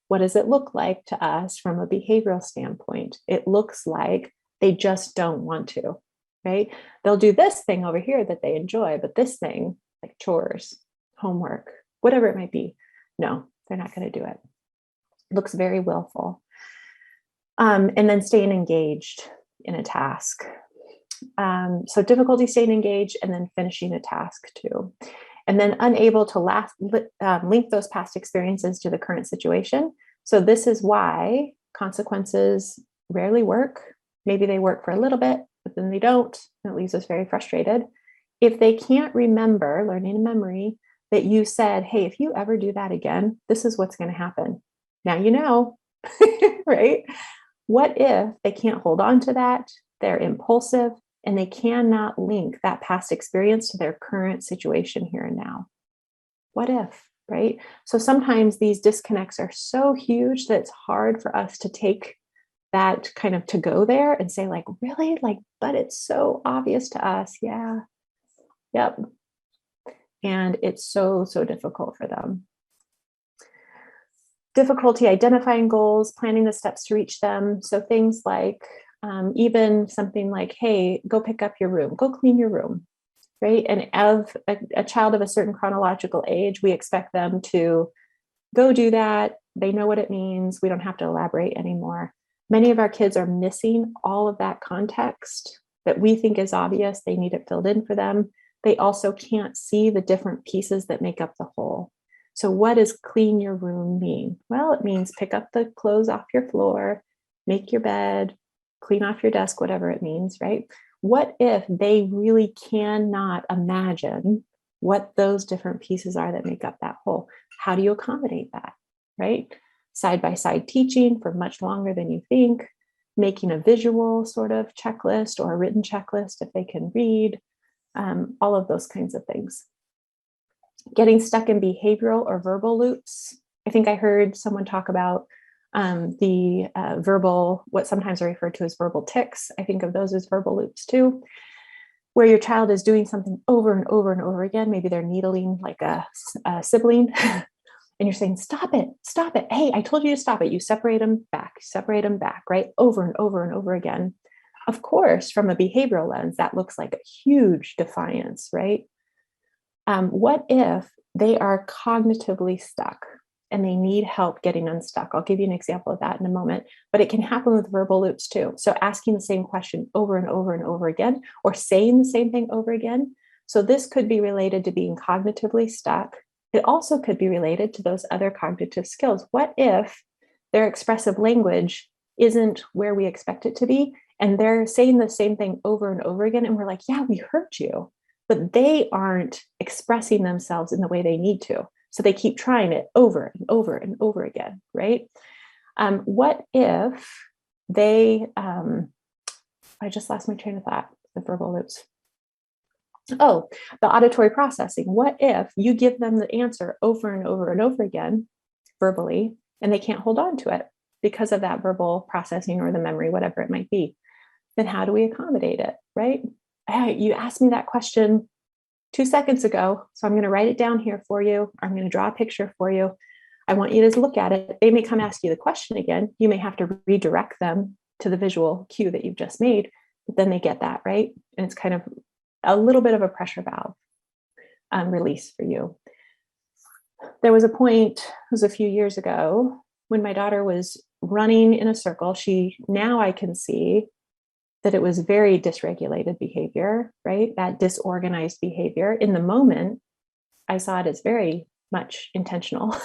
What does it look like to us from a behavioral standpoint? It looks like they just don't want to, right? They'll do this thing over here that they enjoy, but this thing, like chores, homework, whatever it might be, no, they're not going to do it. It looks very willful. And then staying engaged in a task. So difficulty staying engaged and then finishing a task too. And then unable to link those past experiences to the current situation. So this is why consequences rarely work. Maybe they work for a little bit, but then they don't. And it leaves us very frustrated. If they can't remember, learning a memory, that you said, hey, if you ever do that again, this is what's going to happen. Now you know, right? What if they can't hold on to that? They're impulsive and they cannot link that past experience to their current situation here and now. What if, right? So sometimes these disconnects are so huge that it's hard for us to take that kind of to go there and say like, really? Like, but it's so obvious to us. Yeah. Yep. And it's so, so difficult for them. Difficulty identifying goals, planning the steps to reach them. So things like even something like, hey, go pick up your room, go clean your room, right? And of a child of a certain chronological age, we expect them to go do that. They know what it means. We don't have to elaborate anymore. Many of our kids are missing all of that context that we think is obvious. They need it filled in for them. They also can't see the different pieces that make up the whole. So what does clean your room mean? Well, it means pick up the clothes off your floor, make your bed, clean off your desk, whatever it means, right? What if they really cannot imagine what those different pieces are that make up that whole? How do you accommodate that, right? Side-by-side teaching for much longer than you think, making a visual sort of checklist or a written checklist if they can read, all of those kinds of things. Getting stuck in behavioral or verbal loops. I think I heard someone talk about the verbal, what sometimes are referred to as verbal tics. I think of those as verbal loops too, where your child is doing something over and over and over again. Maybe they're needling like a sibling and you're saying, stop it. Hey, I told you to stop it. You separate them back, right? Over and over and over again. Of course, from a behavioral lens, that looks like a huge defiance, right? What if they are cognitively stuck and they need help getting unstuck? I'll give you an example of that in a moment, but it can happen with verbal loops too. So asking the same question over and over and over again, or saying the same thing over again. So this could be related to being cognitively stuck. It also could be related to those other cognitive skills. What if their expressive language isn't where we expect it to be, and they're saying the same thing over and over again, and we're like, yeah, we heard you, but they aren't expressing themselves in the way they need to. So they keep trying it over and over and over again, right? What if they, I just lost my train of thought, the verbal loops. Oh, the auditory processing. What if you give them the answer over and over and over again, verbally, and they can't hold on to it because of that verbal processing or the memory, whatever it might be? Then how do we accommodate it, right? Hey, you asked me that question 2 seconds ago, so I'm going to write it down here for you. I'm going to draw a picture for you. I want you to look at it. They may come ask you the question again. You may have to redirect them to the visual cue that you've just made, but then they get that, right? And it's kind of a little bit of a pressure valve release for you. There was a point, it was a few years ago, when my daughter was running in a circle. Now I can see that it was very dysregulated behavior, right? That disorganized behavior. In the moment, I saw it as very much intentional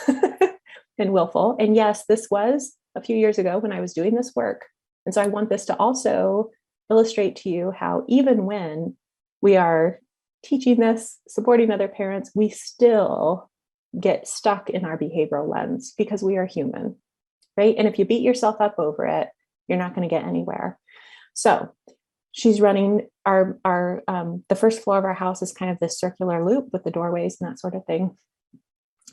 and willful. And yes, this was a few years ago when I was doing this work. And so I want this to also illustrate to you how even when we are teaching this, supporting other parents, we still get stuck in our behavioral lens because we are human, right? And if you beat yourself up over it, you're not going to get anywhere. So she's running the first floor of our house is kind of this circular loop with the doorways and that sort of thing.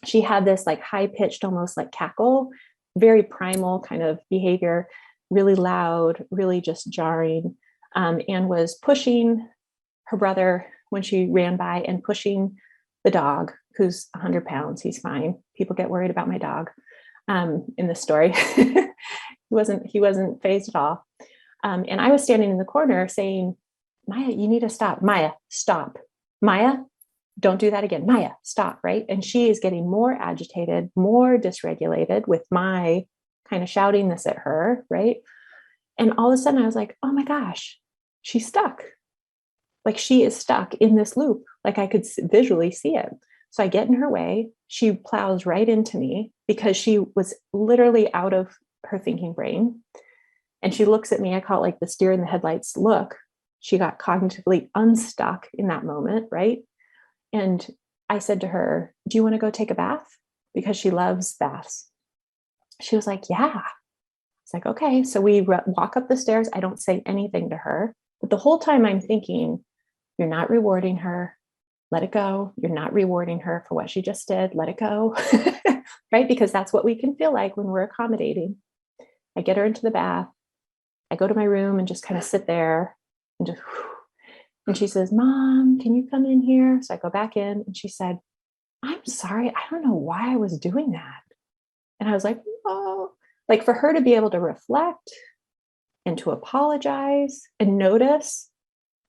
She had this like high pitched, almost like cackle, very primal kind of behavior, really loud, really just jarring, and was pushing her brother when she ran by and pushing the dog, who's 100 pounds. He's fine. People get worried about my dog in this story. He wasn't fazed at all. And I was standing in the corner saying, Maya, you need to stop. Maya, stop. Maya, don't do that again. Maya, stop, right? And she is getting more agitated, more dysregulated with my kind of shouting this at her, right? And all of a sudden I was like, oh my gosh, she's stuck. Like she is stuck in this loop. Like I could visually see it. So I get in her way. She plows right into me because she was literally out of her thinking brain. And she looks at me, I call it like the steer in the headlights look. She got cognitively unstuck in that moment, right? And I said to her, do you want to go take a bath? Because she loves baths. She was like, yeah. It's like, okay. So we walk up the stairs. I don't say anything to her. But the whole time I'm thinking, you're not rewarding her. Let it go. You're not rewarding her for what she just did. Let it go. Right? Because that's what we can feel like when we're accommodating. I get her into the bath. I go to my room and just kind of sit there and just, and she says, Mom, can you come in here? So I go back in and she said, I'm sorry. I don't know why I was doing that. And I was like, oh, like for her to be able to reflect and to apologize and notice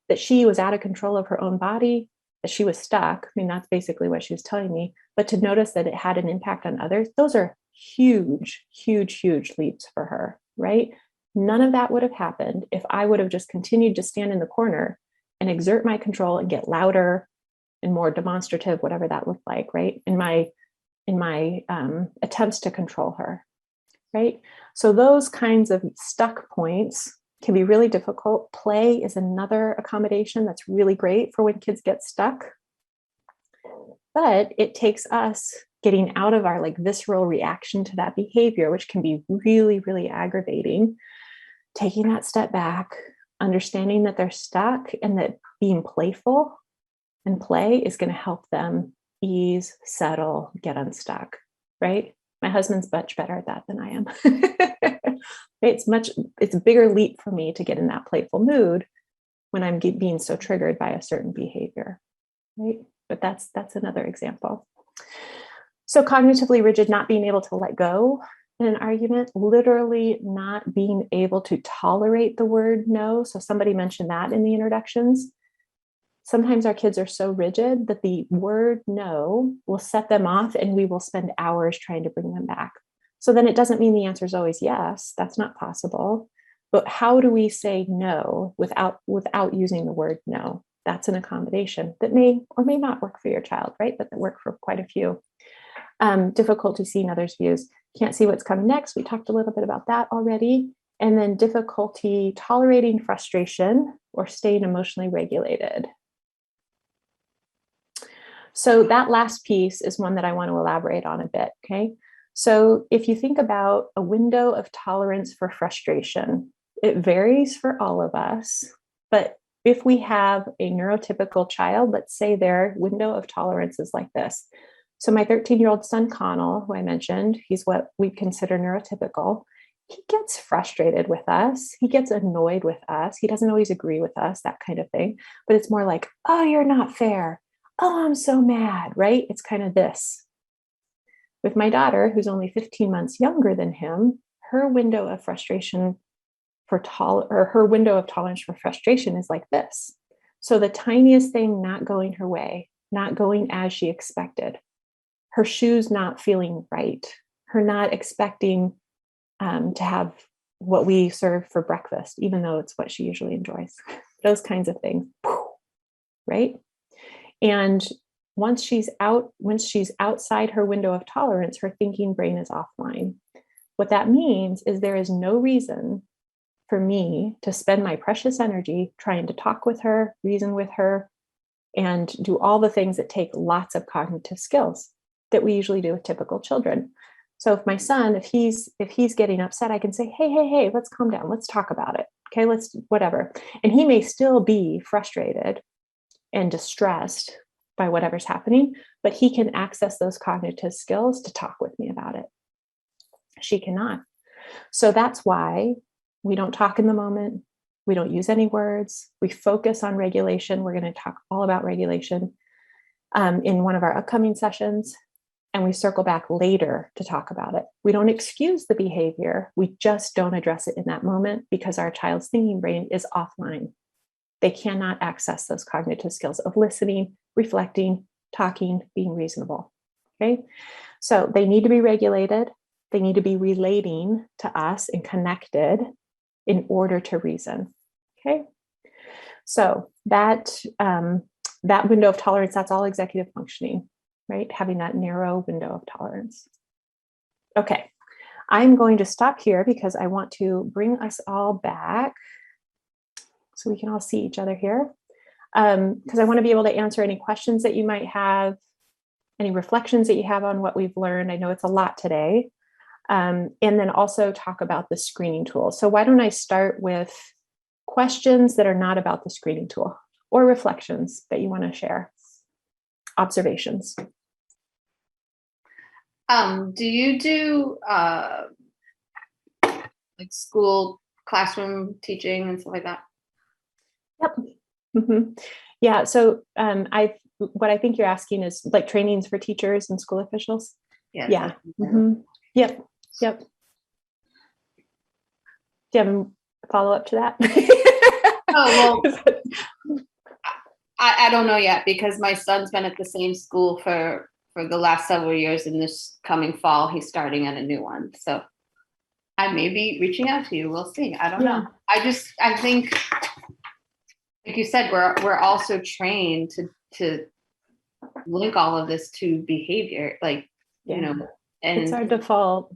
that she was out of control of her own body, that she was stuck. I mean, that's basically what she was telling me, but to notice that it had an impact on others, those are huge, huge, huge leaps for her, right? None of that would have happened if I would have just continued to stand in the corner and exert my control and get louder and more demonstrative, whatever that looked like, right? In my attempts to control her, right? So those kinds of stuck points can be really difficult. Play is another accommodation that's really great for when kids get stuck. But it takes us getting out of our like visceral reaction to that behavior, which can be really, really aggravating, taking that step back, understanding that they're stuck and that being playful and play is going to help them ease, settle, get unstuck, right? My husband's much better at that than I am. It's a bigger leap for me to get in that playful mood when I'm being so triggered by a certain behavior, right? But that's another example. So cognitively rigid, not being able to let go in an argument, literally not being able to tolerate the word no. So somebody mentioned that in the introductions. Sometimes our kids are so rigid that the word no will set them off and we will spend hours trying to bring them back. So then it doesn't mean the answer is always yes, that's not possible. But how do we say no without using the word no? That's an accommodation that may or may not work for your child, right? But that work for quite a few. Difficulty seeing others' views. Can't see what's coming next. We talked a little bit about that already. And then difficulty tolerating frustration or staying emotionally regulated. So that last piece is one that I want to elaborate on a bit, okay? So if you think about a window of tolerance for frustration, it varies for all of us, but if we have a neurotypical child, let's say their window of tolerance is like this. So my 13-year-old son, Connell, who I mentioned, he's what we consider neurotypical. He gets frustrated with us. He gets annoyed with us. He doesn't always agree with us, that kind of thing. But it's more like, oh, you're not fair. Oh, I'm so mad, right? It's kind of this. With my daughter, who's only 15 months younger than him, her window of frustration her window of tolerance for frustration is like this. So the tiniest thing not going her way, not going as she expected, her shoes not feeling right, her not expecting to have what we serve for breakfast, even though it's what she usually enjoys, those kinds of things, right? And once she's outside her window of tolerance, her thinking brain is offline. What that means is there is no reason for me to spend my precious energy trying to talk with her, reason with her, and do all the things that take lots of cognitive skills that we usually do with typical children. So if my son, if he's getting upset, I can say, hey, let's calm down. Let's talk about it. Okay, let's whatever. And he may still be frustrated and distressed by whatever's happening, but he can access those cognitive skills to talk with me about it. She cannot. So that's why we don't talk in the moment. We don't use any words. We focus on regulation. We're going to talk all about regulation in one of our upcoming sessions. And we circle back later to talk about it. We don't excuse the behavior. We just don't address it in that moment because our child's thinking brain is offline. They cannot access those cognitive skills of listening, reflecting, talking, being reasonable. Okay. So they need to be regulated. They need to be relating to us and connected in order to reason. Okay. So that window of tolerance, that's all executive functioning, right? Having that narrow window of tolerance. Okay. I'm going to stop here because I want to bring us all back so we can all see each other here. Because I want to be able to answer any questions that you might have, any reflections that you have on what we've learned. I know it's a lot today. And then also talk about the screening tool. So why don't I start with questions that are not about the screening tool or reflections that you want to share, observations. Do you do like school classroom teaching and stuff like that? Yep. Mm-hmm. Yeah. So what I think you're asking is like trainings for teachers and school officials. Yes. Yeah. Mm-hmm. Yep. Yep. Do you have a follow-up to that? Oh, well, I don't know yet because my son's been at the same school for the last several years, and this coming fall, he's starting at a new one. So I may be reaching out to you. We'll see. I don't know. I think, like you said, we're also trained to link all of this to behavior, like, you know, and it's our default.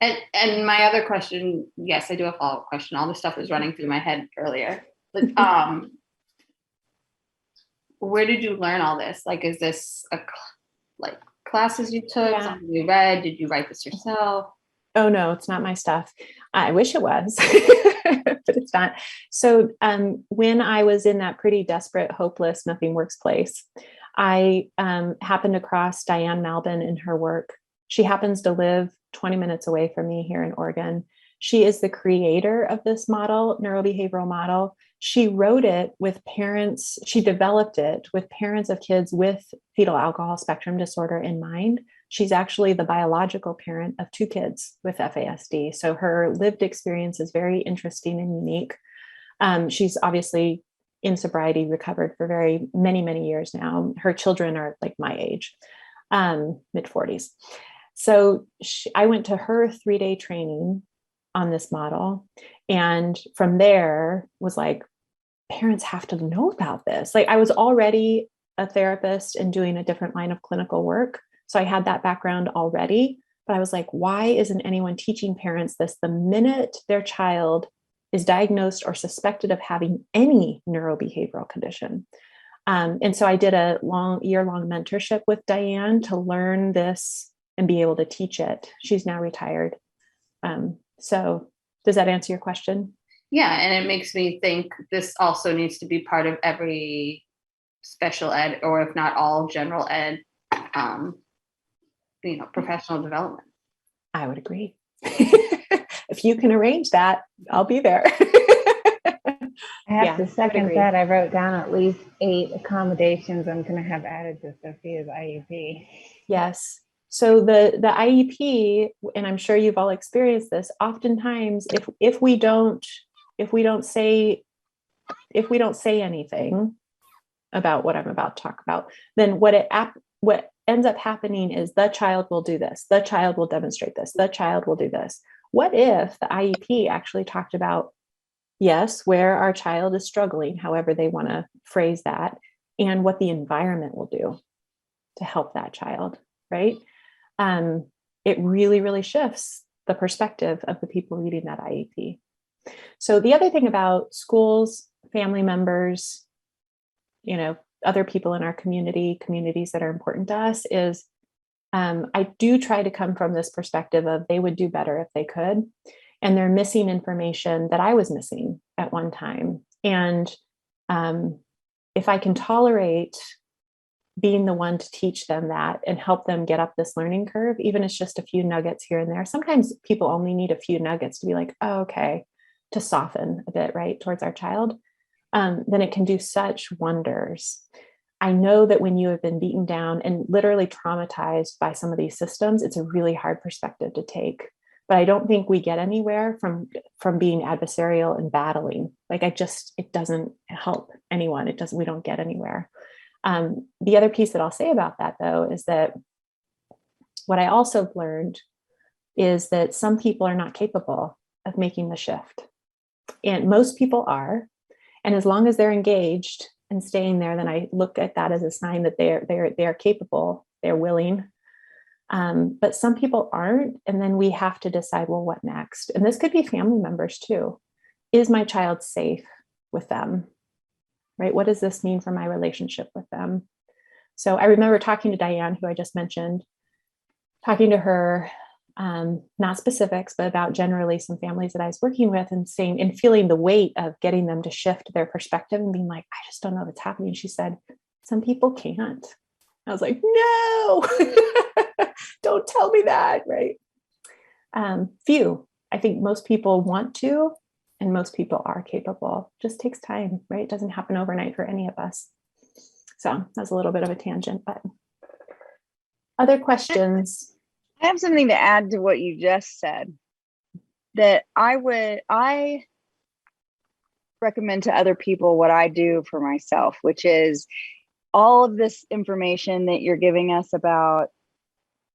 And my other question, yes, I do have a follow-up question. All this stuff was running through my head earlier. But where did you learn all this? Like, is this like classes you took, something you read? Did you write this yourself? Oh no, it's not my stuff. I wish it was, but it's not. So when I was in that pretty desperate, hopeless, nothing works place, I happened across Diane Malbin in her work. She happens to live 20 minutes away from me here in Oregon. She is the creator of this model, NeuroBehavioral Model. She wrote it with parents, she developed it with parents of kids with fetal alcohol spectrum disorder in mind. She's actually the biological parent of 2 kids with FASD. So her lived experience is very interesting and unique. She's obviously in sobriety, recovered for very many years now. Her children are like my age, mid 40s. So I went to her 3-day training on this model. And from there was like, parents have to know about this. Like I was already a therapist and doing a different line of clinical work. So I had that background already, but I was like, why isn't anyone teaching parents this the minute their child is diagnosed or suspected of having any neurobehavioral condition? And so I did a year-long mentorship with Diane to learn this and be able to teach it. She's now retired. So does that answer your question? Yeah, and it makes me think this also needs to be part of every special ed, or if not all general ed, professional development. I would agree. If you can arrange that, I'll be there. I have to second that. I wrote down at least 8 accommodations I'm going to have added to Sophia's IEP. Yes. So the IEP, and I'm sure you've all experienced this, oftentimes if we don't say anything about what I'm about to talk about, then what ends up happening is the child will do this, the child will demonstrate this, the child will do this. What if the IEP actually talked about, yes, where our child is struggling, however they want to phrase that, and what the environment will do to help that child, right? It really shifts the perspective of the people reading that IEP. So the other thing about schools, family members, other people in our communities that are important to us is I do try to come from this perspective of they would do better if they could, and they're missing information that I was missing at one time. And if I can tolerate being the one to teach them that and help them get up this learning curve, even if it's just a few nuggets here and there. Sometimes people only need a few nuggets to be like, oh, okay, to soften a bit, right, towards our child. Then it can do such wonders. I know that when you have been beaten down and literally traumatized by some of these systems, it's a really hard perspective to take. But I don't think we get anywhere from being adversarial and battling. Like it doesn't help anyone. We don't get anywhere. The other piece that I'll say about that, though, is that what I also learned is that some people are not capable of making the shift. And most people are. And as long as they're engaged and staying there, then I look at that as a sign that they're capable, they're willing. But some people aren't. And then we have to decide, well, what next? And this could be family members too. Is my child safe with them? Right? What does this mean for my relationship with them? So I remember talking to Diane, who I just mentioned, talking to her, not specifics, but about generally some families that I was working with, and saying and feeling the weight of getting them to shift their perspective and being like, I just don't know what's happening. She said, some people can't. I was like, no, don't tell me that. Right. Few. I think most people want to, and most people are capable. Just takes time, right? It doesn't happen overnight for any of us. So that's a little bit of a tangent, but other questions? I have something to add to what you just said, that I recommend to other people what I do for myself, which is all of this information that you're giving us about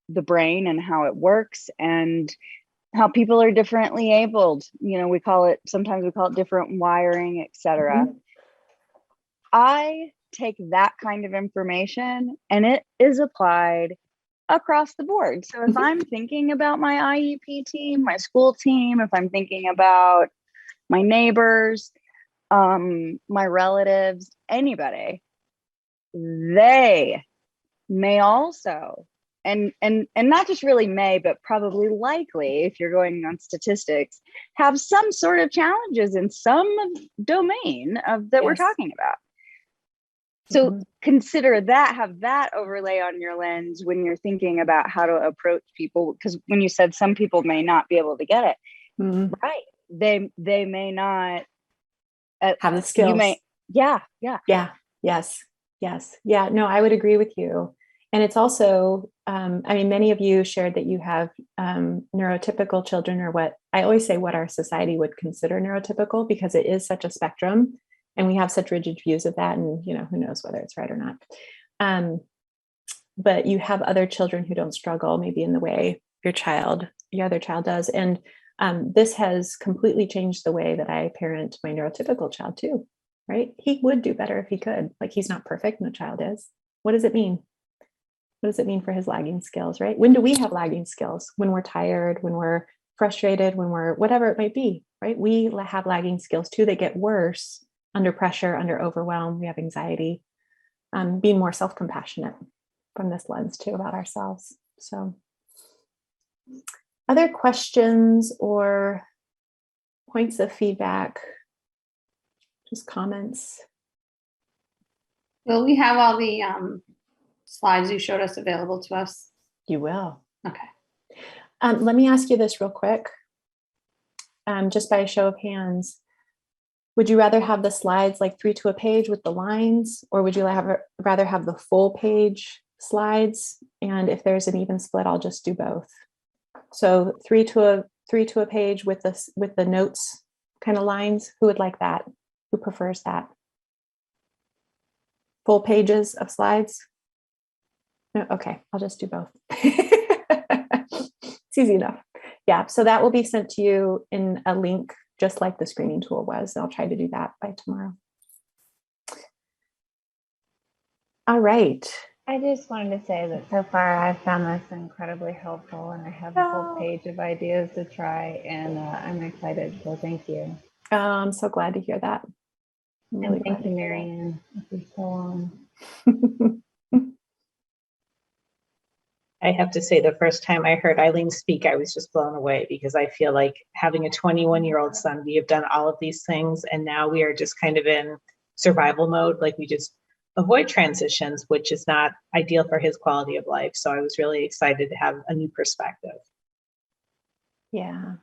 the brain and how it works and how people are differently abled. Sometimes we call it different wiring, etc. Mm-hmm. I take that kind of information and it is applied across the board. So if I'm thinking about my IEP team, my school team, if I'm thinking about my neighbors, my relatives, anybody, they may also, and not just really may, but probably likely, if you're going on statistics, have some sort of challenges in some domain that we're talking about. So consider that, have that overlay on your lens when you're thinking about how to approach people. Because when you said some people may not be able to get it, right? They may not have the skills. You may, yeah. Yes. Yeah, no, I would agree with you. And it's also, many of you shared that you have neurotypical children, or what I always say, what our society would consider neurotypical, because it is such a spectrum and we have such rigid views of that. And, who knows whether it's right or not. But you have other children who don't struggle maybe in the way your other child does. And this has completely changed the way that I parent my neurotypical child too, right? He would do better if he could. Like, he's not perfect, no child is. What does it mean? What does it mean for his lagging skills, right? When do we have lagging skills? When we're tired, when we're frustrated, when we're whatever it might be, right? We have lagging skills too. They get worse under pressure, under overwhelm. We have anxiety. Being more self-compassionate from this lens too about ourselves. So, other questions or points of feedback? Just comments? Will we have all the slides you showed us available to us? You will. Okay. Let me ask you this real quick, just by a show of hands. Would you rather have the slides like 3 to a page with the lines, or would you rather have the full page slides? And if there's an even split, I'll just do both. So 3 to a page with the notes kind of lines. Who would like that? Who prefers that? Full pages of slides? No, okay, I'll just do both. It's easy enough. Yeah, so that will be sent to you in a link, just like the screening tool was. I'll try to do that by tomorrow. All right. I just wanted to say that so far I've found this incredibly helpful, and I have a whole page of ideas to try, and I'm excited. So thank you. I'm so glad to hear that. Really, and thank you, Marianne. This is so long. I have to say, the first time I heard Eileen speak, I was just blown away, because I feel like, having a 21-year-old son, we have done all of these things, and now we are just kind of in survival mode. Like, we just avoid transitions, which is not ideal for his quality of life. So I was really excited to have a new perspective. Yeah.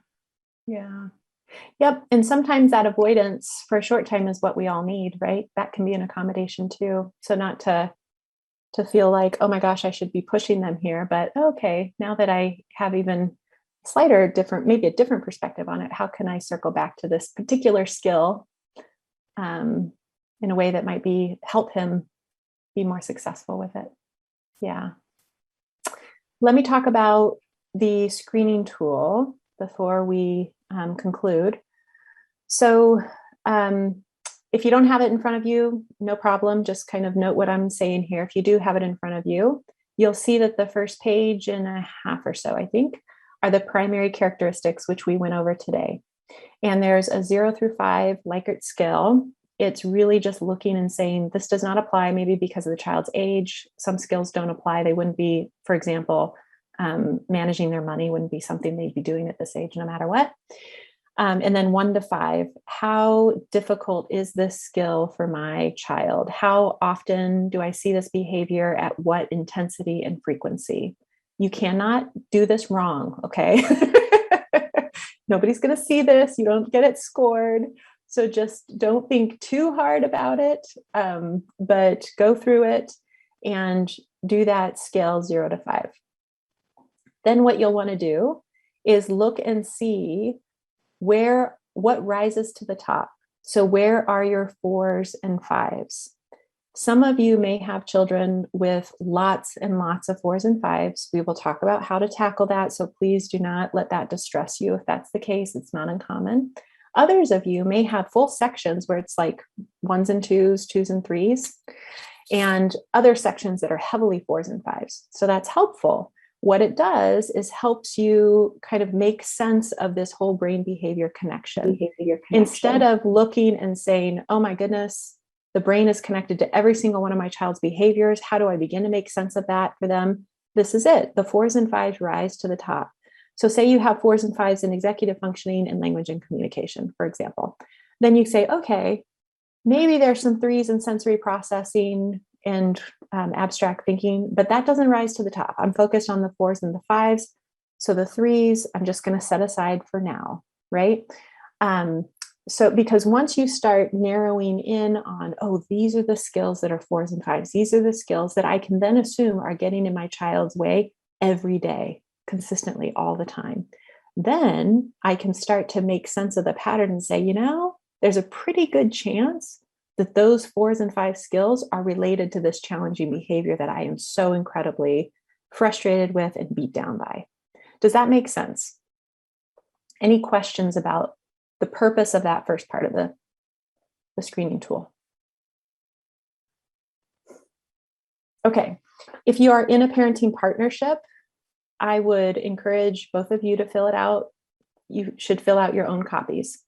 Yep. And sometimes that avoidance for a short time is what we all need, right? That can be an accommodation too. So not to feel like, oh my gosh, I should be pushing them here, but okay, now that I have even maybe a different perspective on it, how can I circle back to this particular skill in a way that might help him be more successful with it? Yeah. Let me talk about the screening tool before we conclude. So if you don't have it in front of you, no problem. Just kind of note what I'm saying here. If you do have it in front of you, you'll see that the first page and a half or so, I think, are the primary characteristics which we went over today. And there's a 0 through 5 Likert scale. It's really just looking and saying, this does not apply, maybe because of the child's age. Some skills don't apply. They wouldn't be, for example, managing their money wouldn't be something they'd be doing at this age, no matter what. And then 1 to 5, how difficult is this skill for my child? How often do I see this behavior? At what intensity and frequency? You cannot do this wrong, okay? Nobody's going to see this. You don't get it scored. So just don't think too hard about it, but go through it and do that scale 0 to 5. Then what you'll want to do is look and see what rises to the top. So where are your 4s and 5s? Some of you may have children with lots and lots of 4s and 5s. We will talk about how to tackle that. So please do not let that distress you. If that's the case, it's not uncommon. Others of you may have full sections where it's like 1s and 2s, 2s and 3s, and other sections that are heavily 4s and 5s. So that's helpful. What it does is helps you kind of make sense of this whole brain behavior connection. Instead of looking and saying, oh my goodness, the brain is connected to every single one of my child's behaviors. How do I begin to make sense of that for them? This is it. The 4s and 5s rise to the top. So say you have 4s and 5s in executive functioning and language and communication, for example. Then you say, okay, Maybe there's some 3s in sensory processing and abstract thinking, but that doesn't rise to the top. I'm focused on the 4s and the 5s. So the 3s, I'm just going to set aside for now, right? So because once you start narrowing in on, oh, these are the skills that are 4s and 5s, these are the skills that I can then assume are getting in my child's way every day, consistently, all the time, then I can start to make sense of the pattern and say, you know, there's a pretty good chance that those 4s and 5 skills are related to this challenging behavior that I am so incredibly frustrated with and beat down by. Does that make sense? Any questions about the purpose of that first part of the screening tool? Okay, if you are in a parenting partnership, I would encourage both of you to fill it out. You should fill out your own copies.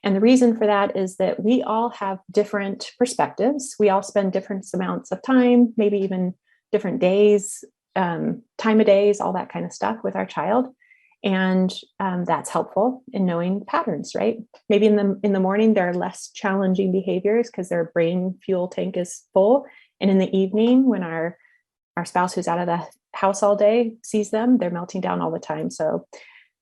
And the reason for that is that we all have different perspectives. We all spend different amounts of time, maybe even different days, time of days, all that kind of stuff with our child. And that's helpful in knowing patterns, right? Maybe in the morning, there are less challenging behaviors because their brain fuel tank is full. And in the evening, when our spouse who's out of the house all day sees them, they're melting down all the time. So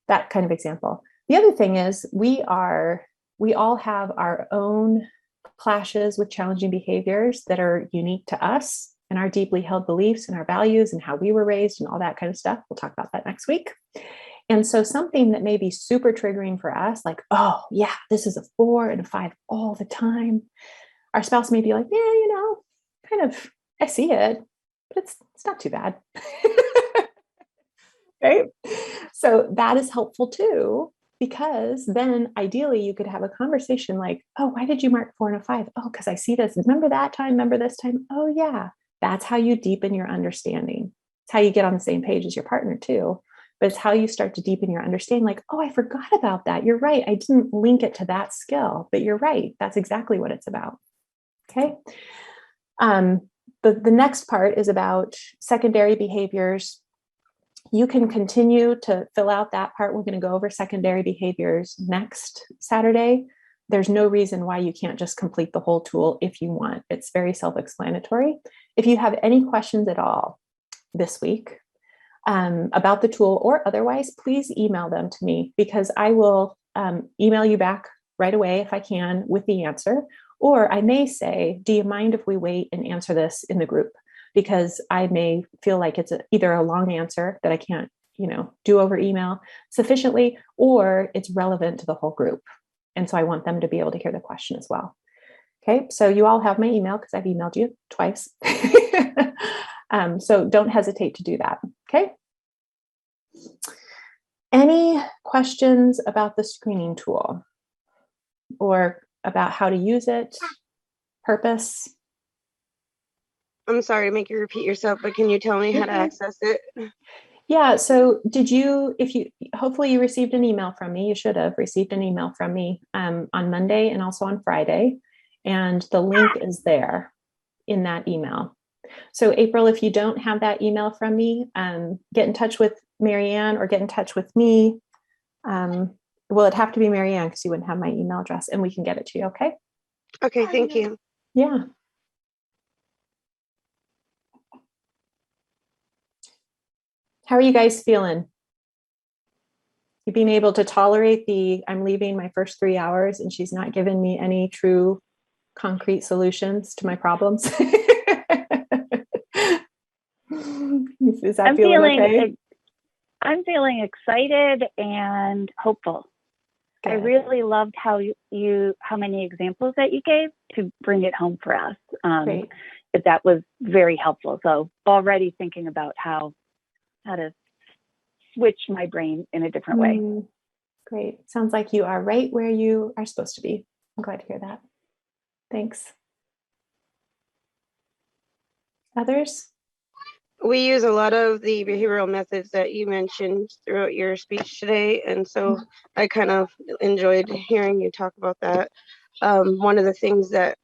that kind of example. The other thing is we all have our own clashes with challenging behaviors that are unique to us and our deeply held beliefs and our values and how we were raised and all that kind of stuff. We'll talk about that next week. And so something that may be super triggering for us, like, oh yeah, this is a 4 and a 5 all the time. Our spouse may be like, yeah, you know, kind of, I see it, but it's not too bad. Right? So that is helpful too, because then ideally you could have a conversation like, oh, why did you mark 4 and a 5? Oh, because I see this. Remember that time? Remember this time? Oh yeah. That's how you deepen your understanding. It's how you get on the same page as your partner too. But it's how you start to deepen your understanding, like, oh, I forgot about that. You're right. I didn't link it to that skill, but you're right. That's exactly what it's about. Okay. The next part is about secondary behaviors. You can continue to fill out that part. We're going to go over secondary behaviors next Saturday. There's no reason why you can't just complete the whole tool if you want. It's very self-explanatory. If you have any questions at all this week, about the tool or otherwise, please email them to me because I will email you back right away if I can with the answer. Or I may say, do you mind if we wait and answer this in the group? Because I may feel like it's either a long answer that I can't, do over email sufficiently, or it's relevant to the whole group. And so I want them to be able to hear the question as well. Okay, so you all have my email because I've emailed you twice. So don't hesitate to do that, okay? Any questions about the screening tool or about how to use it, purpose? I'm sorry to make you repeat yourself, but can you tell me how to access it? Yeah, so hopefully you received an email from me. You should have received an email from me on Monday and also on Friday. And the link is there in that email. So April, if you don't have that email from me, get in touch with Marianne or get in touch with me. Well, it'd have to be Marianne because you wouldn't have my email address and we can get it to you, okay? Okay, thank you. Yeah. How are you guys feeling? You being able to tolerate I'm leaving my first 3 hours and she's not giving me any true concrete solutions to my problems? Is that feeling okay? I'm feeling excited and hopeful. Good. I really loved how many examples that you gave to bring it home for us. That was very helpful. So already thinking about how to switch my brain in a different way. Great. Sounds like you are right where you are supposed to be. I'm glad to hear that. Thanks. Others? We use a lot of the behavioral methods that you mentioned throughout your speech today. And so I kind of enjoyed hearing you talk about that. One of the things that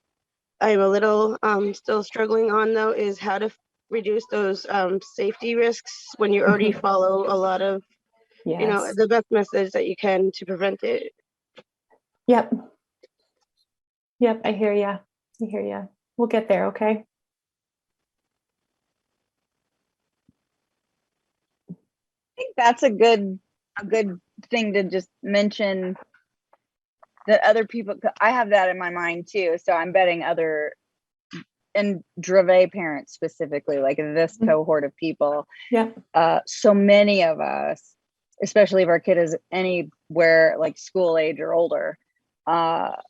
I'm a little still struggling on, though, is how to reduce those safety risks when you already follow a lot of, the best methods that you can to prevent it. Yep, I hear you. I hear you. We'll get there. Okay. I think that's a good thing to just mention, that other people, I have that in my mind too. So I'm betting other, and Dravet parents specifically, like this cohort of people. Yeah. So many of us, especially if our kid is anywhere like school age or older,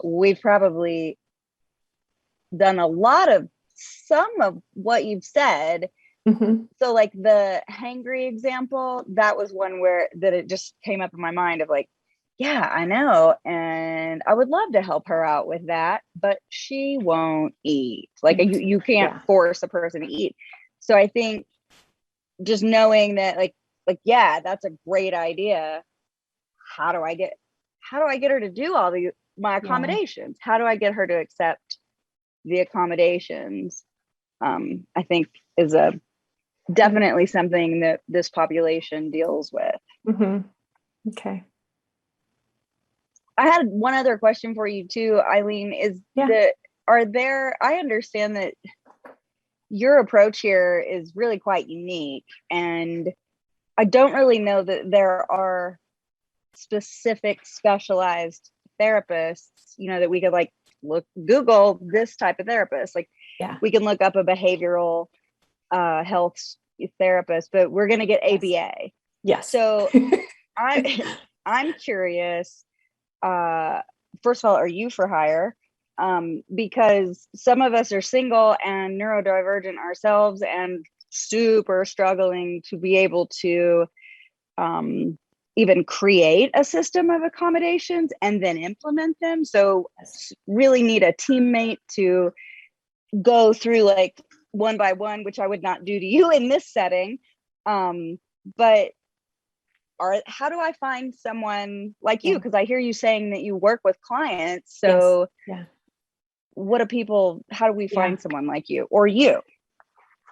we've probably done a lot of some of what you've said. So like the hangry example, that was one that it just came up in my mind of like, yeah, I know. And I would love to help her out with that, but she won't eat. Like you can't force a person to eat. So I think just knowing that like, yeah, that's a great idea. How do I get her to do all my accommodations? How do I get her to accept the accommodations? I think is definitely something that this population deals with. Okay. I had one other question for you too, Eileen, I understand that your approach here is really quite unique, and I don't really know that there are specific specialized therapists, that we could like Google this type of therapist. Like we can look up a behavioral health therapist, but we're going to get ABA. Yes. So I'm curious, first of all, are you for hire? Because some of us are single and neurodivergent ourselves and super struggling to be able to even create a system of accommodations and then implement them. So really need a teammate to go through like one by one, which I would not do to you in this setting. But how do I find someone like you? Because I hear you saying that you work with clients. So how do we find someone like you or you?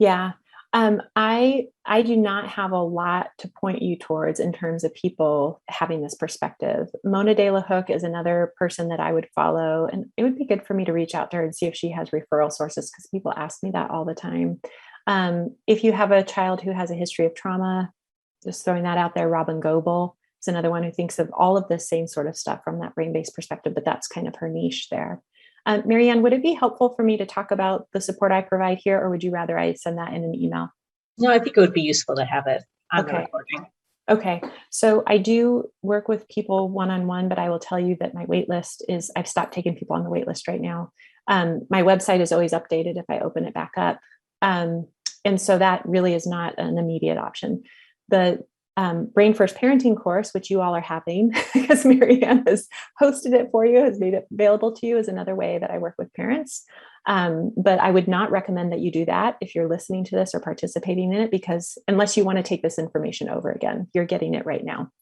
Yeah. I do not have a lot to point you towards in terms of people having this perspective. Mona De La Hook is another person that I would follow, and it would be good for me to reach out to her and see if she has referral sources, because people ask me that all the time. If you have a child who has a history of trauma, just throwing that out there, Robin Goebel is another one who thinks of all of the same sort of stuff from that brain-based perspective, but that's kind of her niche there. Marianne, would it be helpful for me to talk about the support I provide here, or would you rather I send that in an email? No, I think it would be useful to have it on the recording. Okay. So I do work with people one-on-one, but I will tell you that my wait list I've stopped taking people on the wait list right now. My website is always updated if I open it back up. And so that really is not an immediate option. The Brain First Parenting course, which you all are having, because Marianne has hosted it for you, has made it available to you, is another way that I work with parents. But I would not recommend that you do that if you're listening to this or participating in it, because unless you want to take this information over again, you're getting it right now.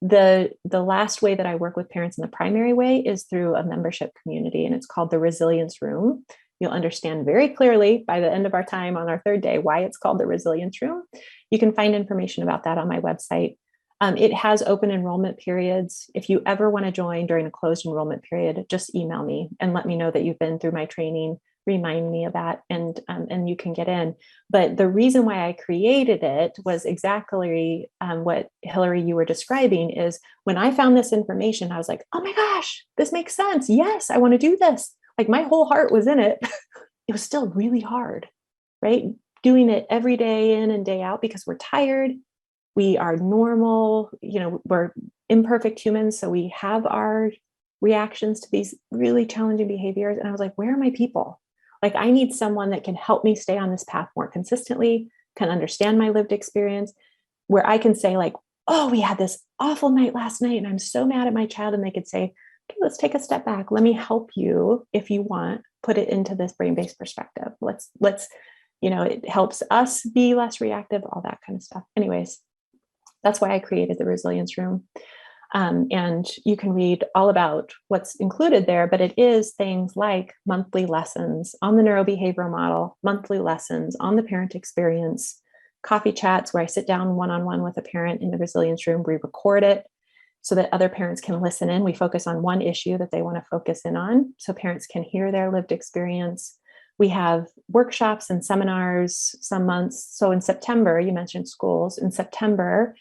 The last way that I work with parents in the primary way is through a membership community, and it's called the Resilience Room. You'll understand very clearly by the end of our time on our third day why it's called the Resilience Room. You can find information about that on my website. It has open enrollment periods. If you ever want to join during a closed enrollment period, just email me and let me know that you've been through my training. Remind me of that, and you can get in. But the reason why I created it was exactly what Hillary, you were describing, is when I found this information, I was like, oh my gosh, this makes sense. Yes, I want to do this. Like my whole heart was in it. It was still really hard, right? Doing it every day in and day out because we're tired. We are normal, we're imperfect humans. So we have our reactions to these really challenging behaviors. And I was like, where are my people? Like, I need someone that can help me stay on this path more consistently, can understand my lived experience, where I can say like, oh, we had this awful night last night and I'm so mad at my child. And they could say, okay, let's take a step back. Let me help you if you want, put it into this brain-based perspective. Let's, it helps us be less reactive, all that kind of stuff. Anyways, that's why I created the Resilience Room. And you can read all about what's included there, but it is things like monthly lessons on the NeuroBehavioral Model, monthly lessons on the parent experience, coffee chats where I sit down one-on-one with a parent in the Resilience Room. We record it. so that other parents can listen in. We focus on one issue that they want to focus in on, so parents can hear their lived experience. We have workshops and seminars some months. So in September, you mentioned schools. In September,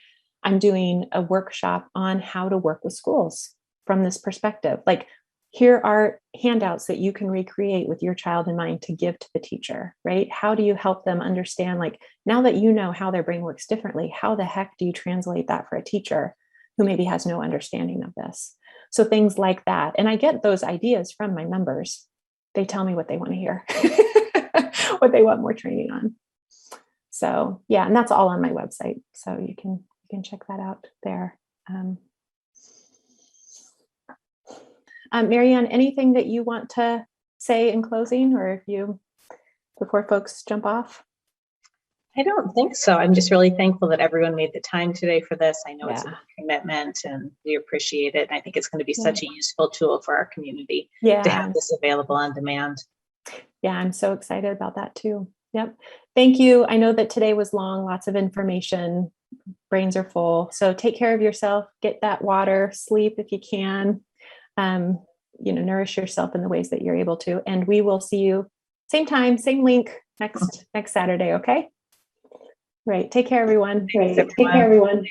I'm doing a workshop on how to work with schools from this perspective. Like, here are handouts that you can recreate with your child in mind to give to the teacher, right? How do you help them understand, like, now that you know how their brain works differently, how the heck do you translate that for a teacher who maybe has no understanding of this? So things like that. And I get those ideas from my members. They tell me what they want to hear, what they want more training on. So yeah, and that's all on my website. So you can check that out there. Marianne, anything that you want to say in closing, or if you, before folks jump off? I don't think so. I'm just really thankful that everyone made the time today for this. I know it's a commitment and we appreciate it. And I think it's going to be such a useful tool for our community to have this available on demand. Yeah, I'm so excited about that too. Yep. Thank you. I know that today was long, lots of information, brains are full. So take care of yourself, get that water, sleep if you can, nourish yourself in the ways that you're able to. And we will see you same time, same link next Saturday. Okay. Right. Take care, everyone. Take care, everyone.